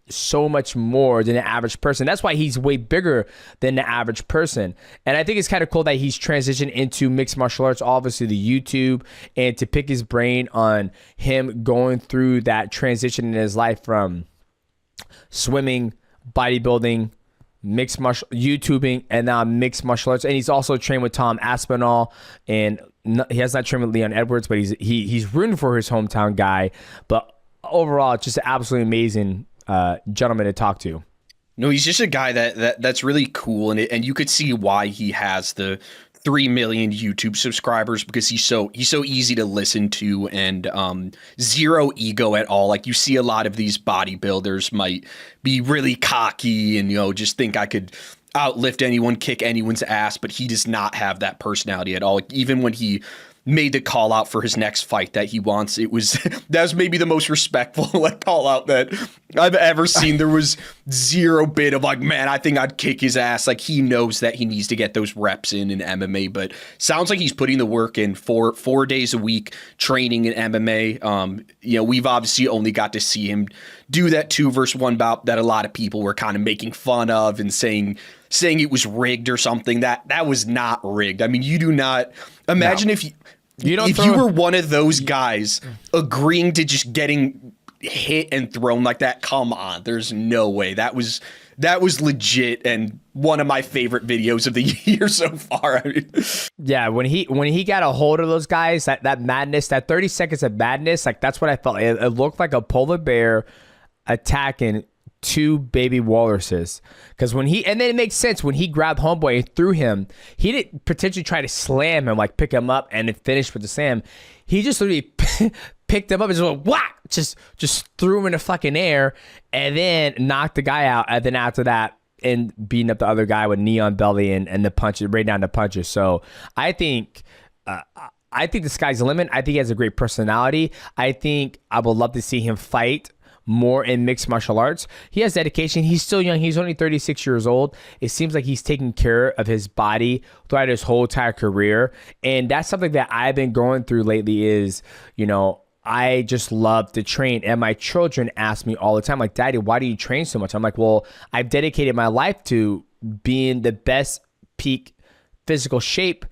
so much more than the average person. That's why he's way bigger than the average person. And I think it's kind of cool that he's transitioned into mixed martial arts, obviously the YouTube, and to pick his brain on him going through that transition in his life from swimming, bodybuilding, mixed martial YouTubing, and now mixed martial arts. And he's also trained with Tom Aspinall, and he has not trained with Leon Edwards, but he's rooting for his hometown guy. But overall, just an absolutely amazing gentleman to talk to. No, he's just a guy that's really cool, and you could see why he has the 3 million YouTube subscribers, because he's so easy to listen to, and zero ego at all. Like, you see a lot of these bodybuilders might be really cocky and just think I could outlift anyone, kick anyone's ass, but he does not have that personality at all. Even when he made the call out for his next fight that he wants, that was maybe the most respectful call out that I've ever seen. There was zero bit of man, I think I'd kick his ass. Like, he knows that he needs to get those reps in MMA, but sounds like he's putting the work in 4 days a week training in MMA. We've obviously only got to see him do that 2-versus-1 bout that a lot of people were kind of making fun of and saying it was rigged or something. That was not rigged. I mean, you do not imagine if you were one of those guys agreeing to just getting hit and thrown like that. Come on, there's no way. That was legit, and one of my favorite videos of the year so far. I mean, yeah, when he got a hold of those guys, that madness, that 30 seconds of madness, that's what I felt. It looked like a polar bear attacking 2 baby walruses. Because and then it makes sense when he grabbed homeboy and threw him, he didn't potentially try to slam him, pick him up and then finish with the slam. He just literally picked him up and just went whack, just threw him in the fucking air, and then knocked the guy out. And then after that, and beating up the other guy with knee on belly and the punches, right down to punches. So I think the sky's the limit. I think he has a great personality. I think I would love to see him fight more in mixed martial arts. He has dedication. He's still young. He's only 36 years old. It seems like he's taking care of his body throughout his whole entire career. And that's something that I've been going through lately is, I just love to train. And my children ask me all the time, like, Daddy, why do you train so much? I'm like, well, I've dedicated my life to being the best peak physical shape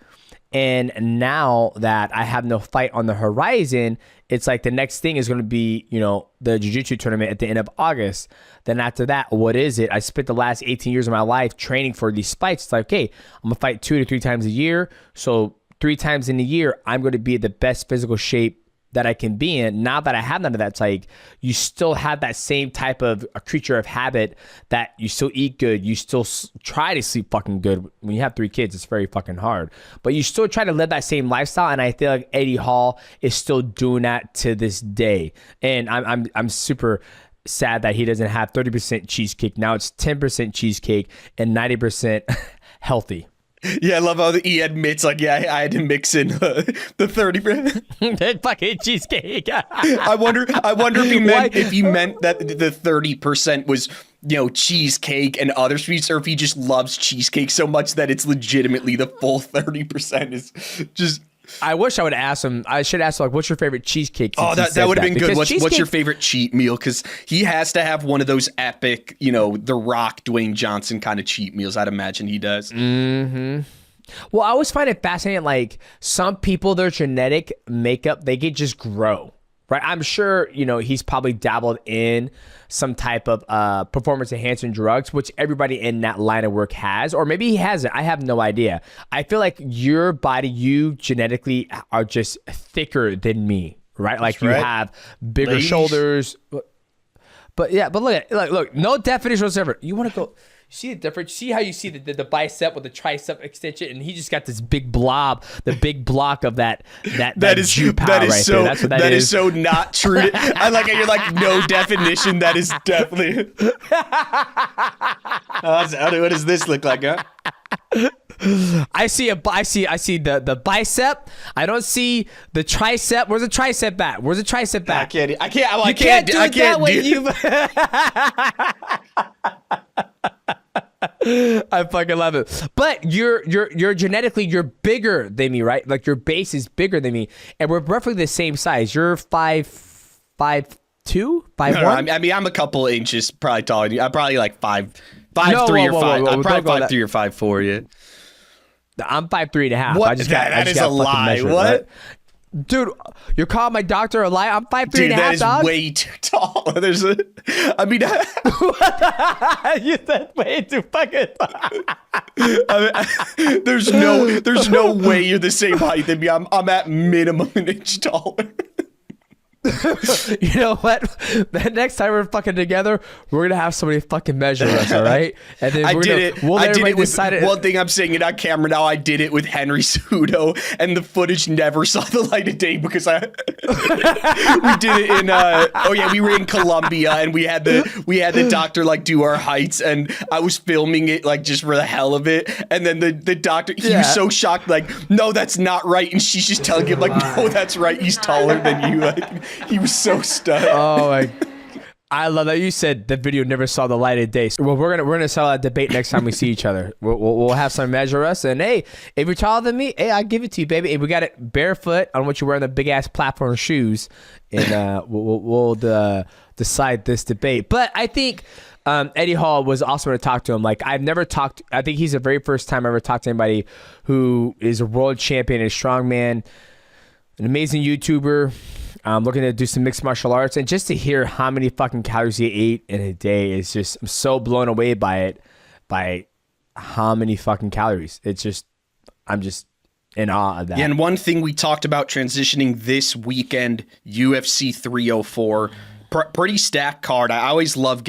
And now that I have no fight on the horizon, it's like the next thing is going to be, you know, the jiu-jitsu tournament at the end of August. Then after that, what is it? I spent the last 18 years of my life training for these fights. It's like, okay, I'm going to fight 2 to 3 times a year. So 3 times in a year, I'm going to be in the best physical shape that I can be in. Now that I have none of that, it's like you still have that same type of a creature of habit that you still eat good. You still try to sleep fucking good. When you have 3 kids, it's very fucking hard. But you still try to live that same lifestyle. And I feel like Eddie Hall is still doing that to this day. And I'm super sad that he doesn't have 30% cheesecake. Now it's 10% cheesecake and 90% healthy. Yeah, I love how he admits, like, yeah, I had to mix in the 30%. That fucking cheesecake. I wonder if he meant that the 30% was, you know, cheesecake and other sweets, or if he just loves cheesecake so much that it's legitimately the full 30% is just. I wish I would ask him. I should ask him, like, what's your favorite cheesecake? Oh, that would have been good. What's your favorite cheat meal? Because he has to have one of those epic, you know, The Rock, Dwayne Johnson kind of cheat meals. I'd imagine he does. Mm-hmm. Well, I always find it fascinating. Like, some people, their genetic makeup, they can just grow, right? I'm sure, you know, he's probably dabbled in some type of performance enhancing drugs, which everybody in that line of work has, or maybe he hasn't. I have no idea. I feel like your body, you genetically are just thicker than me, right? Like, you have bigger shoulders. But yeah, but look, no definition whatsoever. You want to go. See the difference? See how you see the bicep with the tricep extension, and he just got this big blob, the big block of that is Jew power right there. That's what that is. Is so not true. I like how you're like, no definition. That is definitely. What does this look like, huh? I see the bicep. I don't see the tricep. Where's the tricep at? Where's the tricep at? I can't do it that way. I fucking love it. But you're genetically, you're bigger than me, right? Like, your base is bigger than me, and we're roughly the same size. You're 5'2", 5'1". I mean, I'm a couple inches probably taller than you. I'm probably like 5'3" or 5. I'm probably 5'3" or 5'4". Yeah. I'm 5'3.5". What? That is a lie. What? Right? Dude, you're calling my doctor a lie? I'm 5'3.5". Dude, that is dog. way too tall. You said way too fucking tall. There's no way you're the same height than me. I'm at minimum an inch taller. You know what? The next time we're fucking together, we're gonna have somebody fucking measure us, all right? And then I did it with decide one thing. I'm saying it on camera now. I did it with Henry Cejudo, and the footage never saw the light of day because we did it in we were in Colombia, and we had the doctor like do our heights, and I was filming it like just for the hell of it, and then the doctor, he was so shocked, like, no, that's not right, and she's just telling him like, no, that's right, he's taller than you. Like, he was so stunned. Oh my! I love that you said the video never saw the light of day. So, well, we're gonna sell that debate next time we see each other. We'll have some measure us, and hey, if you're taller than me, hey, I'll give it to you, baby. And we got it barefoot on what you're wearing, the big ass platform shoes, and we'll decide this debate. But I think Eddie Hall was awesome to talk to him. Like, I've never talked. I think he's the very first time I ever talked to anybody who is a world champion, a strongman, an amazing YouTuber. Looking to do some mixed martial arts, and just to hear how many fucking calories he ate in a day is just, I'm so blown away by how many fucking calories. It's just, I'm just in awe of that. Yeah, and one thing we talked about transitioning this weekend, UFC 304, pretty stacked card. I always love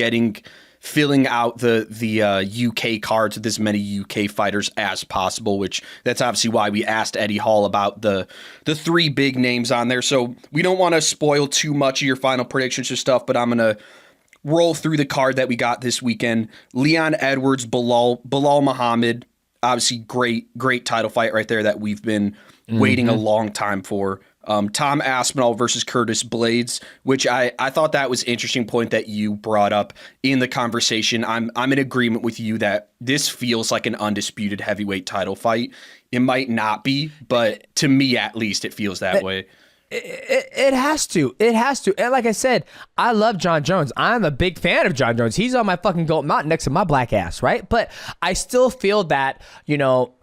filling out the UK cards with as many UK fighters as possible, which that's obviously why we asked Eddie Hall about the 3 big names on there. So we don't want to spoil too much of your final predictions or stuff, but I'm going to roll through the card that we got this weekend. Leon Edwards, Bilal Muhammad, obviously great title fight right there that we've been waiting a long time for. Tom Aspinall versus Curtis Blades, which I thought that was an interesting point that you brought up in the conversation. I'm in agreement with you that this feels like an undisputed heavyweight title fight. It might not be, but to me at least it feels that way. It has to. It has to. And like I said, I love John Jones. I'm a big fan of John Jones. He's on my fucking gold mountain next to my black ass, right? But I still feel that, you know,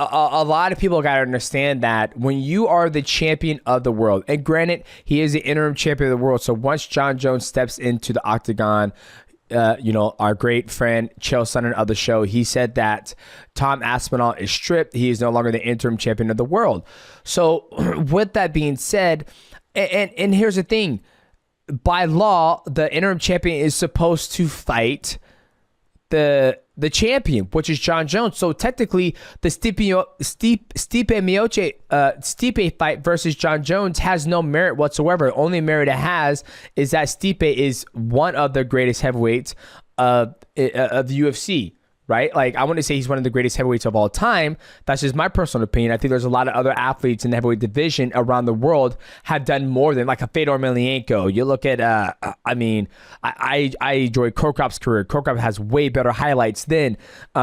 a lot of people got to understand that when you are the champion of the world, and granted, he is the interim champion of the world. So once Jon Jones steps into the octagon, our great friend Chael Sonnen of the show, he said that Tom Aspinall is stripped. He is no longer the interim champion of the world. So with that being said, and here's the thing, by law, the interim champion is supposed to fight the champion, which is Jon Jones. So technically, the Stipe fight versus Jon Jones has no merit whatsoever. The only merit it has is that Stipe is one of the greatest heavyweights of the UFC, right? Like, I want to say he's one of the greatest heavyweights of all time. That's just my personal opinion. I think there's a lot of other athletes in the heavyweight division around the world have done more than, like, a Fedor Emelianenko. You look at, I enjoy Krokop's career. Krokop has way better highlights than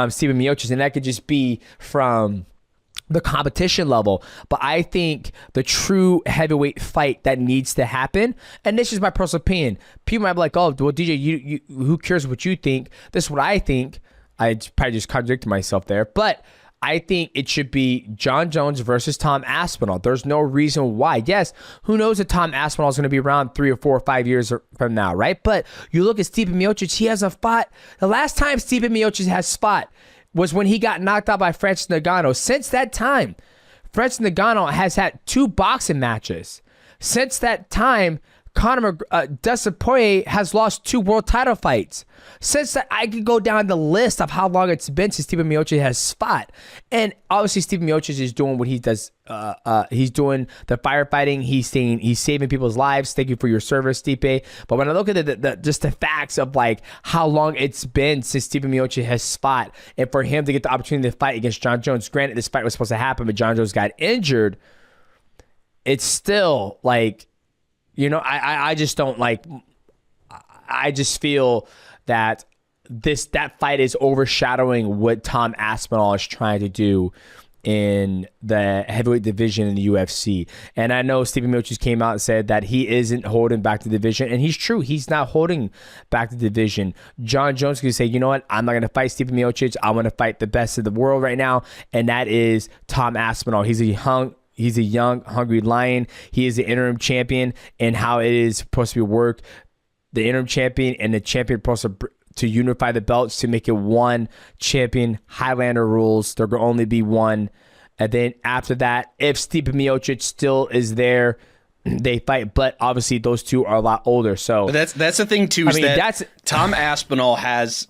Steven Miocic, and that could just be from the competition level. But I think the true heavyweight fight that needs to happen, and this is my personal opinion, people might be like, oh, well, DJ, you who cares what you think? This is what I think. I probably just contradicted myself there, but I think it should be Jon Jones versus Tom Aspinall. There's no reason why. Yes, who knows if Tom Aspinall is going to be around 3 or 4 or 5 years from now, right? But you look at Stipe Miocic, he has a fought. The last time Stipe Miocic has fought was when he got knocked out by Francis Ngannou. Since that time, Francis Ngannou has had 2 boxing matches. Since that time, Dustin Poirier has lost 2 world title fights. Since that, I could go down the list of how long it's been since Stipe Miocic has fought. And obviously, Stipe Miocic is doing what he does. He's doing the firefighting. He's saving people's lives. Thank you for your service, Stipe. But when I look at just the facts of like how long it's been since Stipe Miocic has fought, and for him to get the opportunity to fight against Jon Jones, granted this fight was supposed to happen, but Jon Jones got injured. It's still like, I just don't like. I just feel that that fight is overshadowing what Tom Aspinall is trying to do in the heavyweight division in the UFC. And I know Stipe Miocic came out and said that he isn't holding back the division, and he's true. He's not holding back the division. Jon Jones can say, you know what? I'm not going to fight Stipe Miocic. I want to fight the best of the world right now, and that is Tom Aspinall. He's a young, hungry lion. He is the interim champion, and how it is supposed to be work. The interim champion and the champion are supposed to unify the belts to make it one champion. Highlander rules. There will only be one. And then after that, if Stipe Miocic still is there, they fight. But obviously, those two are a lot older. So but that's the thing too. Tom Aspinall has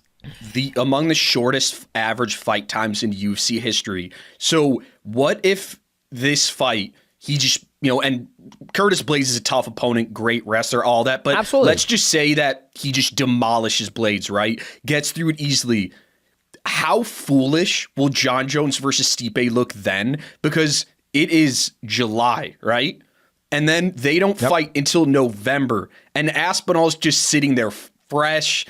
among the shortest average fight times in UFC history. So what if this fight, he just, and Curtis Blaydes is a tough opponent, great wrestler, all that, but absolutely, let's just say that he just demolishes Blaydes, right? Gets through it easily. How foolish will Jon Jones versus Stipe look then? Because it is July, right? And then they don't fight until November, and Aspinall's just sitting there fresh,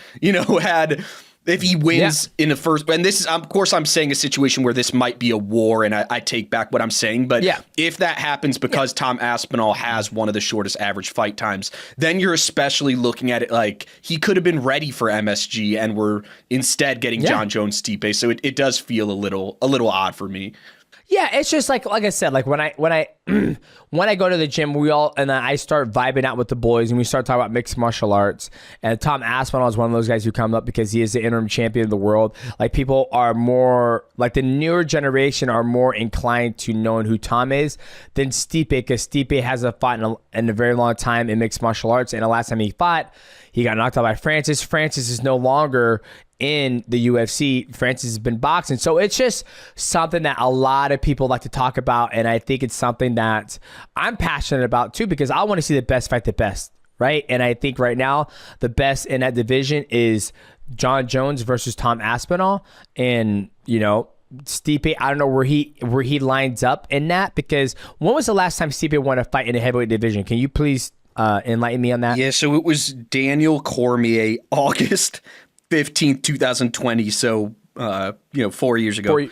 if he wins in the first, and this is, of course, I'm saying a situation where this might be a war, and I take back what I'm saying, but if that happens because Tom Aspinall has one of the shortest average fight times, then you're especially looking at it like he could have been ready for MSG, and we're instead getting Jon Jones Stipe, so it does feel a little odd for me. Yeah, it's just like I said, like when I when I go to the gym, I start vibing out with the boys, and we start talking about mixed martial arts. And Tom Aspinall is one of those guys who come up because he is the interim champion of the world. Like, people are more, like, the newer generation are more inclined to knowing who Tom is than Stipe, because Stipe hasn't fought in a very long time in mixed martial arts. And the last time he fought, he got knocked out by Francis. Francis is no longer in the UFC. Francis has been boxing. So it's just something that a lot of people like to talk about, and I think it's something that I'm passionate about too, because I want to see the best fight the best, right? And I think right now the best in that division is Jon Jones versus Tom Aspinall. And Stipe, I don't know where he lines up in that, because when was the last time Stipe won a fight in the heavyweight division? Can you please enlighten me on that? Yeah, so it was Daniel Cormier, August 15th, 2020. So, 4 years ago.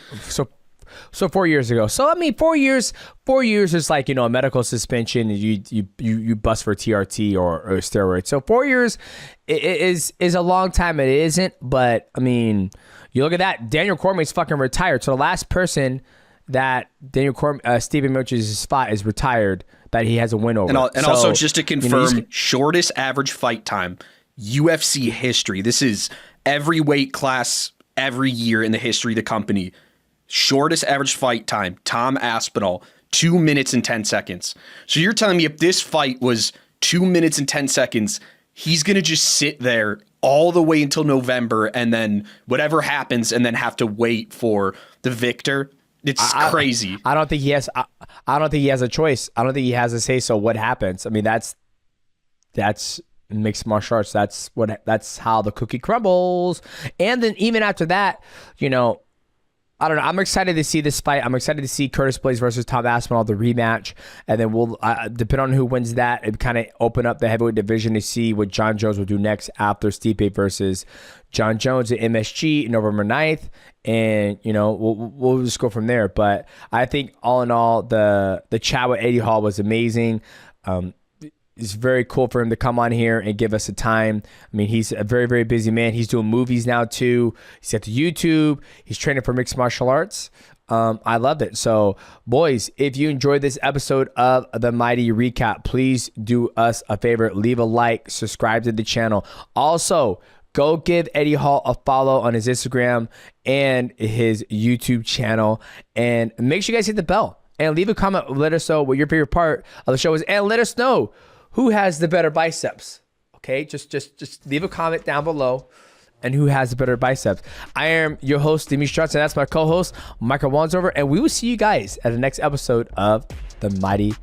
So 4 years ago. So, I mean, 4 years is like, a medical suspension. You bust for TRT or steroids. So 4 years is a long time. It isn't, but I mean, you look at that. Daniel Cormier's fucking retired. So the last person that Steve Miocic's spot is retired, that he has a win over. And So, also, just to confirm, he's- shortest average fight time, UFC history. This is every weight class every year in the history of the company. Shortest average fight time, Tom Aspinall, 2 minutes and 10 seconds. So you're telling me if this fight was 2 minutes and 10 seconds, he's going to just sit there all the way until November and then whatever happens and then have to wait for the victor? It's crazy. I don't think he has. I don't think he has a choice. I don't think he has a say. So what happens? I mean, that's mixed martial arts. That's how the cookie crumbles. And then even after that, you know, I don't know. I'm excited to see this fight. I'm excited to see Curtis Blaze versus Tom Aspinall, the rematch. And then we'll, depend on who wins that, it kind of open up the heavyweight division to see what John Jones will do next after Stipe versus John Jones at MSG November 9th. And, you know, we'll just go from there. But I think all in all, the chat with Eddie Hall was amazing. It's very cool for him to come on here and give us a time. I mean, he's a very, very busy man. He's doing movies now too. He's got the YouTube. He's training for mixed martial arts. I loved it. So, boys, if you enjoyed this episode of the Mighty Recap, please do us a favor. Leave a like, subscribe to the channel. Also, go give Eddie Hall a follow on his Instagram and his YouTube channel. And make sure you guys hit the bell. And leave a comment. Let us know what your favorite part of the show is. And let us know who has the better biceps. Okay, just leave a comment down below and who has the better biceps. I am your host, Demetrious, and that's my co-host, Michael Wansover, and we will see you guys at the next episode of the Mighty